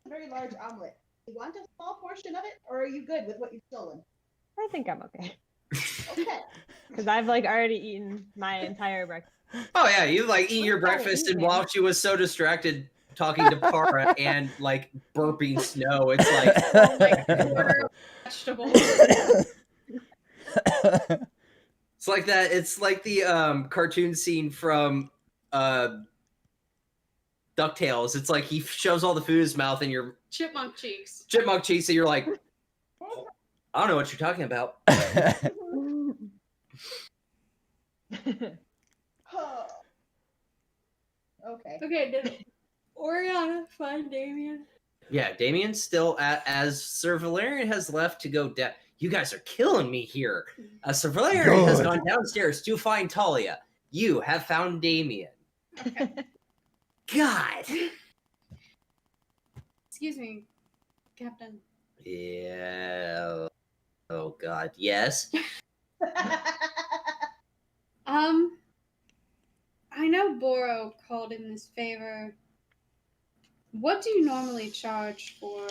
A very large omelet. You want a small portion of it, or are you good with what you've stolen? I think I'm okay. Okay. Because I've like already eaten my entire breakfast. Oh yeah, you like eat your What's that breakfast, and eating? while she was so distracted talking to Kara and like burping snow, it's like Oh my quarter of vegetables. it's like that. It's like the cartoon scene from DuckTales. It's like he shoves all the food in his mouth, and your Chipmunk cheeks. chipmunk cheeks, and you're like, I don't know what you're talking about. Oh. Okay. Okay, did Oriana find Damien? Yeah, Damien's still as Sir Valerian has left to go down. You guys are killing me here. Sir Valerian has Good. gone downstairs to find Talia. You have found Damien. God. Excuse me, Captain. Yeah. Oh God. Yes. I know Boro called in this favor. What do you normally charge for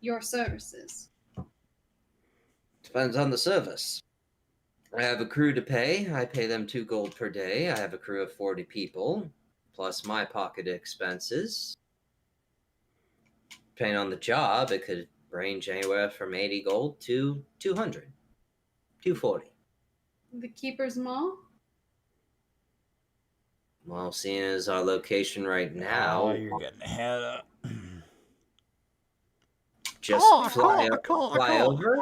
your services? Depends on the service. I have a crew to pay. I pay them 2 gold per day. I have a crew of 40 people, plus my pocket expenses. Depending on the job, it could range anywhere from 80 gold to 200, 240. The Keeper's Mall? Well, seeing as our location right now, Oh, you're getting ahead of. just Call, fly over,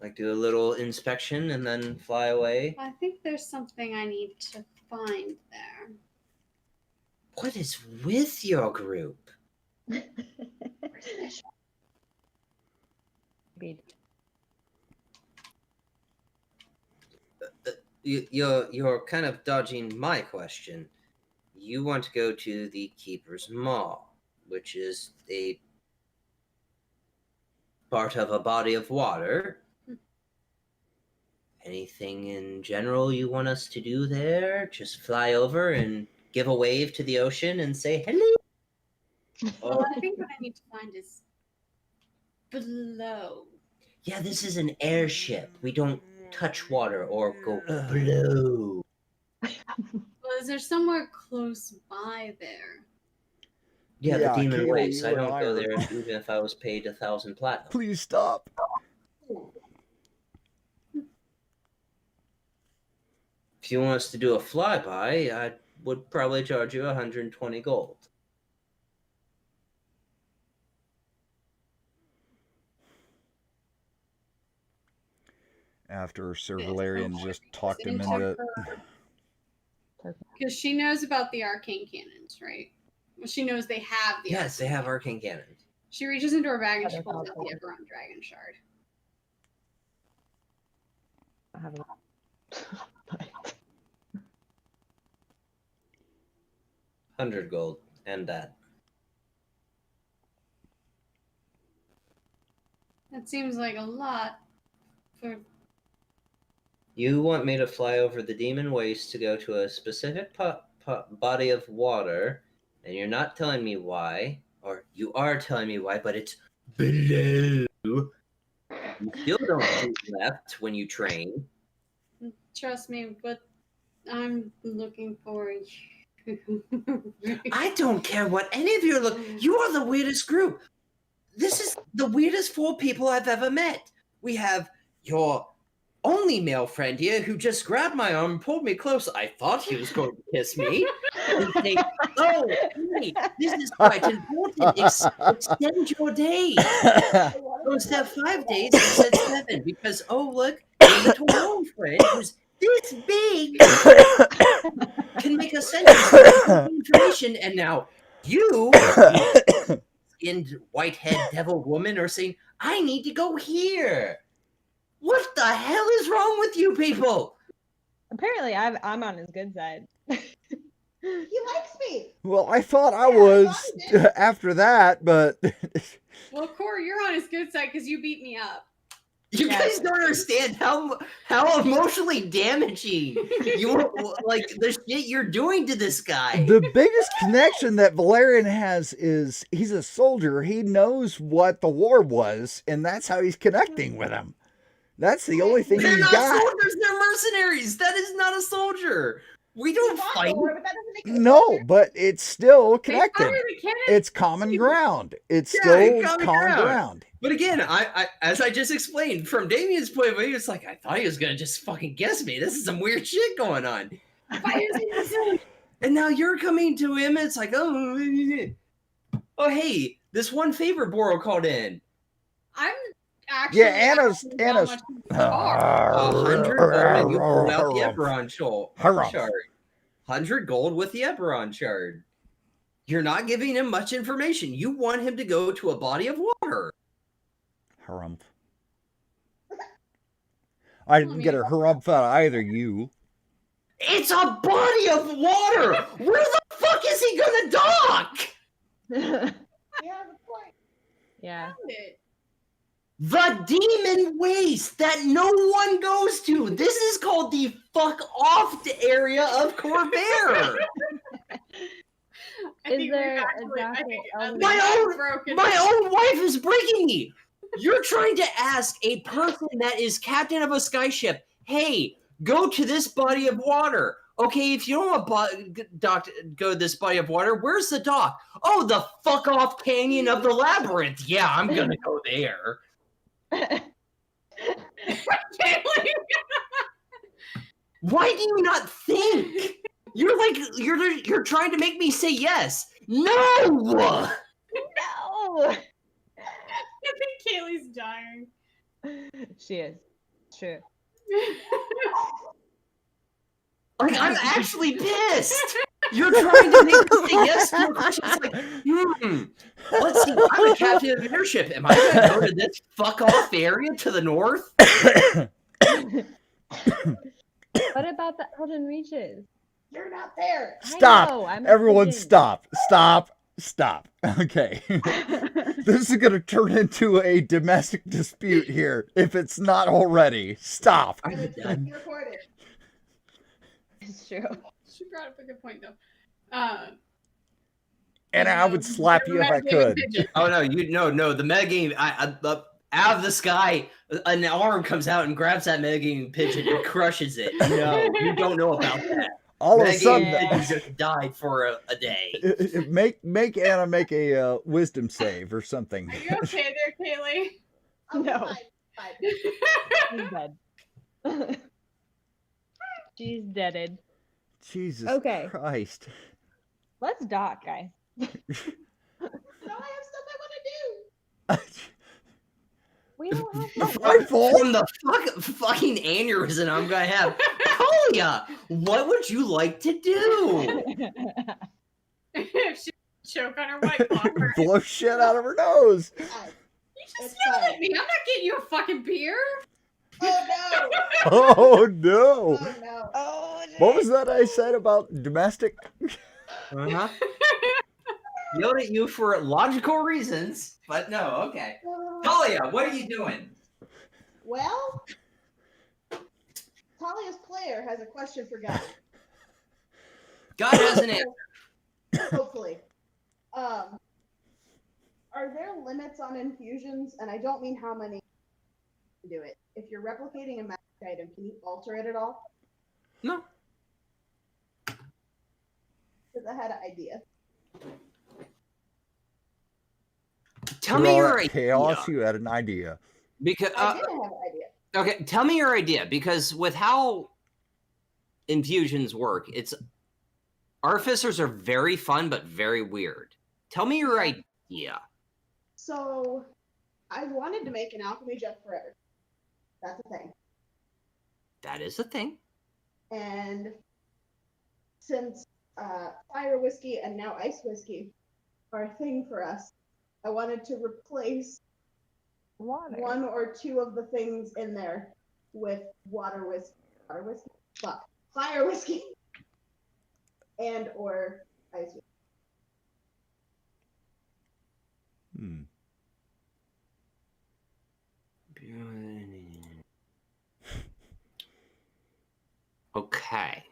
like do a little inspection and then fly away. I think there's something I need to find there. What is with your group? You're kind of dodging my question. You want to go to the Keeper's Mall, which is a part of a body of water. Anything in general you want us to do there? Just fly over and give a wave to the ocean and say hello? Well, I think what I need to find is below. Yeah, this is an airship. We don't touch water or go below. Well, is there somewhere close by there? Yeah, Yeah, the Demon Kaylee, Waste. you I and don't I go are- there even if I was paid 1,000 platinum. Please stop. If you want us to do a flyby, I would probably charge you 120 gold. After Sir Yeah, Valerian so just talked him into into. Because she knows about the arcane cannons, right? Well, she knows they have the. Yes, they have arcane cannons. She reaches into her bag and she Other pulls out the powerful. Eberron Dragon Shard. I have a- 100 gold, and that. That seems like a lot for. You want me to fly over the Demon Waste to go to a specific body of water, and you're not telling me why, or you are telling me why, but it's below. You still don't shoot left when you train. Trust me, what I'm looking for I don't care what any of you look. You are the weirdest group. This is the weirdest four people I've ever met. We have your only male friend here who just grabbed my arm and pulled me close. I thought he was going to kiss me. And say, oh, hey, this is quite important. Extend your days. So instead of 5 days, I said 7 because, oh, look, your little male friend who's this big can make a sentence with information, and now you skinned whitehead devil woman are saying, I need to go here. What the hell is wrong with you people? Apparently, I'm on his good side. He likes me. Well, I thought I Yeah, I was thought he did. after that, but Well, Core, you're on his good side because you beat me up. You Yeah. guys don't understand how emotionally damaging like the shit you're doing to this guy. the biggest connection that Valerian has is he's a soldier. He knows what the war was, and that's how he's connecting with him. That's the only thing They're he's not got. soldiers, they're mercenaries. That is not a soldier. We don't He fought fight. the war, but that doesn't make it a No, soldier. but it's still They connected. fired the cannon. It's common ground. It's Yeah, still common common ground. ground. But again, I as I just explained, from Damien's point of view, it's like I thought he was gonna just fucking guess me. This is some weird shit going on. And now you're coming to him, and it's like, oh, hey, this one favor Boro called in. I'm actually. Yeah, Anna's- asking how much you are. 100 gold, and you pulled out the Eberron Harumph. shard. 100 gold with the Eberron shard. You're not giving him much information. You want him to go to a body of water. Harumph. I didn't get a harumph out of either you. It's a body of water! Where the fuck is he gonna dock? Yeah, the point. Yeah. The demon waste that no one goes to. This is called the fuck off area of Corvair. I Is think there we've a actually, I docket think elder? My own wife is breaking me. You're trying to ask a person that is captain of a skyship, hey, go to this body of water. Okay, if you don't want to go to this body of water, where's the dock? Oh, the fuck off canyon of the labyrinth. Yeah, I'm gonna go there. Why do you not think? You're like you're trying to make me say yes. No. No. I think Kaylee's dying. She is. True. Like I'm actually pissed. You're trying to make me say yes to a question. It's like, let's see. I'm a captain of an airship. Am I gonna go to this fuck off area to the north? What about the Elden Reaches? You're not there. Stop. I know, I'm Everyone kidding. stop. Stop. Okay. This is going to turn into a domestic dispute here, if it's not already. Stop. Are you done? You recorded. It's true. She brought up a good point though. And I would slap you if I could. Oh no, no. The metagame, out of the sky, an arm comes out and grabs that metagame pigeon and crushes it. No, you don't know about that. All of a sudden, Metagame pigeon just died for a day. make Anna make a wisdom save or something. Are you okay there, Kaylee? Oh, No. fine. She's dead. She's deaded. Jesus Okay. Christ. Let's dock, guys. No, I have stuff I want to do. We don't have My fault. From the fucking aneurysm I'm gonna have. Talia, what would you like to do? If she choke on her white clocker. Blow shit out of her nose. Fine. You just It's yelled fine. at me. I'm not getting you a fucking beer. Oh no. Oh no. Oh no. Oh, What was that I said about domestic? Uh-huh. Yelled at you for logical reasons, but no, okay. Talia, what are you doing? Well, Talia's player has a question for God. God has an answer. Hopefully. Are there limits on infusions? And I don't mean how many you can do it. If you're replicating a magic item, can you alter it at all? No. because I had an idea. Tell Through me all your that idea. chaos, you had an idea. Because I did have an idea. okay, tell me your idea. Because with how infusions work, it's artificers are very fun but very weird. Tell me your idea. So, I wanted to make an alchemy jug forever. That's a thing. That is a thing. And since fire whiskey and now ice whiskey are a thing for us, I wanted to replace Water. one or two of the things in there with fire whiskey, and or ice whiskey. Okay.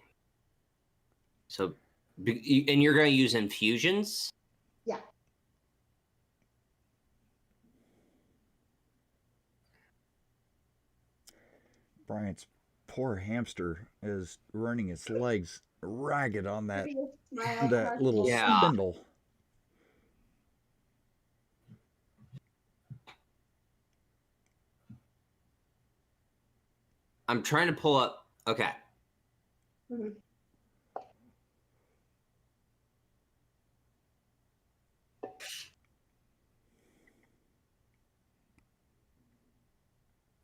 So, and you're going to use infusions? Yeah. Bryant's poor hamster is running its legs ragged on that Maybe it's my that little Yeah. spindle. I'm trying to pull up. Okay. Mhm.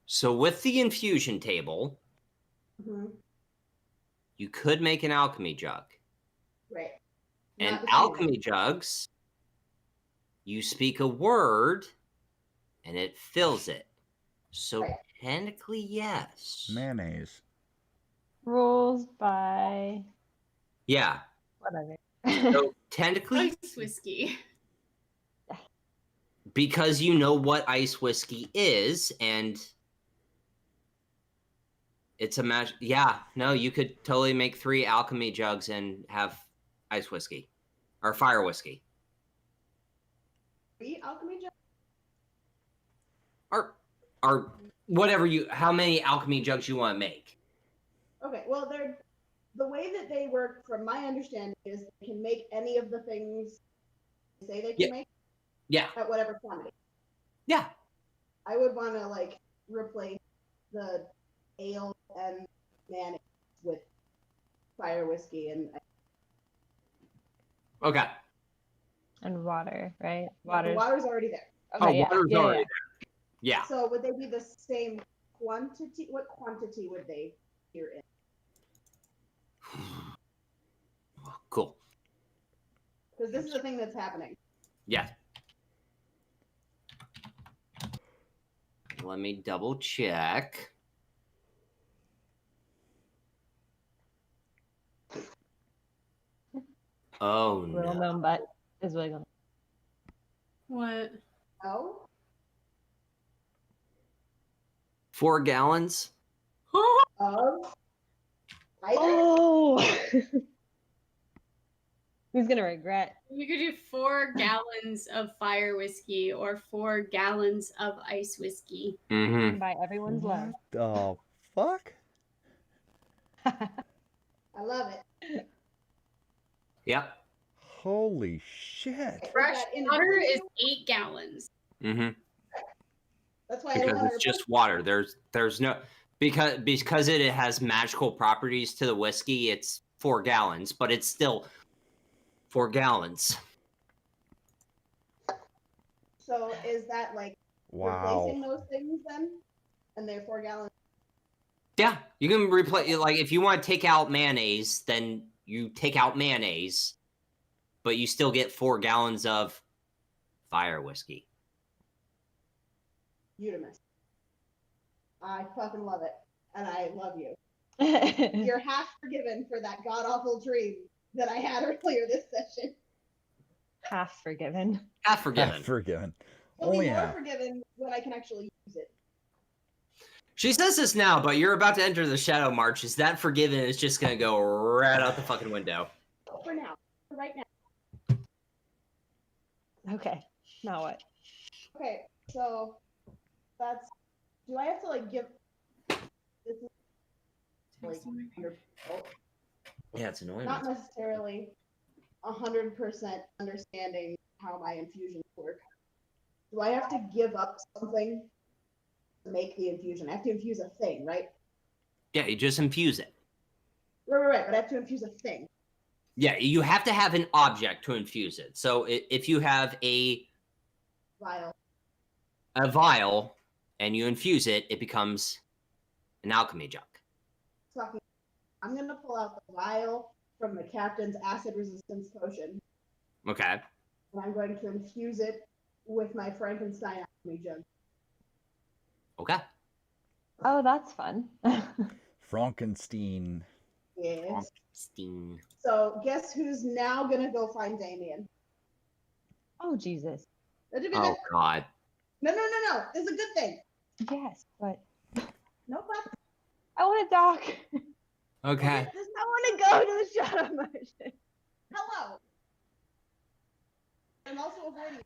So with the infusion table, Mhm. you could make an alchemy jug. Right. And Not the alchemy jugs, you speak a word and it fills it. So Right. technically, yes. Mayonnaise. Rules by Yeah. whatever. So technically, Ice whiskey. because you know what ice whiskey is, and it's a match. Yeah, no, you could totally make 3 alchemy jugs and have ice whiskey or fire whiskey alchemy jug? or whatever you. How many alchemy jugs you want to make? Okay, well, they're the way that they work, from my understanding, is they can make any of the things they say they can make Yeah, at whatever quantity. yeah. I would want to like replace the ale and mayonnaise with fire whiskey and Okay. And water, right? the water's already there. Okay, yeah. water's Yeah, already yeah. there. Yeah. So would they be the same quantity? What quantity would they appear in? Cool. Because this is the thing that's happening. Yeah. Let me double check. Oh Little no. known butt is wiggling. What? Oh, 4 gallons? of either. Oh! Who's gonna regret? You could do 4 gallons of fire whiskey or 4 gallons of ice whiskey. Mm-hmm. By everyone's love. The fuck? I love it. Yep. Holy shit. Fresh that in water addition is to- 8 gallons. Mm-hmm. That's why I Because want it's just water. There's no because it has magical properties to the whiskey, it's 4 gallons, but it's still 4 gallons. So is that like replacing those things then? And they're 4 gallons? Yeah, you can replace, like, if you want to take out mayonnaise, then you take out mayonnaise, but you still get 4 gallons of fire whiskey. Utimus. I fucking love it. And I love you. You're half forgiven for that god-awful dream that I had earlier this session. Half forgiven. Half forgiven. Forgiven. I'll Oh be yeah. more forgiven when I can actually use it. She says this now, but you're about to enter the Shadow Marches. That forgiven is just going to go right out the fucking window. For now. For right now. Okay. Now what? Okay, so that's... Do I have to, like, give... This is, like, your... Yeah, it's annoying. Not necessarily 100% understanding how my infusions work. Do I have to give up something to make the infusion? I have to infuse a thing, right? Yeah, you just infuse it. Right. But I have to infuse a thing. Yeah, you have to have an object to infuse it. So if you have a vial and you infuse it, it becomes an alchemy jug. I'm going to pull out the vial from the captain's acid resistance potion. Okay. And I'm going to infuse it with my Frankenstein alchemy jug. Okay. Oh, that's fun. Frankenstein. Yes. Frankenstein. So guess who's now going to go find Damien? Oh, Jesus. Oh, God. No. It's a good thing. Yes, but No, but I want to dock. Okay. I want to go to the Shadow Marches. hello. I'm also avoiding.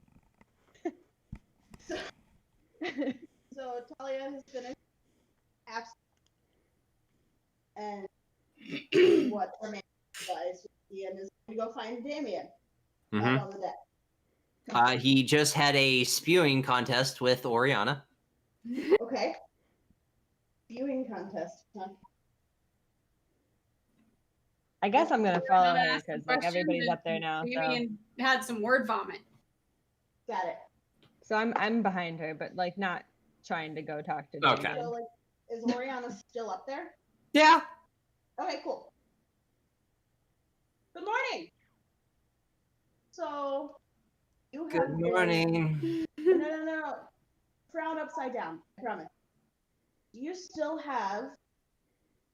So Talia has finished apps and what remains is Ian is going to go find Damien back on the deck. He just had a spewing contest with Oriana. Okay. Viewing contest. Huh? I guess I'm gonna follow Gonna her ask some because like questions everybody's and up there now. So. Damien had some word vomit. Got it. So I'm behind her, but like not trying to go talk to Okay. Damien. So like, is Oriana still up there? Yeah. Okay, cool. Good morning. So you have Good morning. No. Frown upside down. I promise. Do you still have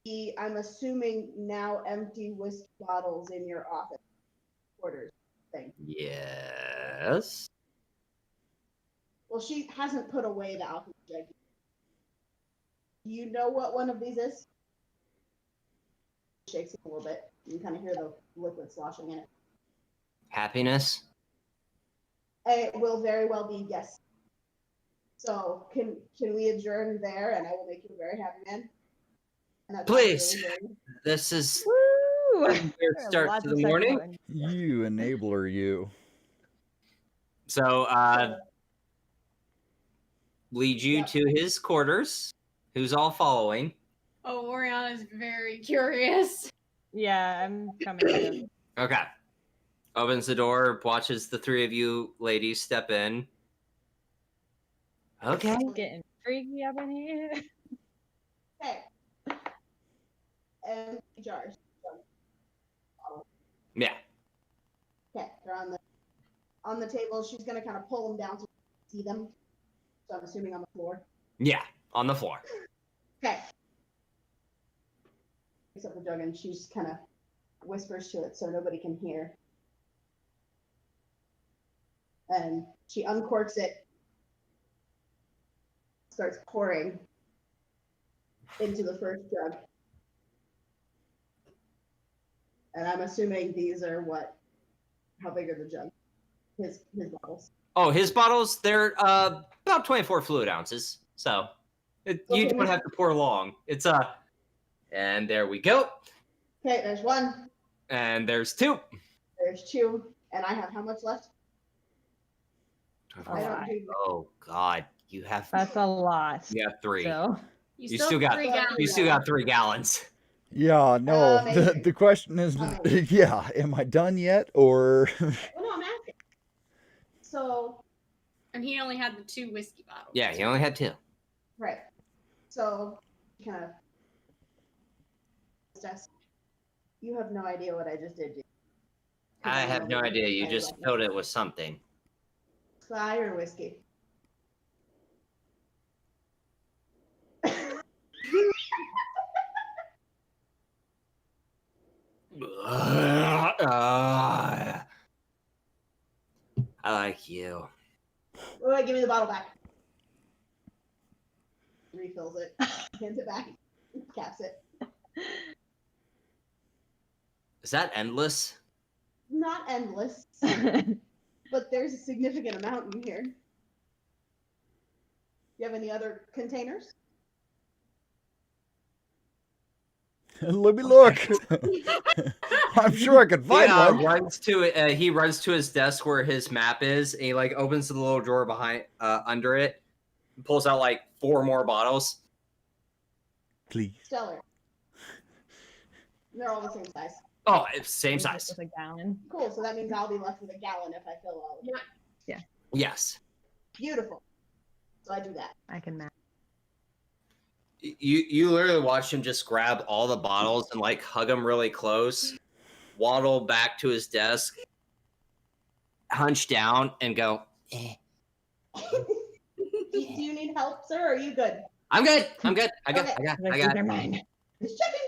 the, I'm assuming now empty whiskey bottles in your office quarters thing? Yes. Well, she hasn't put away the alcohol jug. Do you know what one of these is? Shakes it a little bit. You can kind of hear the liquid sloshing in it. Happiness. It will very well be yes. So can we adjourn there, and I will make you a very happy man. And that's Please. really This is Woo! a weird There are start lots to of the sex morning. going. You enabler, you. So, lead you Yep. to his quarters. Who's all following? Oh, Oriana's very curious. Yeah, I'm coming too. Okay. Opens the door, watches the three of you ladies step in. Okay. Getting freaky up in here. Okay. And jars. Yeah. Okay, they're on the table. She's gonna kind of pull them down so you can see them. So I'm assuming on the floor. Yeah. On the floor. Okay. Picks up the jug and she just kind of whispers to it so nobody can hear. And she uncorks it, starts pouring into the first jug. And I'm assuming these are how big are the jug? His bottles. Oh, his bottles, they're about 24 fluid ounces. So you Okay. don't have to pour long. It's and there we go. Okay, there's one, And there's two. there's two, and I have how much left? I don't do Oh God, you have That's a lot. you have three. So You still got 3 gallons. You still got 3 gallons. Yeah, no. Amazing. The question is, Amazing. yeah, am I done yet, or? Well, no, I'm asking. So, And he only had the 2 whiskey bottles. Yeah, he only had 2. right. So, kind of. Just, you have no idea what I just did. Do you? I have no idea. You just filled it with something. Fire whiskey. I like you. Wait, give me the bottle back. Refills it, hands it back, caps it. Is that endless? Not endless, but there's a significant amount in here. You have any other containers? Let me look. I'm sure I could find one. He runs to his desk where his map is, and he like opens the little drawer behind under it, and pulls out like 4 more bottles. Please. Stellar. They're all the same size. Oh, it's same It's size. just a gallon. Cool. So that means I'll be left with a gallon if I fill all of it. Yes. Beautiful. So I do that. I can match. You literally watch him just grab all the bottles and like hug them really close, waddle back to his desk, hunch down, and go, eh. Do you need help, sir, or are you good? I'm good. I got. They're mine. Just checking.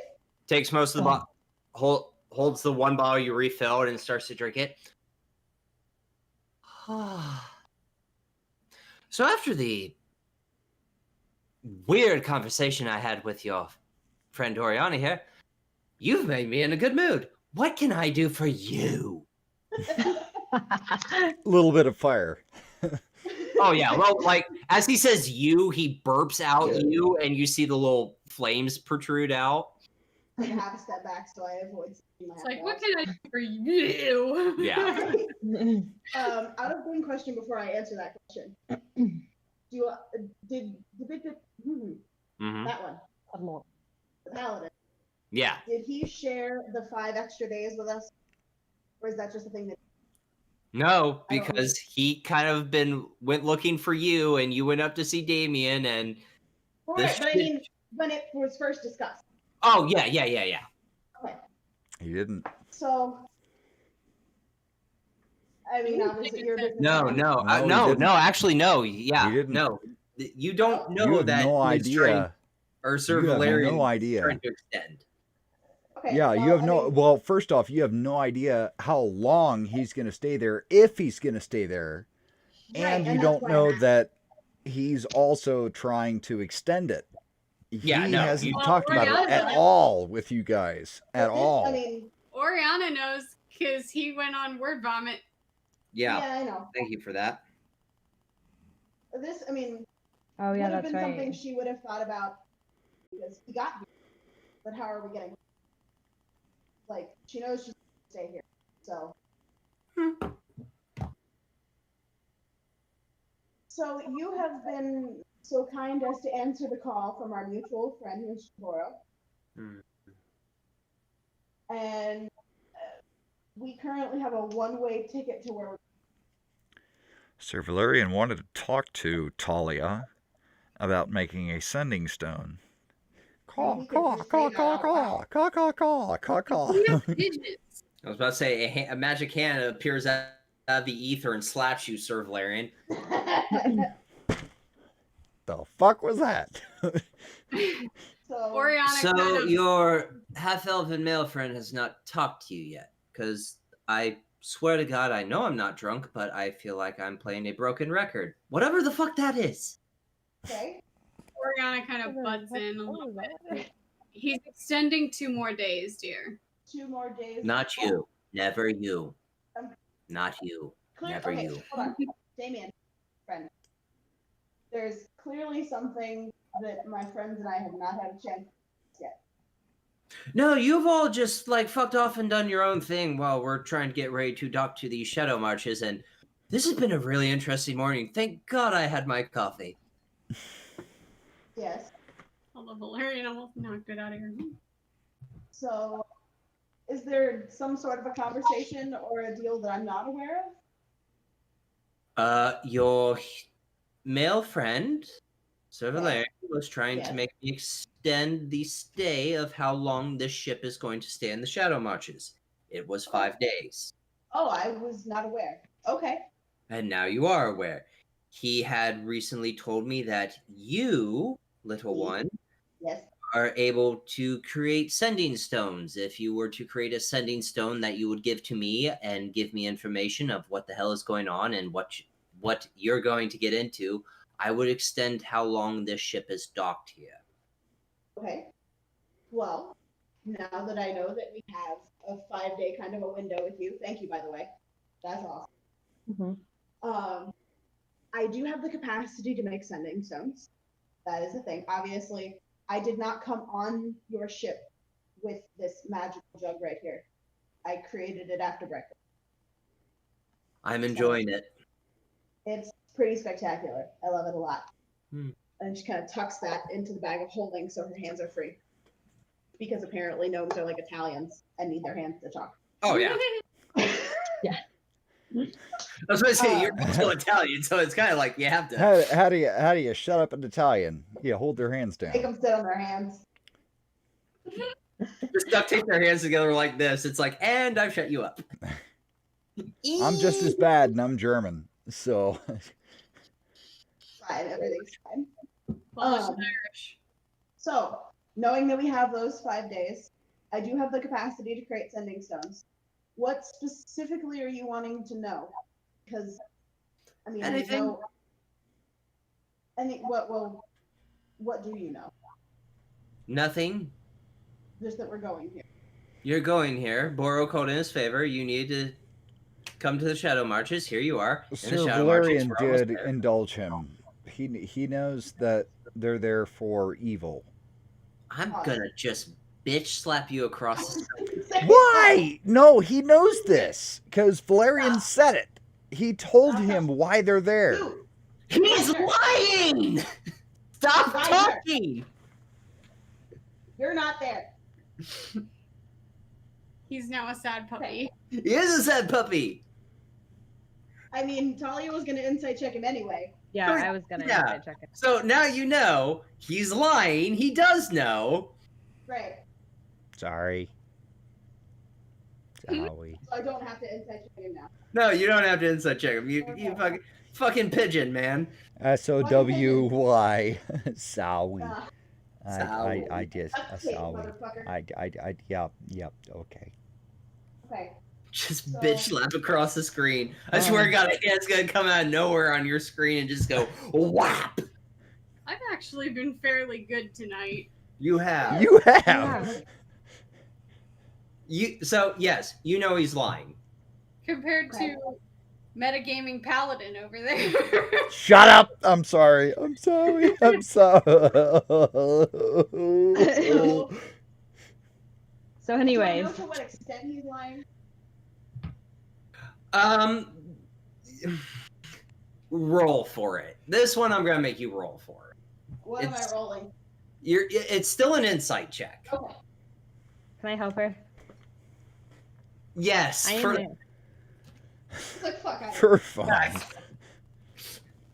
Takes most of the bottle, holds the one bottle you refilled and starts to drink it. So after the weird conversation I had with your friend Oriana here, you've made me in a good mood. What can I do for you? A little bit of fire. Oh yeah, well, like as he says "you," he burps out "you," and you see the little flames protrude out. I have a step back so I avoid. It's like, what can I do for you? Yeah. Out of one question before I answer that question. Did Mm-hmm. that one, the paladin? Yeah. Did he share the 5 extra days with us, or is that just a thing that? No, because he kind of went looking for you, and you went up to see Damien, and. Right, but I mean, when it was first discussed. Oh yeah. Okay. He didn't. So, I mean, obviously your business. No. Actually, no. Yeah, He didn't. no. You don't know You have that. no he's trying- idea. Or Sir You have Valerian no idea. trying to extend. Okay, Yeah, you have no. I mean, Well, first off, you have no idea how long he's going to stay there, if he's going to stay there, right, and you that's don't why know I'm asking. that he's also trying to extend it. Yeah, he no, hasn't you- talked about it Oriana at doesn't. all with you guys at But this, all. I mean, Oriana knows because he went on word vomit. yeah, Yeah. I know. Thank you for that. This, I mean, Oh would yeah, have that's been something right. she would have thought about because he got here. But how are we getting? Like, she knows she's gonna stay here, so. So you have been so kind as to answer the call from our mutual friend, Ms. Shiboro. Hmm. And we currently have a one-way ticket to where. Sir Valerian wanted to talk to Talia about making a sending stone. Caw, caw, caw, caw, caw, caw, caw, caw, caw, caw. We have pigeons. I was about to say a magic hand appears out of the ether and slaps you, Sir Valerian. The fuck was that? So, Oriana So kind of. your half-elven male friend has not talked to you yet, because I swear to God, I know I'm not drunk, but I feel like I'm playing a broken record. Whatever the fuck that is. okay. Oriana kind of butts in a little bit. He's extending 2 more days, dear. 2 more days. Not you. Never you. Um, Not you. Clear, Never okay, you. Hold on. Damien, friend. There's clearly something that my friends and I have not had a chance yet. No, you've all just like fucked off and done your own thing while we're trying to get ready to dock to these Shadow Marches, and this has been a really interesting morning. Thank God I had my coffee. Yes. Although Valerian almost knocked it out of your hand. So, is there some sort of a conversation or a deal that I'm not aware of? Your male friend, Sir Yes. Valerian, was trying Yes. to make me extend the stay of how long this ship is going to stay in the Shadow Marches. It was 5 days. Oh, I was not aware. Okay. And now you are aware. He had recently told me that you, little Me? one, Yes. are able to create sending stones. If you were to create a sending stone that you would give to me and give me information of what the hell is going on and what you're going to get into, I would extend how long this ship is docked here. Okay. Well, now that I know that we have a 5-day kind of a window with you, thank you, by the way. That's awesome. Mhm. I do have the capacity to make sending stones. That is a thing. Obviously, I did not come on your ship with this magical jug right here. I created it after breakfast. I'm enjoying it. It's pretty spectacular. I love it a lot. Hmm. And she kind of tucks that into the bag of holding so her hands are free. Because apparently gnomes are like Italians and need their hands to talk. Oh yeah. Yeah. I was going to say you're also Italian, so it's kind of like you have to. How do you shut up in Italian? Yeah, hold their hands Make down. them sit on their hands. Just duct tape their hands together like this. It's like, and I've shut you up. I'm just as bad, and I'm German, so. Fine, everything's fine. Polish and Irish. So, knowing that we have those 5 days, I do have the capacity to create sending stones. What specifically are you wanting to know? Because, I mean, Anything. What do you know? Nothing. Just that we're going here. You're going here. Boro called in his favor. You need to come to the Shadow Marches. Here you are. In Sir the Shadow Marches. Valerian We're almost did there. indulge him. He knows that they're there for evil. I'm gonna just bitch slap you across the Why? No, he knows this because Valerian said it. He told him why they're there. You, He's lying! Stop Right talking! you're not there. He's now a sad puppy. He is a sad puppy. I mean, Talia was going to insight check him anyway. Yeah, I was gonna Yeah. check it. So now you know he's lying. He does know. Right. Sorry. Sorry. So I don't have to insight check him now. No, you don't have to insight check him. You fucking pigeon, man. SOWY. Sorry. Ah, I just okay, sorry. motherfucker. Yep, okay. Okay. Just So- bitch slap across the screen. I swear to God, a hand's gonna come out of nowhere on your screen and just go whap. I've actually been fairly good tonight. You have. You have. Yeah. So yes, you know he's lying. Compared to metagaming paladin over there. Shut up. I'm sorry. I'm sorry. So Do I anyways, know to what extent he's lying? Roll for it. This one I'm gonna make you roll for. What am I It's- rolling? It's still an insight check. Okay. can I help her? Yes. I am for- there. It's like, fuck, I For fun.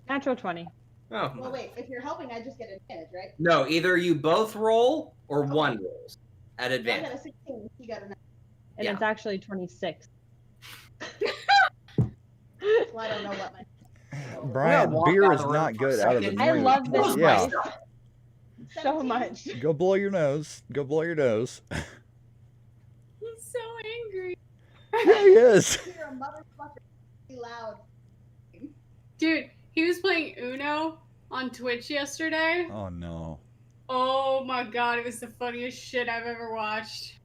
Natural 20. Oh. Well, wait, if you're helping, I just get advantage, right? No, either you both roll or one rolls at I advantage. got a 16, you got a 9. And Yeah. it's actually 26. Well, I don't know what my... Brian, walk beer out is the room not for a good out of the second. I mood. love this Close Yeah. myself. So 17. much. Go blow your nose. Go blow your nose. He's so angry. Yeah, he is. You're a motherfucker. Be loud. Dude, he was playing Uno on Twitch yesterday. Oh no. Oh my god, it was the funniest shit I've ever watched.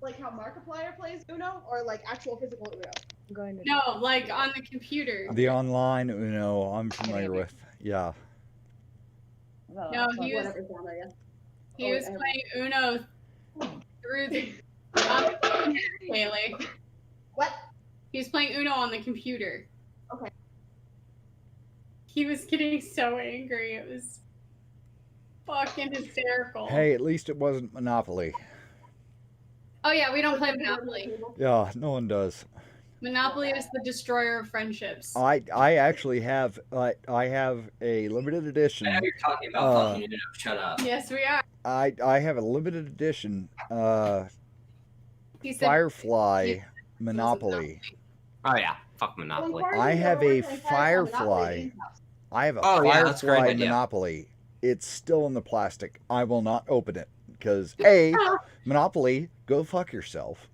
Like how Markiplier plays Uno, or like actual physical Uno? I'm going to. No, like on the computer. The online Uno, I'm familiar with. Yeah. Oh, No, fuck. he was Whatever's down there, yeah. he Oh, was I have- playing Uno through the Haley. What? He was playing Uno on the computer. Okay. He was getting so angry. It was fucking hysterical. Hey, at least it wasn't Monopoly. Oh yeah, we don't play Monopoly. Yeah, no one does. Monopoly is the destroyer of friendships. I actually have I have a limited edition. I know you're talking about Uh, fucking Uno. Shut up. Yes, we are. I have a limited edition He said Firefly Monopoly. Oh yeah, fuck Monopoly. I have a Firefly. I have a Oh, yeah, that's a great Firefly idea. Monopoly. It's still in the plastic. I will not open it because A, Monopoly, go fuck yourself.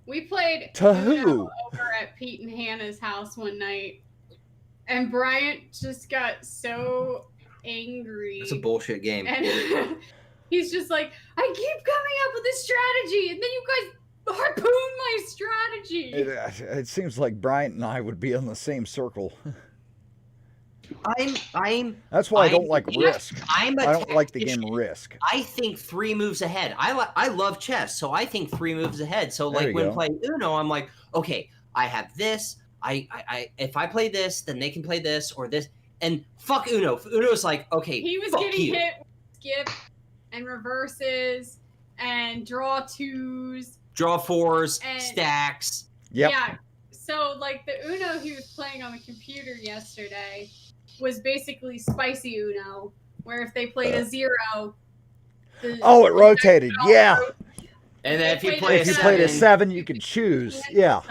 we played To Uno who? over at Pete and Hannah's house one night, and Bryant just got so angry. It's a bullshit game. And he's just like, I keep coming up with this strategy, and then you guys harpoon my strategy. It seems like Bryant and I would be in the same circle. That's why I don't like I'm Risk. a I don't like the game tactician. Risk. I think 3 moves ahead. I love chess, so I think 3 moves ahead. So There like you when go. playing Uno, I'm like, okay, I have this. I if I play this, then they can play this or this. And fuck Uno. Uno's like, okay, He was fuck getting you. hit with skip and reverses and draw 2s. Draw 4s, And- stacks. Yep. Yeah. So like the Uno he was playing on the computer yesterday was basically spicy Uno, where if they played a 0, Oh, it rotated. Yeah. And then if you If play If a you played a 7, 7, you could choose. Yeah.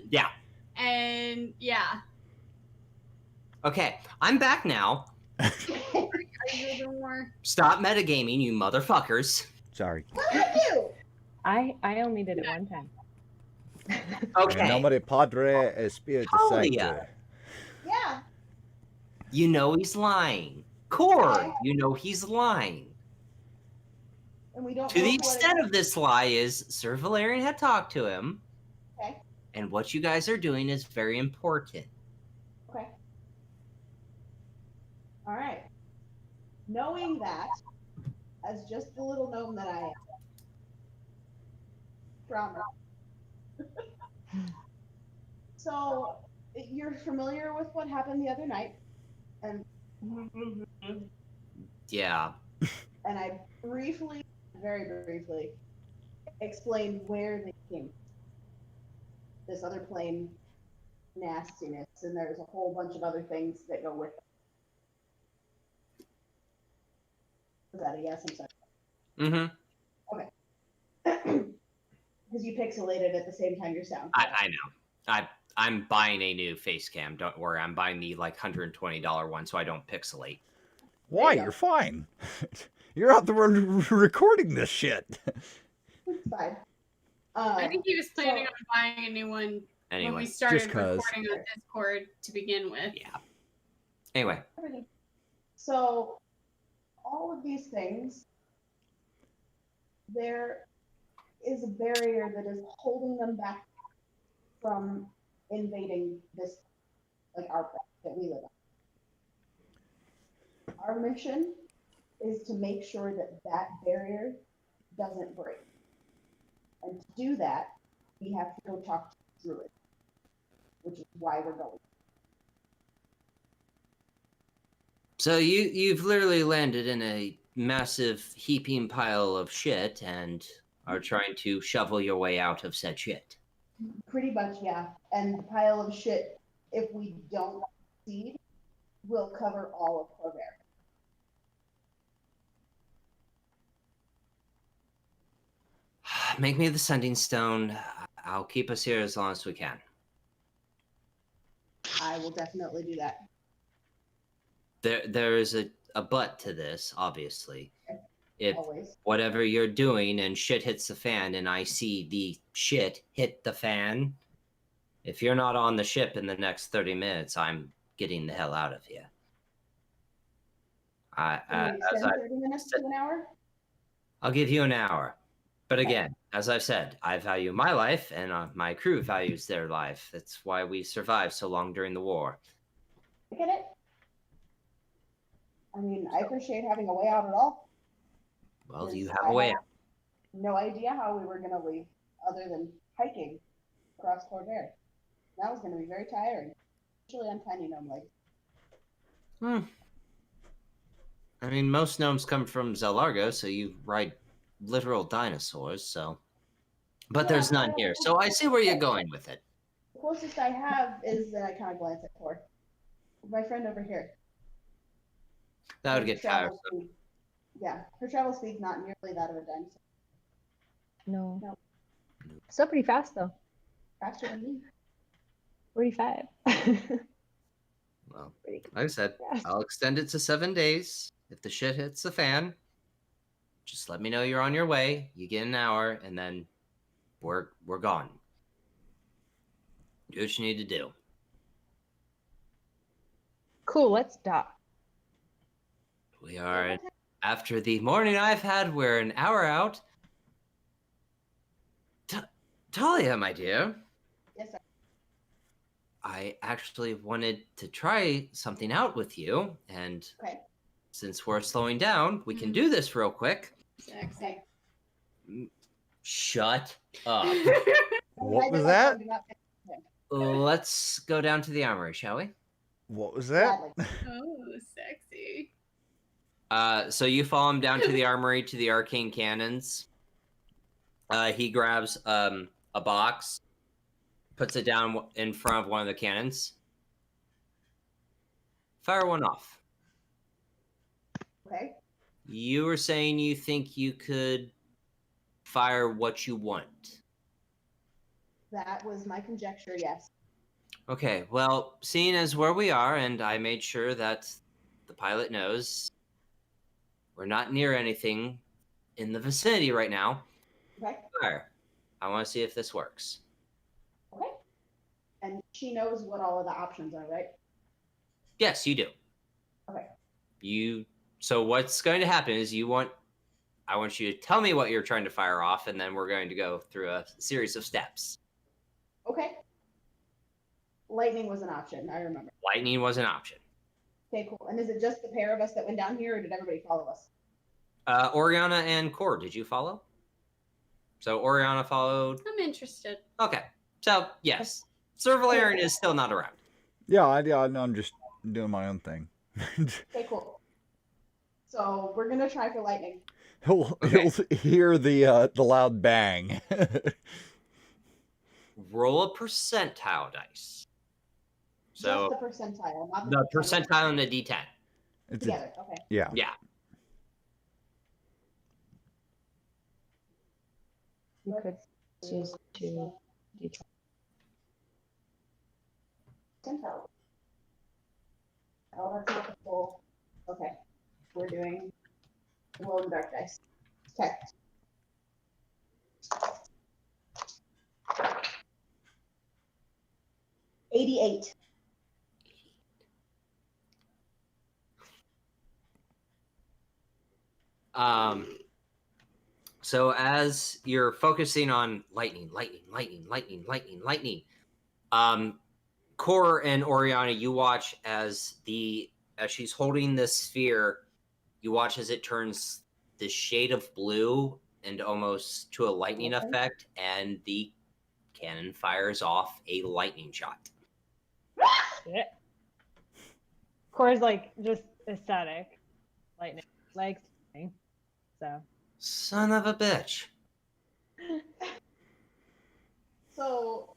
yeah. And yeah. Okay, I'm back now. Are you doing more? Stop metagaming, you motherfuckers. Sorry. What did I do? I only did it one time. Okay. En nombre Padre Espíritu Talia. Sancto. Yeah. You know he's lying. Core, you know he's lying. And we don't To know the what extent of this lie is Sir Valerian had talked to him, Okay. and what you guys are doing is very important. Okay. All right. Knowing that, as just the little gnome that I am, drama. So you're familiar with what happened the other night, and Yeah. I briefly, very briefly, explained where they came. This other plane nastiness, and there's a whole bunch of other things that go with it. Was that a yes? I'm sorry. Mm-hmm. Because you pixelated at the same time your sound. I know. I'm buying a new face cam. Don't worry. I'm buying the like $120 one so I don't pixelate. Why? There you go. You're fine. You're out there recording this shit. It's fine. I think he was planning on buying a new one when Anyway. we started Just 'cause. recording on Discord to begin with. Yeah. Anyway. So, all of these things, there is a barrier that is holding them back from invading this, like our planet that we live on. Our mission is to make sure that that barrier doesn't break. And to do that, we have to go talk to Druid, which is why we're going. So you've literally landed in a massive heaping pile of shit and are trying to shovel your way out of said shit. Pretty much, yeah. And the pile of shit, if we don't succeed, will cover all of Corvair. Make me the sending stone. I'll keep us here as long as we can. I will definitely do that. There is a but to this, obviously. If Always. whatever you're doing and shit hits the fan and I see the shit hit the fan, if you're not on the ship in the next 30 minutes, I'm getting the hell out of here. Can we extend 30 minutes to an hour? I'll give you an hour. But again, as I've said, I value my life and my crew values their life. That's why we survived so long during the war. I get it. I mean, I appreciate having a way out at all. Well, because you have a way I out. had no idea how we were going to leave other than hiking across Corvair. That was going to be very tiring. Especially on tiny gnome legs. I mean, most gnomes come from Zelargo, so you ride literal dinosaurs, so... But there's none here, so I see where you're going with it. The closest I have is that I kind of glance at Tor. My friend over here. That would Her get travel tiresome. speed- Yeah, her travel speed's not nearly that of a dinosaur. No. No. Still pretty fast though. Faster than me. 45. Well, Pretty like I said, fast. I'll extend it to 7 days. If the shit hits the fan, just let me know you're on your way. You get an hour, and then we're gone. Do what you need to do. Cool, let's dock. We are, after the morning I've had, we're an hour out. Talia, my dear. Yes, sir. I actually wanted to try something out with you, and Okay. since we're slowing down, we can do this real quick. Sexy. Shut up. What was that? Let's go down to the armory, shall we? What was that? Oh, sexy. So you follow him down to the armory to the arcane cannons. He grabs a box, puts it down in front of one of the cannons. Fire one off. Okay. You were saying you think you could fire what you want. That was my conjecture, yes. Okay, well, seeing as where we are, and I made sure that the pilot knows we're not near anything in the vicinity right now. Okay. Fire. I want to see if this works. Okay. And she knows what all of the options are, right? Yes, you do. Okay. So what's going to happen is I want you to tell me what you're trying to fire off, and then we're going to go through a series of steps. Okay. Lightning was an option, I remember. Lightning was an option. Okay, cool. And is it just the pair of us that went down here, or did everybody follow us? Oriana and Core, did you follow? So Oriana followed. I'm interested. Okay. So, yes. Sir Valerian is still not around. Yeah, I'm just doing my own thing. Okay, cool. So we're gonna try for lightning. He'll hear the loud bang. Roll a percentile dice. So Just the percentile, not the percentile and a D10. together. Okay. Yeah. Yeah. You could choose to D20. Percentile. Oh, that's not the full. Okay. We're doing roll and dark dice. Okay. $88. So as you're focusing on lightning, Core and Oriana, you watch as she's holding this sphere, you watch as it turns this shade of blue and almost to a lightning effect, and the cannon fires off a lightning shot. Shit. Core's like just ecstatic. Lightning likes lightning. So Son of a bitch. So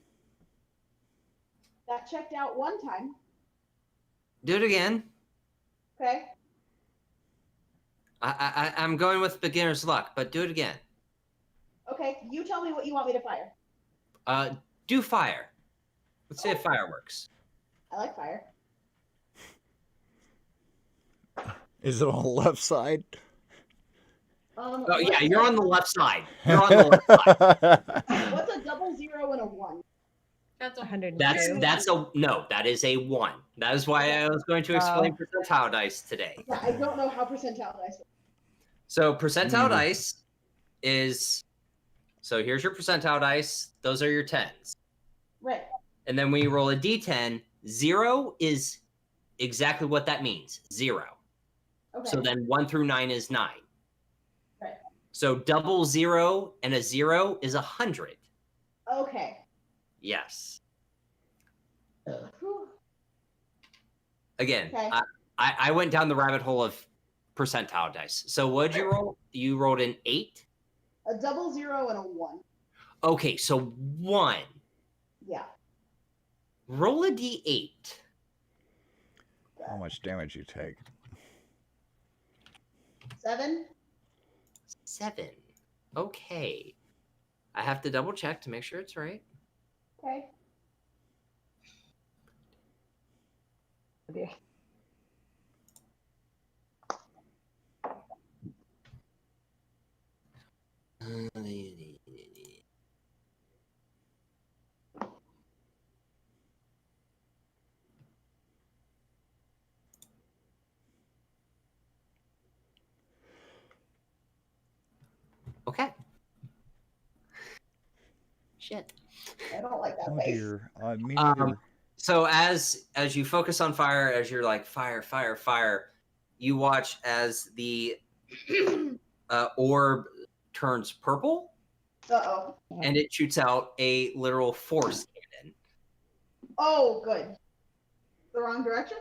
that checked out one time. Do it again. Okay. I'm going with beginner's luck, but do it again. Okay. You tell me what you want me to fire. Do fire. Let's say fireworks. I like fire. Is it on the left side? Oh yeah, you're on the left side. You're on the left side. What's a 00 and a 1? That's a 102. That is a 1. That is why I was going to explain percentile dice today. Yeah, I don't know how percentile dice work. So percentile dice is, so here's your percentile dice. Those are your 10s. Right. And then when you roll a d10, 0 is exactly what that means. 0. Okay. So then 1 through 9 is 9. Right. So 00 and a 0 is 100. Okay. Yes. Whew. Again, Okay. I went down the rabbit hole of percentile dice. So what'd you roll? You rolled an 8? A 00 and a 1. Okay, so 1. Yeah. Roll a d8. How much damage you take? 7. 7. Okay. I have to double check to make sure it's right. Okay. Okay. Okay. Shit. I don't like that Oh face. dear. Me neither. So as you focus on fire, as you're like fire, fire, fire, you watch as the orb turns purple Uh-oh. and it shoots out a literal force cannon. Oh, good. The wrong direction?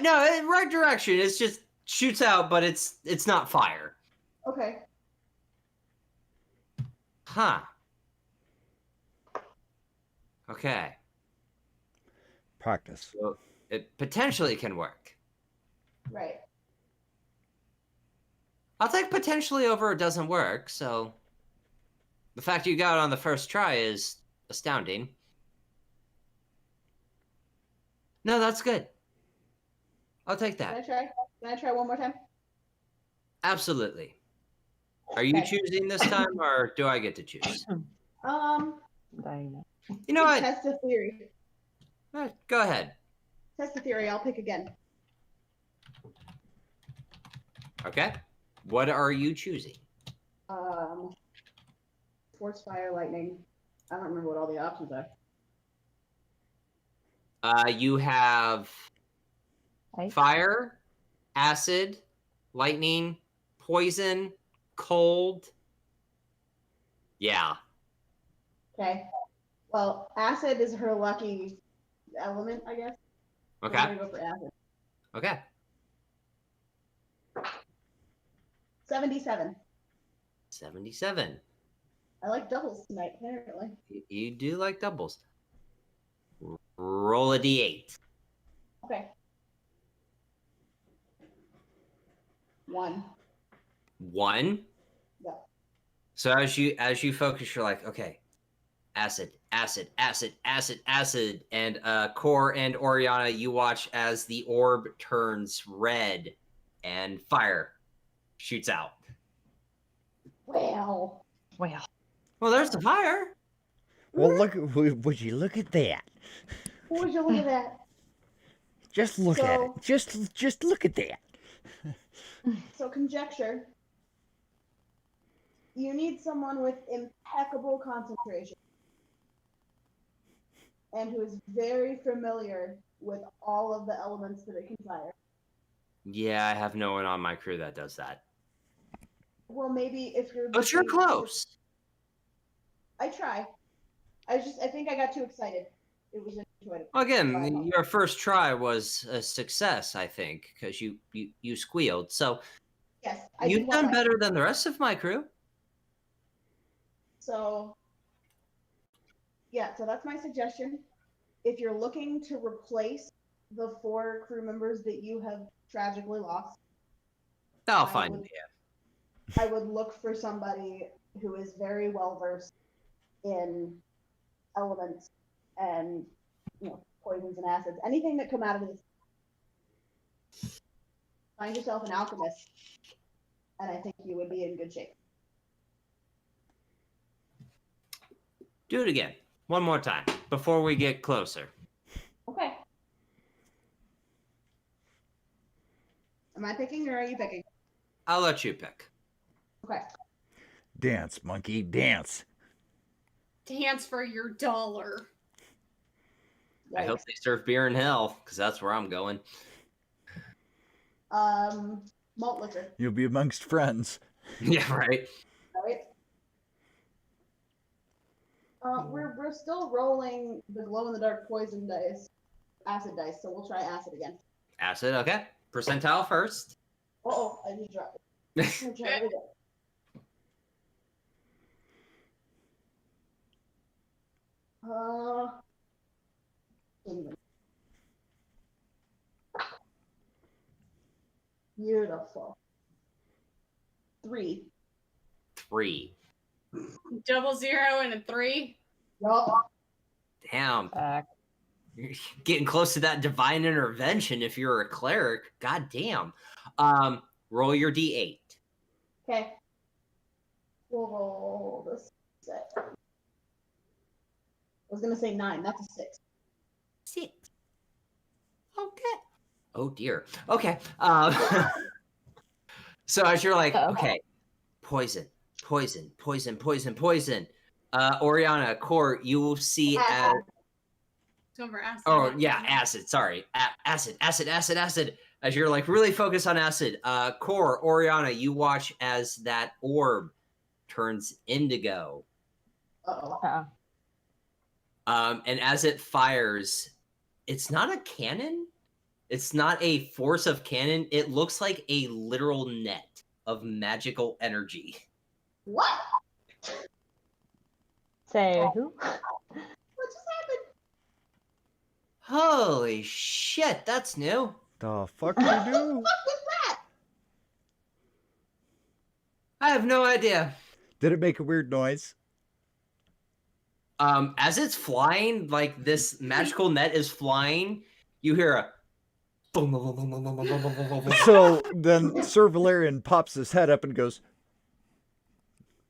No, right direction. It's just shoots out, but it's not fire. Okay. Huh. Okay. Practice. So it potentially can work. Right. I'll take potentially over it doesn't work, so the fact you got it on the first try is astounding. No, that's good. I'll take Can I that. try? Can I try one more time? Absolutely. Are you Okay. choosing this time, or do I get to choose? Dying. You know what? Test the theory. Go ahead. Test the theory. I'll pick again. Okay. What are you choosing? Force, fire, lightning. I don't remember what all the options are. You have Ice? fire, acid, lightning, poison, cold. Yeah. Okay. Well, acid is her lucky element, I guess. Okay. I'm gonna go for acid. Okay. 77. 77. I like doubles tonight, apparently. You do like doubles. Roll a d8. Okay. 1. 1. Yeah. So as you focus, you're like, okay, acid, acid, acid, acid, acid, and Core and Oriana, you watch as the orb turns red, and fire shoots out. Well. Well, there's the fire. Well, would you look at that? Would you look at that? Just look at it. Just look at that. So conjecture. You need someone with impeccable concentration. And who is very familiar with all of the elements that it can fire. Yeah, I have no one on my crew that does that. Well, maybe if you're... But you're close. I try. I think I got too excited. It was intuitive. Again, your first try was a success, I think, because you squealed. So Yes, you've done better than the rest of my crew. So, yeah, so that's my suggestion. If you're looking to replace the 4 crew members that you have tragically lost, I'll I find would- you. I would look for somebody who is very well versed in elements and, poisons and acids, anything that come out of this. Find yourself an alchemist, and I think you would be in good shape. Do it again. One more time before we get closer. Okay. Am I picking or are you picking? I'll let you pick. Okay. Dance, monkey, dance. Dance for your dollar. I hope they serve beer in hell, because that's where I'm going. Malt liquor. You'll be amongst friends. Yeah, right. Right. We're still rolling the glow in the dark poison dice, acid dice. So we'll try acid again. Acid, okay. Percentile first. Oh, I just dropped it. We'll try it again. Beautiful. 3. 3. 0 and a 3. Yup. Damn. You're getting close to that divine intervention if you're a cleric. God damn. Roll your d8. Okay. We'll roll this set. I was gonna say 9. That's a 6. 6. Okay. Oh dear. Okay. So as you're like, okay, poison. Oriana, Core, you will see as It's over acid. Oh yeah, acid. Sorry, acid. As you're like really focused on acid. Core, Oriana, you watch as that orb turns indigo. Uh-oh. Uh-oh. And as it fires, it's not a cannon. It's not a force of cannon. It looks like a literal net of magical energy. What? Say who? What just happened? Holy shit, that's new. The fuck you do? What was that? I have no idea. Did it make a weird noise? As it's flying, like this magical net is flying, you hear a So then Sir Valerian pops his head up and goes,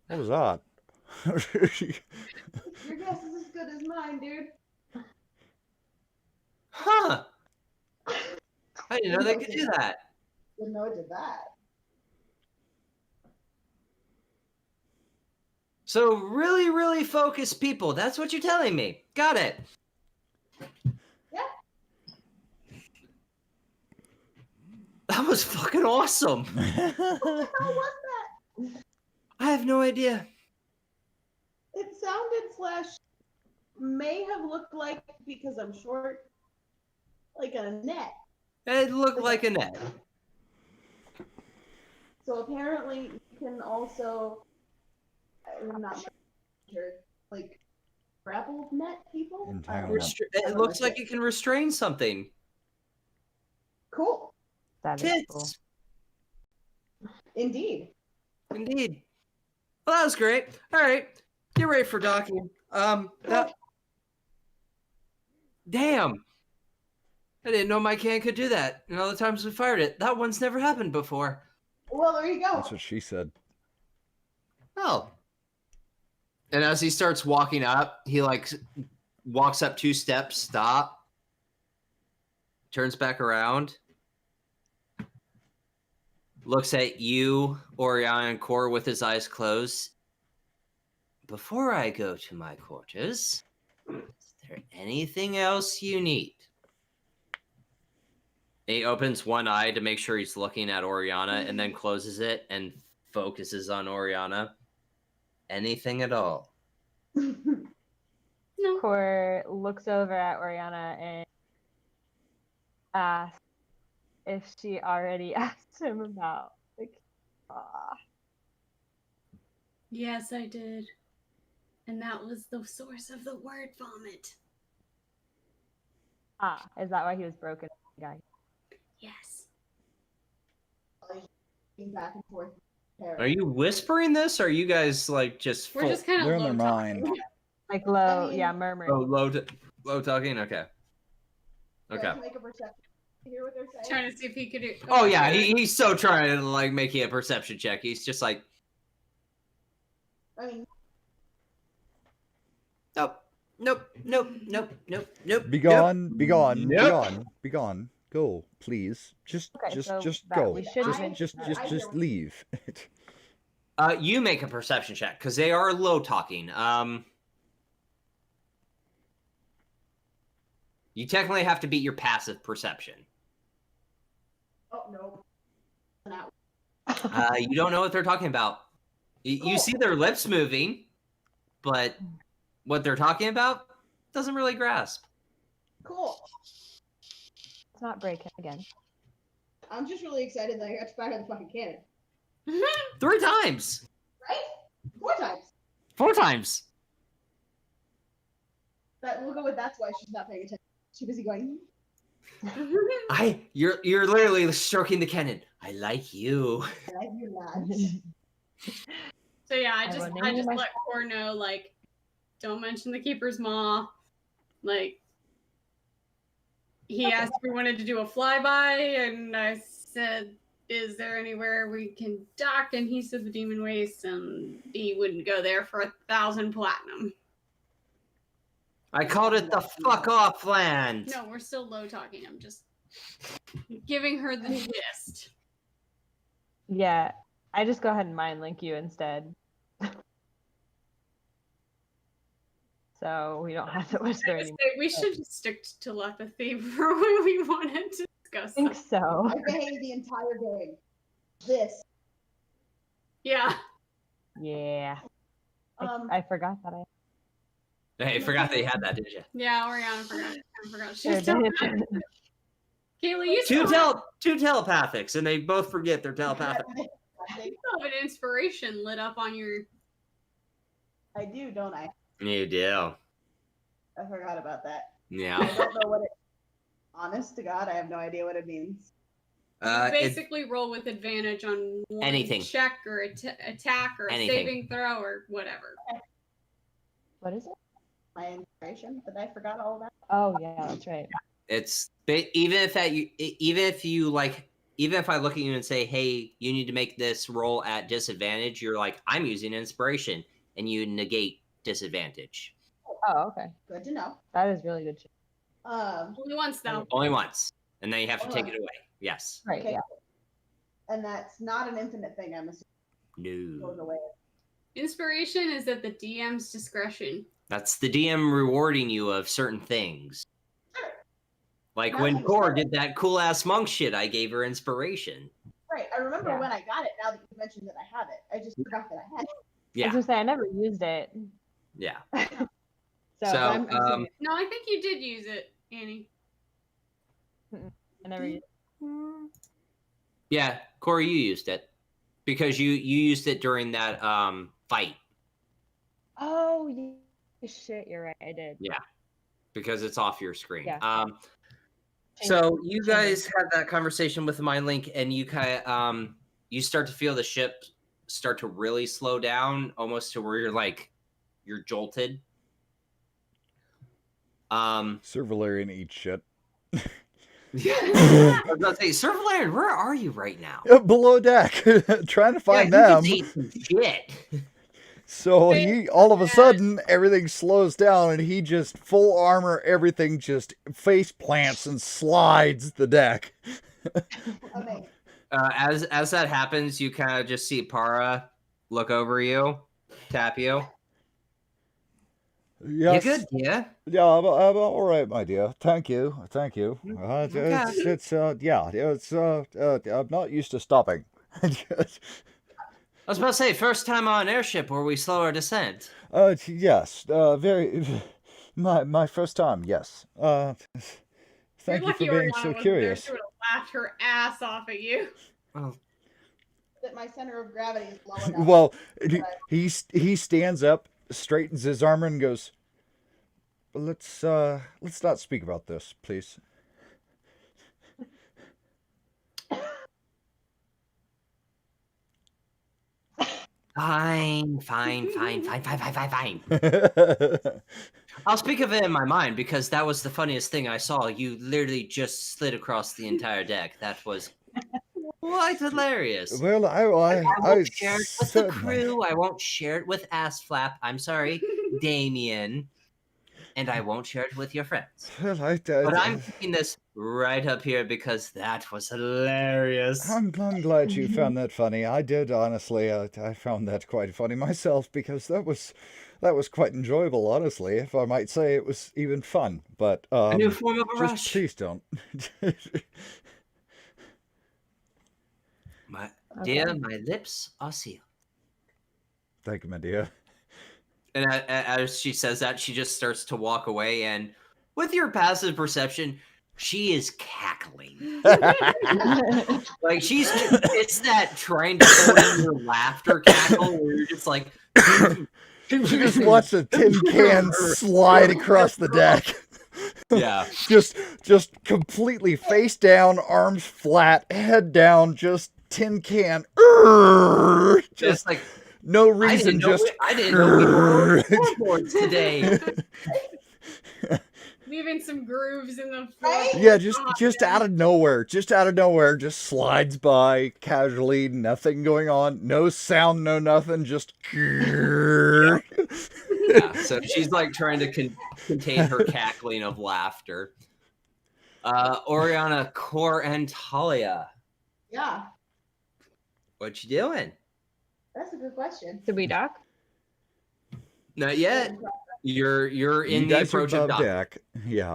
"What was that?" Your guess is as good as mine, dude. Huh. I didn't know they could do that. Didn't know it did that. So really, really focused people. That's what you're telling me. Got it. Yeah. That was fucking awesome. What the hell was that? I have no idea. It sounded / may have looked like, because I'm short, like a net. It looked like a net. So apparently you can also, I'm not sure, like grapple net people? Entangle. It looks like you can restrain something. Cool. That is cool. Tits. Indeed. Indeed. Well, that was great. All right. Get ready for docking. Damn. I didn't know my can could do that. And all the times we fired it, that one's never happened before. Well, there you go. That's what she said. Oh. And as he starts walking up, he like walks up 2 steps, stop, turns back around, looks at you, Oriana, and Core with his eyes closed. Before I go to my quarters, is there anything else you need? He opens one eye to make sure he's looking at Oriana and then closes it and focuses on Oriana. Anything at all? No. Core looks over at Oriana and asks if she already asked him about the Yes, I did. And that was the source of the word vomit. Is that why he was broken? Guy. Yes. Back and forth. Are you whispering this, or are you guys like just We're full- just kind of They're in low their talking. mind. Like low, I mean- yeah, murmuring. oh, low talking? Okay. Okay. Make a perception. You hear what they're saying? Trying to see if he could do. Oh yeah, he's so trying to like make you a perception check. He's just like, I mean, nope. Be gone, be gone, be Nope. gone, be gone. Go, please. Just Okay, so just that go. we should Just make- leave. You make a perception check because they are low talking. You technically have to beat your passive perception. oh no. Not. You don't know what they're talking about. You see their lips moving, but what they're talking about doesn't really grasp. Cool. Let's not break him again. I'm just really excited that I got to fire the fucking cannon. 3 times. Right? 4 times. 4 times. We'll go with that's why she's not paying attention. She's busy going. You're literally stroking the cannon. I like you. I do not. So yeah, I I just will name my- let Core know, like, don't mention the Keeper's Maw. Like, he asked if we wanted to do a flyby, and I said, is there anywhere we can dock? And he said the Demon Waste, and he wouldn't go there for 1,000 platinum. I called it the fuck off land. No, we're still low talking. I'm just giving her the gist. Yeah, I just go ahead and mind link you instead. so we don't have to whisper I anymore. say we should just stick to telepathy for when we wanted to discuss I think something. so. I behaved the entire game. This. Yeah. Yeah. Um, I forgot that I. Hey, forgot they had that, did you? Yeah, Oriana forgot. I forgot. Sure She's still did. Kayla, you Two still telepathics, and they both forget they're telepathic. have an inspiration lit up on your. I do, don't I? You do. I forgot about that. I Yeah. don't know what it. Honest to God, I have no idea what it means. You It, basically roll with advantage on one Anything. check or attack or a Anything. saving throw or whatever. What is it? My inspiration, but I forgot all that. Oh yeah, that's right. it's even if I look at you and say, "Hey, you need to make this roll at disadvantage," you're like, "I'm using inspiration," and you negate disadvantage Oh, okay. Good to know. That is really good. Only once though. only once, and then you have to Only take once. it away. Yes. Right. Okay. Yeah. And that's not an infinite thing, I'm assuming it goes No, away. Inspiration is at the DM's discretion. that's the DM rewarding you of certain things. Like when Nice. Core did that cool ass monk shit, I gave her inspiration. Right. I remember Yeah. when I got it now that you mentioned that I have it. I just forgot that I had it. I was Yeah, gonna say I never used it. yeah. So, So, I'm assuming No, I think you did use it, Annie. I never used Yeah, Corey, you used it because you used it during that fight Oh yeah. Shit, you're right. I did. Yeah. because it's off your screen. Yeah. So you guys have that conversation with the mind link, and you you start to feel the ship start to really slow down, almost to where you're jolted. Sir Valerian eats shit. I was about to say, Sir Valerian, where are you right now? Below deck, trying to find yeah, them. you just ate some shit. So he, all of a sudden, everything slows down, and he just full armor, everything just face plants and slides the deck. Okay. As that happens, you kind of just see Para look over you, tap you. Yes. You good? Yeah. Yeah, I'm all right, my dear. Thank you. Okay. I'm not used to stopping. I was about to say, first time on airship where we slow our descent. Yes, very, my first time, yes. Thank you for being so curious. She would have laughed her ass off at you. Well, That my center of gravity is low enough. Well, he stands up, straightens his armor, and goes, let's not speak about this, please. fine. I'll speak of it in my mind because that was the funniest thing I saw. You literally just slid across the entire deck. That was quite hilarious. Well, I won't share it with the certainly- crew. I won't share it with Ass Flap. I'm sorry, Damien. And I won't share it with your friends. Well, But I'm keeping this right up here because that was hilarious. I'm glad you found that funny. I did, honestly. I found that quite funny myself because that was quite enjoyable, honestly. If I might say, it was even fun. But A new form of a just rush. please don't. My dear, my lips are sealed. Thank you, my dear. And as she says that, she just starts to walk away. And with your passive perception, she is cackling. Like it's that trying to hold in your laughter cackle where you're just like. You just watch a tin can slide across the deck. Yeah. just completely face down, arms flat, head down, just tin can. Just like. No reason, I didn't know we were on floorboards today. Leaving some grooves in the floor. Right? Yeah, just out of nowhere, just slides by casually, nothing going on, no sound, no nothing, just. Yeah, so she's like trying to contain her cackling of laughter. Oriana, Core, and Talia, Yeah, what you doing? that's a good question. Did we dock? Not yet. You're in You the guys are approach of above dock. deck. Yeah.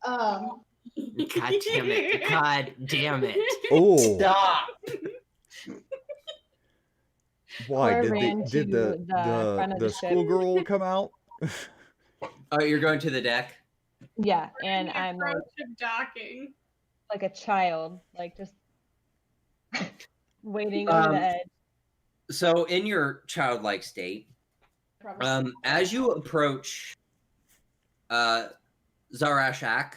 Um, God damn it! God damn it! Oh, Stop. why Cora did ran to the front of the ship. schoolgirl come out? Oh, you're going to the deck. Yeah, In and the I'm like, approach of docking. like a child, like just waiting over the edge. So in your childlike state, probably. as you approach Zarash'ak,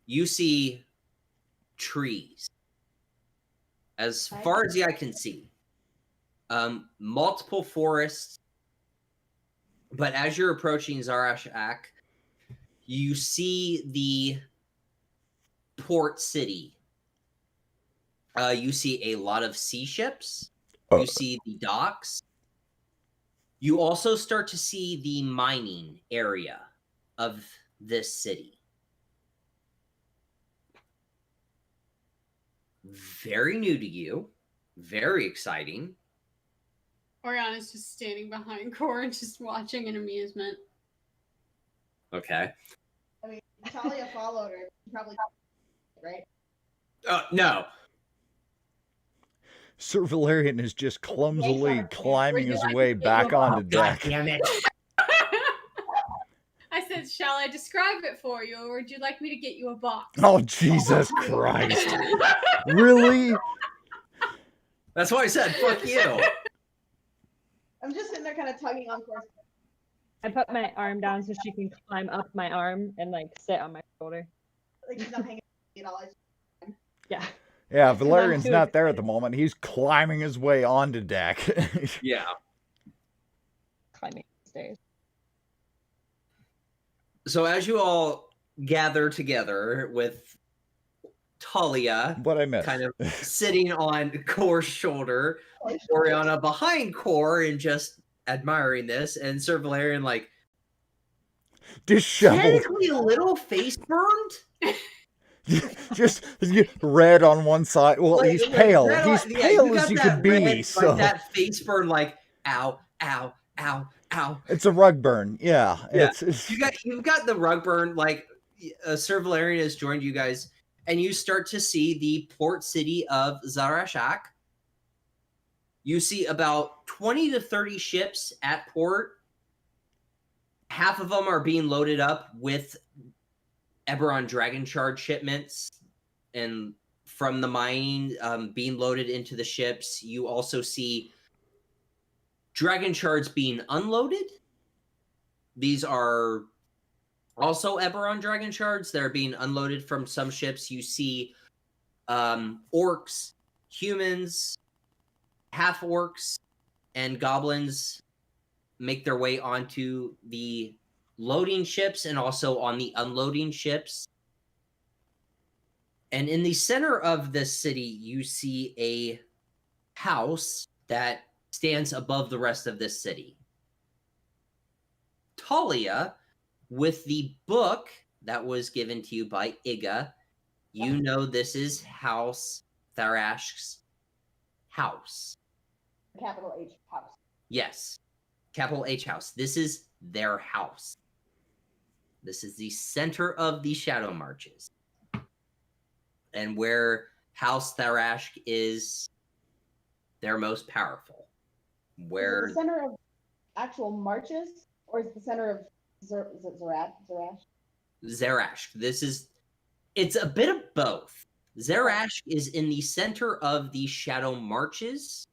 you see trees as far as the eye can see. Multiple forests, but as you're approaching Zarash'ak, you see the port city. You see a lot of sea ships. You see the docks. You also start to see the mining area of this city. Very new to you. Very exciting. Oriana's just standing behind Cora, just watching in amusement. Okay. I mean, Talia followed her. She probably, right? No. Sir Valerian is just clumsily Yes, climbing his Would you way like to back get onto God deck. damn it. I said, shall I describe it for you, or would you like me to get you a box? Oh, Jesus Christ. Really? That's why I said, fuck you. I'm just sitting there kind of tugging on Cora's. I put my arm down so she can climb up my arm and like sit on my shoulder. Like she's not hanging at all. Yeah. Yeah, Valerian's too not there at the moment. He's climbing his way onto deck. Yeah. Climbing the stairs. So as you all gather together with Talia What I missed. kind of sitting on Core's shoulder, Oriana behind Core and just admiring this, and Sir Valerian like Disheveled. technically a little face burned. Just red on one side. Well, Like- he's like pale. red He's on- yeah, pale you as got you that could be. red, So like that face burn, like ow, ow, ow, ow. it's a rug burn. Yeah. Yeah. It's You've got the rug burn. Like Sir Valerian has joined you guys, and you start to see the port city of Zarash'ak. You see about 20 to 30 ships at port. Half of them are being loaded up with Eberron Dragon Shard shipments, and from the mining being loaded into the ships. You also see Dragon Shards being unloaded. These are also Eberron Dragon Shards that are being unloaded from some ships. You see orcs, humans, half-orcs, and goblins make their way onto the loading ships and also on the unloading ships. And in the center of this city, you see a house that stands above the rest of this city. Talia, with the book that was given to you by Iga, you know this is House Zarash'ak's house. Capital H house. Yes, capital H house. This is their house. This is the center of the Shadow Marches. And where House Zarash'ak is their most powerful. Is Where it the center of actual marches, or is it the center of is it Zarash? Zarash'ak. It's a bit of both. Zarash'ak is in the center of the Shadow Marches,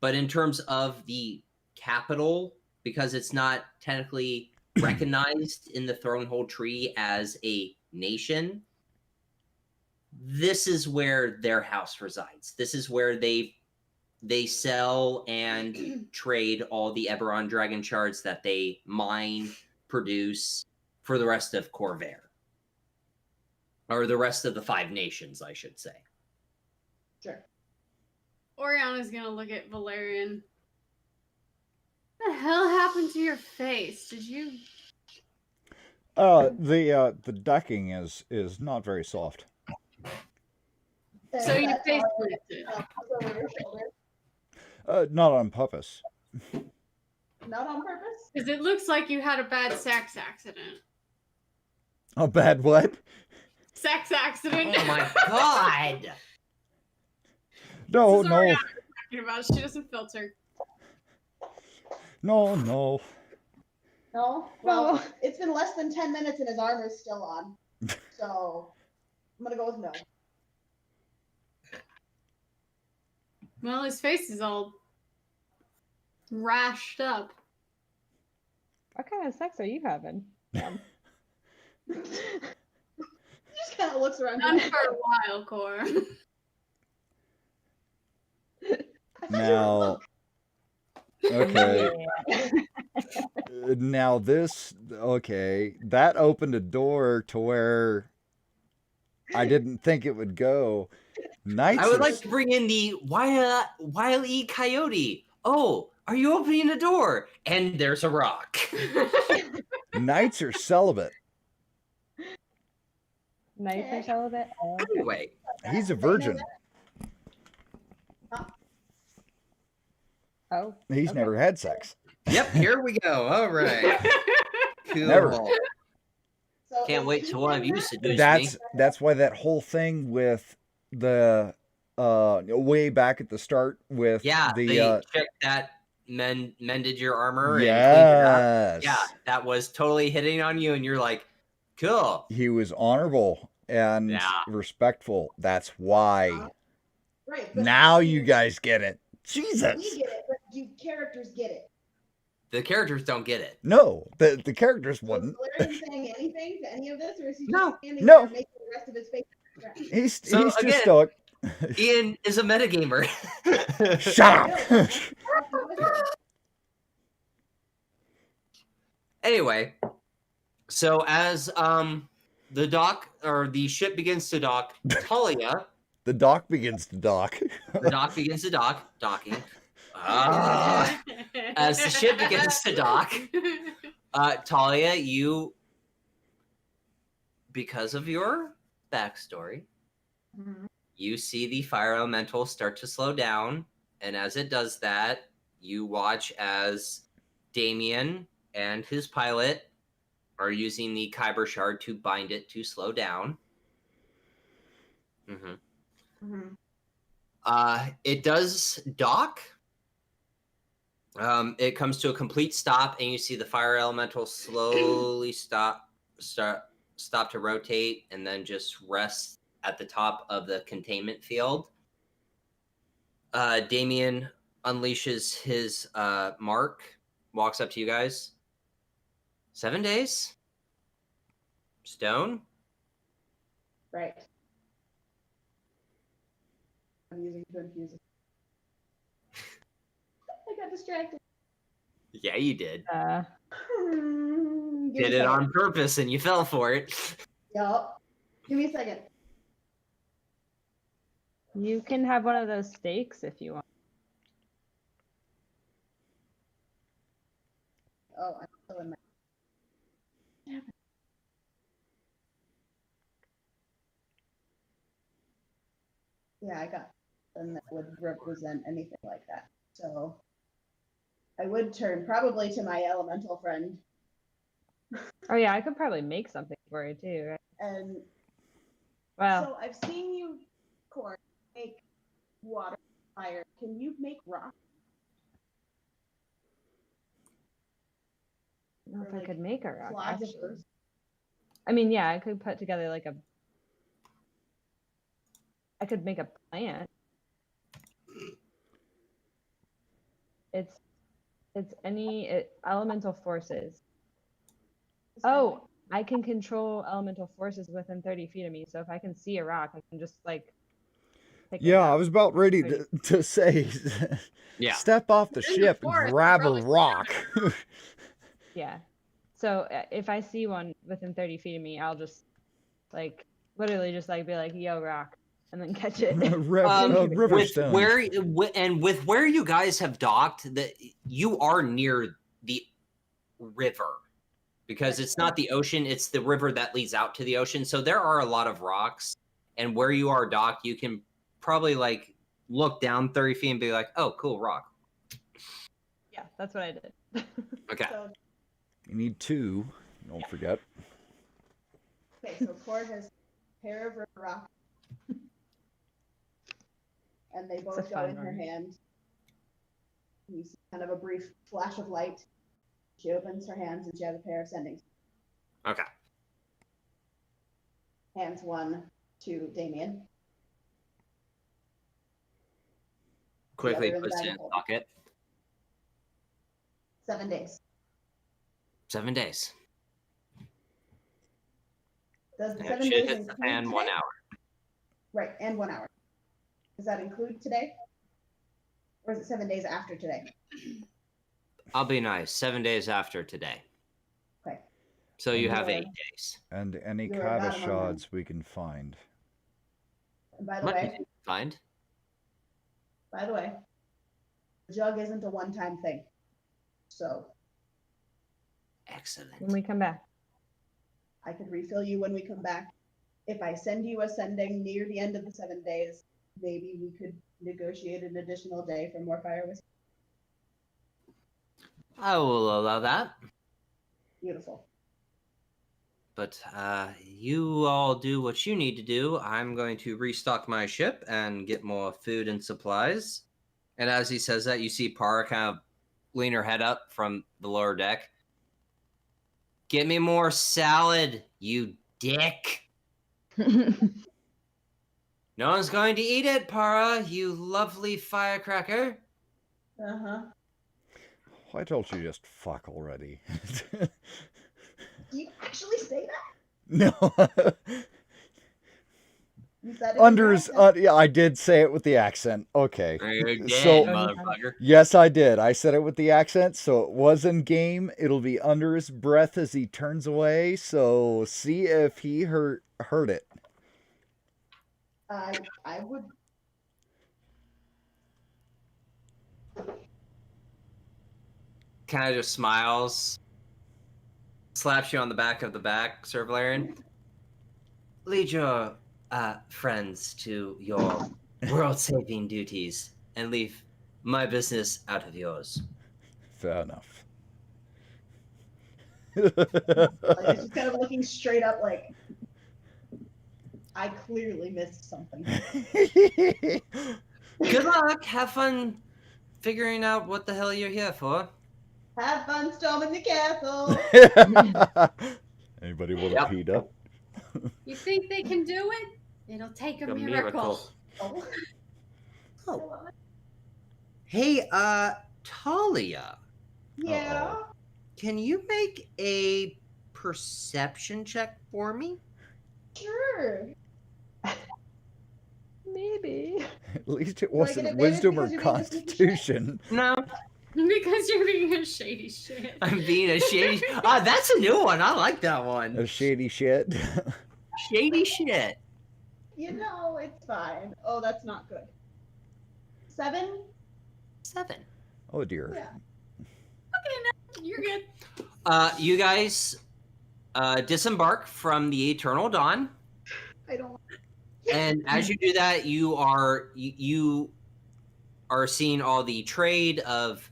but in terms of the capital, because it's not technically recognized in the Thronehold Tree as a nation, this is where their house resides. This is where they sell and trade all the Eberron Dragon Shards that they mine, produce for the rest of Corvair. Or the rest of the 5 nations, I should say. Sure. Oriana's gonna look at Valerian. What the hell happened to your face? Did you? the decking is not very soft. So your That's face all lifted. over your shoulder. Not on purpose. Not on purpose. Because it looks like you had a bad sex accident. A bad what? Sex accident. Oh my god! No, This is no, Ariana talking about. She doesn't filter. no. No? Well, it's been less than 10 minutes and his armor's still on. So, I'm gonna go with no. Well, his face is all rashed up. What kind of sex are you having? He just kind of looks around. Done going, for a while, Cor. Now, okay. Yeah. Now this, okay, that opened a door to where I didn't think it would go. Knights I would are, like to bring in the Wile E. Coyote. Oh, are you opening a door? And there's a rock. knights are celibate. Nice or celibate? Oh, okay. Anyway, He's a They know virgin. that. Oh, He's okay. never had sex. Yep, here we go. All right. Cool. Never. So can't is wait he till one of in you that? seduce me. That's why that whole thing with the way back at the start with Yeah, the the chick that mended your armor and cleaned it up. yes, Yeah, that was totally hitting on you, and you're like, cool. he was honorable and Yeah. respectful. That's why. Right. But Now see, you guys get it. We Jesus. get it, but do characters get it? The characters don't get it. No, the characters So wouldn't. is Valerian saying anything to any of this, or is he just No. standing No. there making the rest of his face? He's So, he's again- just stoic. Ian is a metagamer. Shut up. Anyway, so as the ship begins to dock, Talia, The dock begins to dock. the dock begins to dock, docking. As the ship begins to dock, Talia, you, because of your backstory, you see the fire elemental start to slow down, and as it does that, you watch as Damien and his pilot are using the Kyber shard to bind it to slow down. It does dock. It comes to a complete stop, and you see the fire elemental slowly stop to rotate, and then just rest at the top of the containment field. Damien unleashes his mark, walks up to you guys. 7 days. Stone. Right. I'm using to infuse it. I got distracted. Yeah, you did. Give me Did a it second. on purpose, and you fell for it. Yup. Give me a second. you can have one of those steaks if you want. Oh, I'm still in my. Yeah, I got one that would represent anything like that. So I would turn probably to my elemental friend Oh yeah, I could probably make something for you too, right? and Well, so I've seen you, Cor, make water, fire. Can you make rock? I don't know if or, I like, could make a rock. Clods of Actually. earth? I mean, yeah, I could put together like a. I could make a plant. It's elemental forces. Oh, I can control elemental forces within 30 feet of me. So if I can see a rock, I can just like. Pick it Yeah, I up. was about ready to say, Yeah. step off the In the ship and forest, grab a probably rock. Yeah. So if I see one within 30 feet of me, I'll just like literally just like be like, "Yo, rock," and then catch it. River with stones. with where you guys have docked, that you are near the river, because it's not the ocean; it's the river that leads out to the ocean. So there are a lot of rocks, and where you are docked, you can probably like look down 30 feet and be like, "Oh, cool rock." Yeah, that's what I did. Okay. So, You need 2. Don't forget. okay, so Cord has a pair of river rocks, and they both go fun in her one. hand. You see kind of a brief flash of light. She opens her hands, and she has a pair of sending. Okay. Hands one to Damien. Quickly other in the puts bag it of in holding. pocket. 7 days. 7 days. Does the And 7 shit days hits the include fan 1 today? hour. Right, and 1 hour. Does that include today? Or is it 7 days after today? I'll be nice. 7 days after today. Okay. So you And have you're- 8 days. And any You're kata about among them. shards we can find. And by the What did way, you find? the jug isn't a one-time thing. So Excellent. When we come back. I could refill you when we come back. If I send you a sending near the end of the 7 days, maybe we could negotiate an additional day for more fire whiskey. I will allow that. Beautiful. But you all do what you need to do. I'm going to restock my ship and get more food and supplies. And as he says that, you see Para kind of lean her head up from the lower deck. Get me more salad, you dick. No one's going to eat it, Para, you lovely firecracker. Uh-huh. Why don't you just fuck already? Do you actually say that? No. You said it Under in his, your accent? yeah, I did say it with the accent. Okay. You're dead, So- motherfucker. Yes, I did. I said it with the accent, so it was in game. It'll be under his breath as he turns away. So see if he heard it. I would. Kind of just smiles, slaps you on the back, Sir Valerian. Lead your friends to your world-saving duties and leave my business out of yours. Fair enough. Like, she's kind of looking straight up like, I clearly missed something. Good luck. Have fun figuring out what the hell you're here for. Have fun storming the castle. Anybody want Yep. a pita? You think they can do it? It'll take a A miracle. Oh. Oh. Hey, Talia, Yeah. can you make a perception check for me? Sure. Maybe. At least it Do I get wasn't advantage wisdom or because you're being a piece of shit? constitution. No, Because you're being a shady shit. I'm being a shady. That's a new one. I like that one. A shady shit. Shady shit. You know, it's fine. Oh, that's not good. 7? 7. Oh dear. Yeah. You're good. You guys disembark from the Eternal Dawn, I don't. and as you do that, you are seeing all the trade of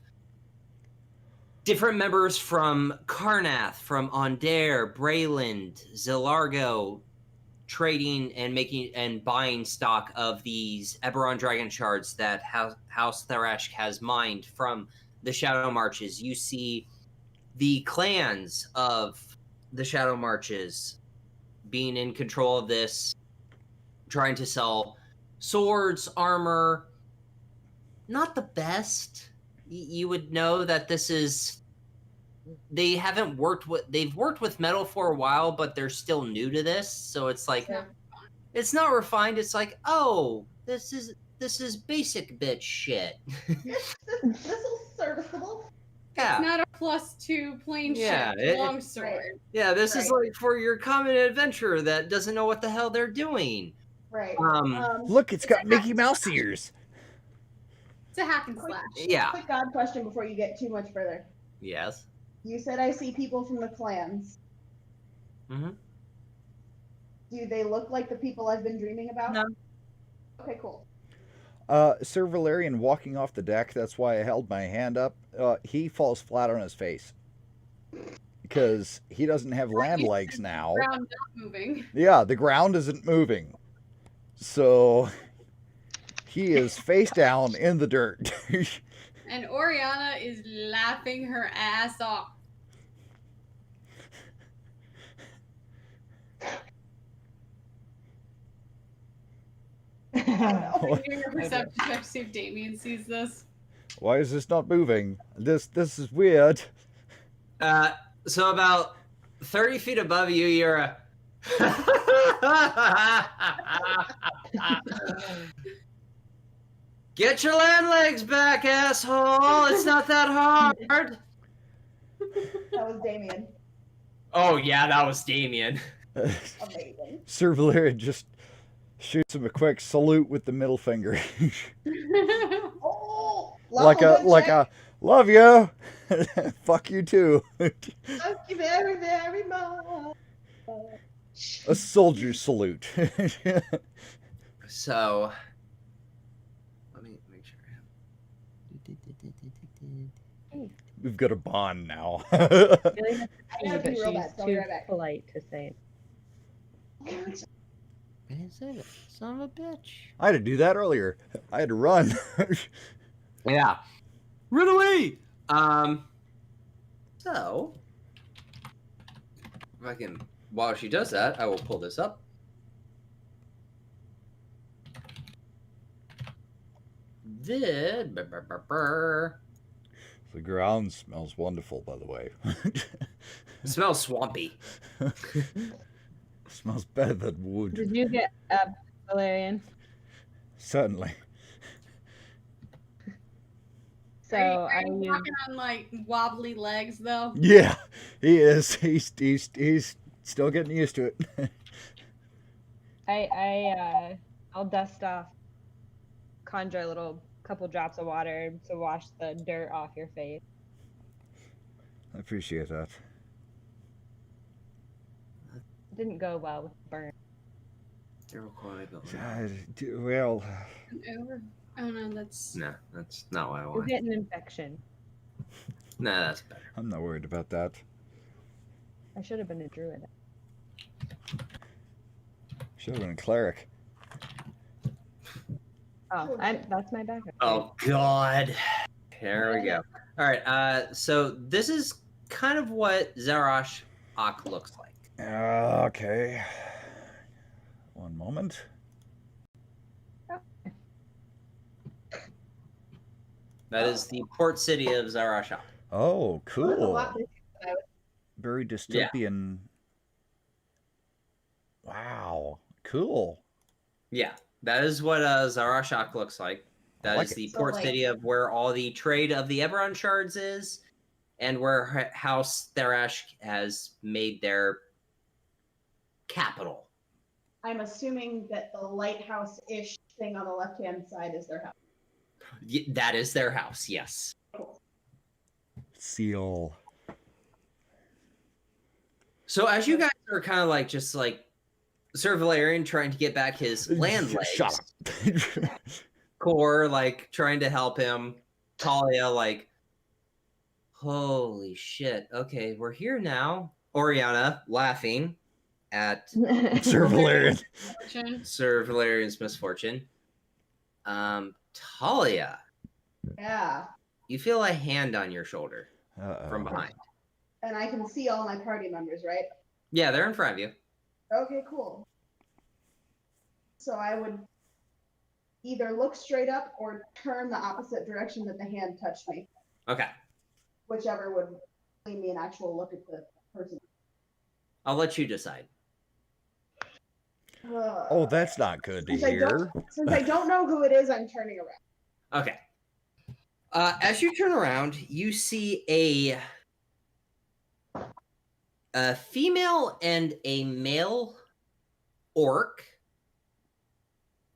different members from Karnath, from Ondair, Brayland, Zilargo, trading and making and buying stock of these Eberron dragon shards that House Zarash'ak has mined from the Shadow Marches. You see the clans of the Shadow Marches being in control of this, trying to sell swords, armor. Not the best. You would know that this is. They've worked with metal for a while, but they're still new to this. So it's like, Yeah. it's not refined. It's like, oh, this is basic bitch shit. This is serviceable. Yeah. Not a +2 plain Yeah, shit longsword. Yeah, this is Right. like for your common adventurer that doesn't know what the hell they're doing. Right. Look, it's got Mickey Mouse ears. It's a hack and slash. Yeah. Quick God question before you get too much further. Yes. You said I see people from the clans. Mm-hmm. Do they look like the people I've been dreaming about? No. Okay, cool. Sir Valerian walking off the deck, that's why I held my hand up, he falls flat on his face. Because he doesn't have land legs now. Ground not moving. Yeah, the ground isn't moving. So he is face down in the dirt. And Oriana is laughing her ass off. I'm doing a perception check to see if Damien sees this. Why is this not moving? This is weird. So about 30 feet above you, you're a... Get your land legs back, asshole! It's not that hard! That was Damien. Oh, yeah, that was Damien. Amazing. Sir Valerian just shoots him a quick salute with the middle finger. Oh, like a love you. Fuck you too. Thank you very, very much. A soldier salute. So, let me make sure. We've got a bond now. Really has to pee, gotta but be real she's bad, so I'll be too right back. polite to say it. Son of a bitch. I had to do that earlier. I had to run. Yeah. Run away! So, if I can, while she does that, I will pull this up. The ground smells wonderful, by the way. It smells swampy. Smells better than wood. Did you get Valerian? Certainly. So are I you use walking on like wobbly legs though? Yeah, he is. He's still getting used to it. I'll dust off, conjure a little couple drops of water to wash the dirt off your face. I appreciate that. It didn't go well with the burn. Well, Over. Oh no, that's No, that's not what I You want. get an infection. Nah, that's better. I'm not worried about that. I should have been a druid. Should have been a cleric. Oh, that's my backup. Oh God. There we go. All right. So this is kind of what Zarash'ak looks like. Okay. One moment. That is the port city of Zarash'ak. Oh, That's a cool. lot different than I was- Very dystopian. Wow. Cool. Yeah, that is what Zarash'ak looks like. That like is it. the So, port like- city of where all the trade of the Eberron shards is, and where House Zarash'ak has made their capital. I'm assuming that the lighthouse-ish thing on the left-hand side is their house. That is their house, yes. Seal. So as you guys are kind of like just like Sir Valerian trying to get back his land legs, Shut up. Core like trying to help him, Talia like, holy shit, okay, we're here now. Oriana laughing at Sir Valerian. fortune. Sir Valerian's misfortune. Talia, Yeah, you feel a hand on your shoulder Uh-oh. from behind. and I can see all my party members, right? Yeah, they're in front of you. Okay, cool. So I would either look straight up or turn the opposite direction that the hand touched me, Okay, whichever would leave me an actual look at the person. I'll let you decide. Oh, that's not good to hear. Since I don't know who it is, I'm turning around. Okay. As you turn around, you see a female and a male orc.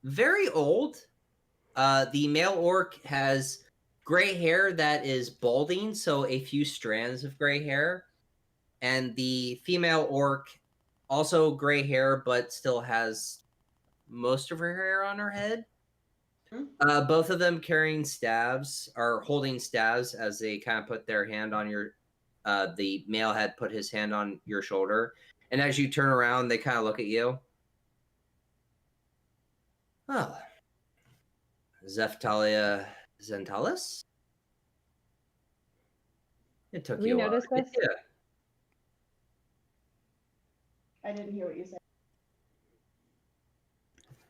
Very old. The male orc has gray hair that is balding, so a few strands of gray hair. And the female orc, also gray hair, but still has most of her hair on her head. Both of them carrying staves, or holding staves as they kind of put their hand on your, the male had put his hand on your shoulder. And as you turn around, they kind of look at you. Oh. Zeftalia Zentalis? It took We you a while. noticed this? Yeah. I didn't hear what you said.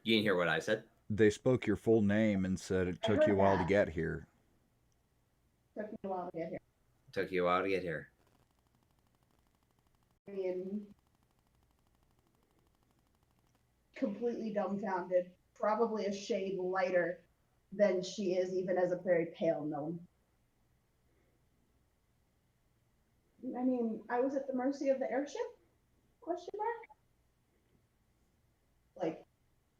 You didn't hear what I said? They spoke your full name and said it took you a while to get here. Took me a while to get here. Took you a while to get here. I mean, completely dumbfounded. Probably a shade lighter than she is, even as a very pale gnome. I mean, I was at the mercy of the airship? Question mark? Like,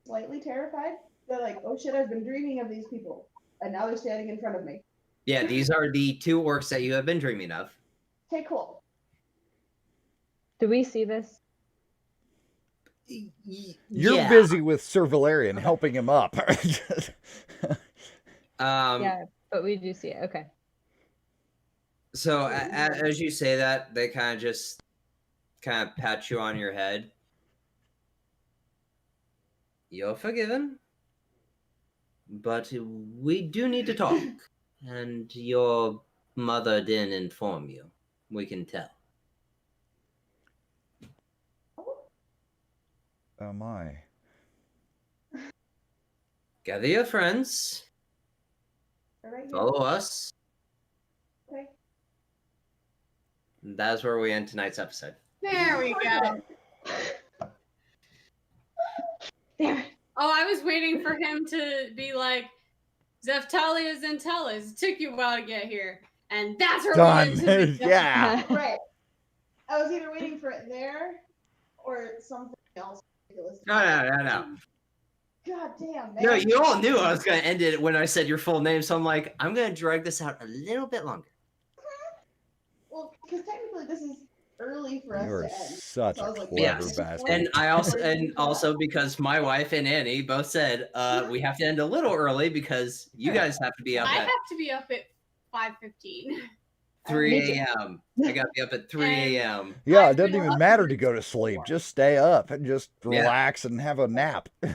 slightly terrified. They're like, oh shit, I've been dreaming of these people. And now they're standing in front of me. Yeah, these are the 2 orcs that you have been dreaming of. Okay, cool. Do we see this? You're busy with Sir Valerian helping him up. Yeah, but we do see it. Okay. So as you say that, they kind of just pat you on your head. You're forgiven. But we do need to talk. And your mother didn't inform you. We can tell. Oh my. Gather your friends. All right, Follow us. Okay. And that's where we end tonight's episode. There we go. There. Oh, I was waiting for him to be like, Zeftalia Zentalis. It took you a while to get here. And that's where Done. we end to Yeah. Right. I was either waiting for it there or something else ridiculous. No. God damn, man. No, you all knew I was going to end it when I said your full name, so I'm like, I'm going to drag this out a little bit longer. Well, because technically this is early for us You're to end. such So I a was like, clever Yes. bastard. And also because my wife and Annie both said we have to end a little early because you guys have to be up I at have to be up at 5:15. 3 a.m. I got to be up at 3 a.m. Yeah, it doesn't even matter to go to sleep. Just stay up and just Yeah. relax and have a nap. Yeah,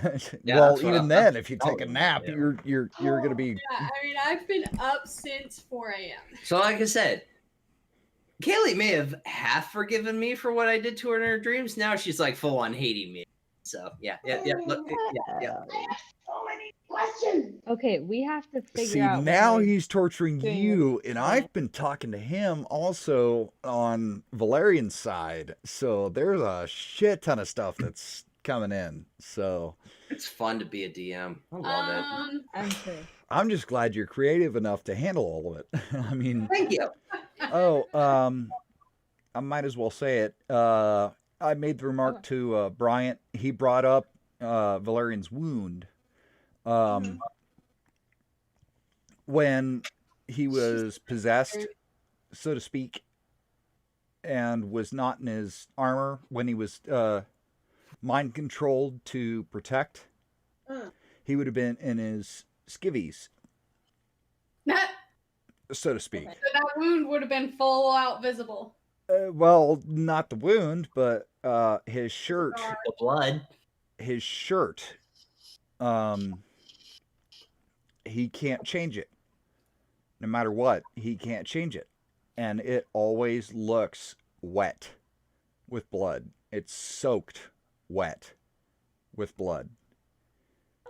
Well, that's what even I'm then, if you take a telling you, nap, yeah. you're gonna be. Yeah, I mean, I've been up since 4 a.m. So like I said, Kaylee may have half forgiven me for what I did to her in her dreams. Now she's like full on hating me. So yeah. Look, yeah. I have so many questions. Okay, we have to figure See, out. now when we're he's torturing doing you, this. and I've been talking to him also on Valerian's side. So there's a shit ton of stuff that's coming in. So It's fun to be a DM. I love it. I'm sure. I'm just glad you're creative enough to handle all of it. I mean, Thank you. I might as well say it. I made the remark to Bryant. He brought up Valerian's wound. When he was possessed, so to speak, and was not in his armor, when he was mind controlled to protect, he would have been in his skivvies, so to speak. So that wound would have been full out visible. Well, not the wound, but his shirt. The blood. His shirt. He can't change it. No matter what, he can't change it. And it always looks wet with blood. It's soaked wet with blood.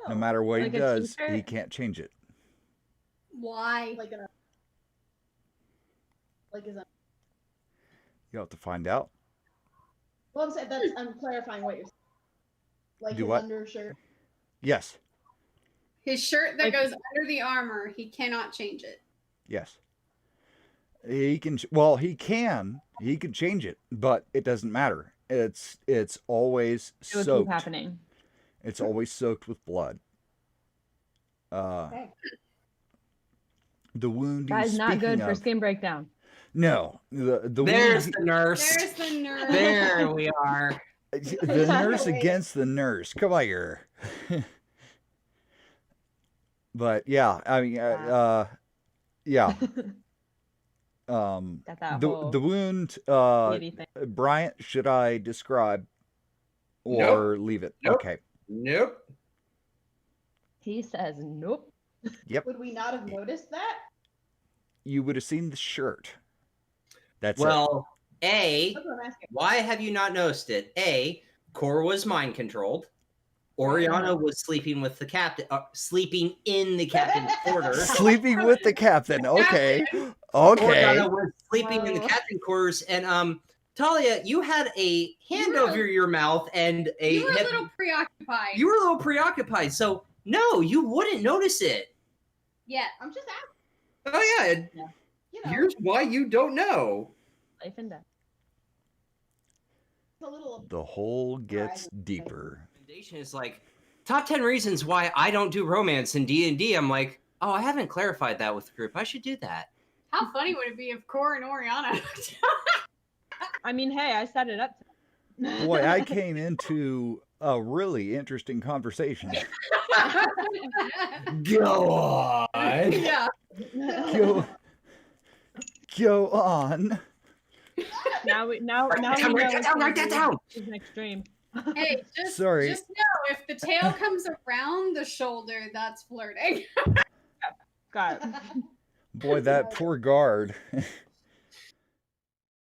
No matter what Like he a does, t-shirt? he can't change it. Why? Like is that? You'll have to find out. Well, I'm clarifying what you're saying. Like Do his what? undershirt. Yes. His shirt that Like- goes under the armor, he cannot change it. Yes. He can. Well, he can. He can change it, but it doesn't matter. It's always It will soaked. keep happening. It's always soaked with blood. Okay. The wound. That he's is not good speaking for of- skin breakdown. No, the There's wound, the nurse. There's the nurse. There we are. the nurse against the nurse. Come on here. But yeah, I mean, yeah. Got that The whole wound, beauty thing. Bryant, should I describe Nope. or leave it? Nope. Okay. Nope. He says nope. Yep. Would we not have noticed that? You would have seen the shirt. That's it. Well, A, That's what I'm asking. why have you not noticed it? A, Cora was mind controlled. Oriana was sleeping with the captain, sleeping in the captain's quarters. Sleeping with the captain. Okay. Okay. Oriana was sleeping in the Whoa. captain's quarters, and Talia, you had a hand over your mouth and a. You were a little preoccupied. You were a little preoccupied, so no, you wouldn't notice it. Yeah. I'm just asking. Oh yeah, You know, here's why you don't know. Life and death. it's a little. The hole gets deeper. Recommendation is like top 10 reasons why I don't do romance in D&D. I'm like, oh, I haven't clarified that with the group. I should do that. How funny would it be if Cora and Oriana? I mean, hey, I set it up. Boy, I came into a really interesting conversation. Go on. Yeah. Go on. Now we know. Write that down, write that down. His next dream. Hey, just Sorry. Just know if the tail comes around the shoulder, that's flirting. Got it. Boy, that poor guard.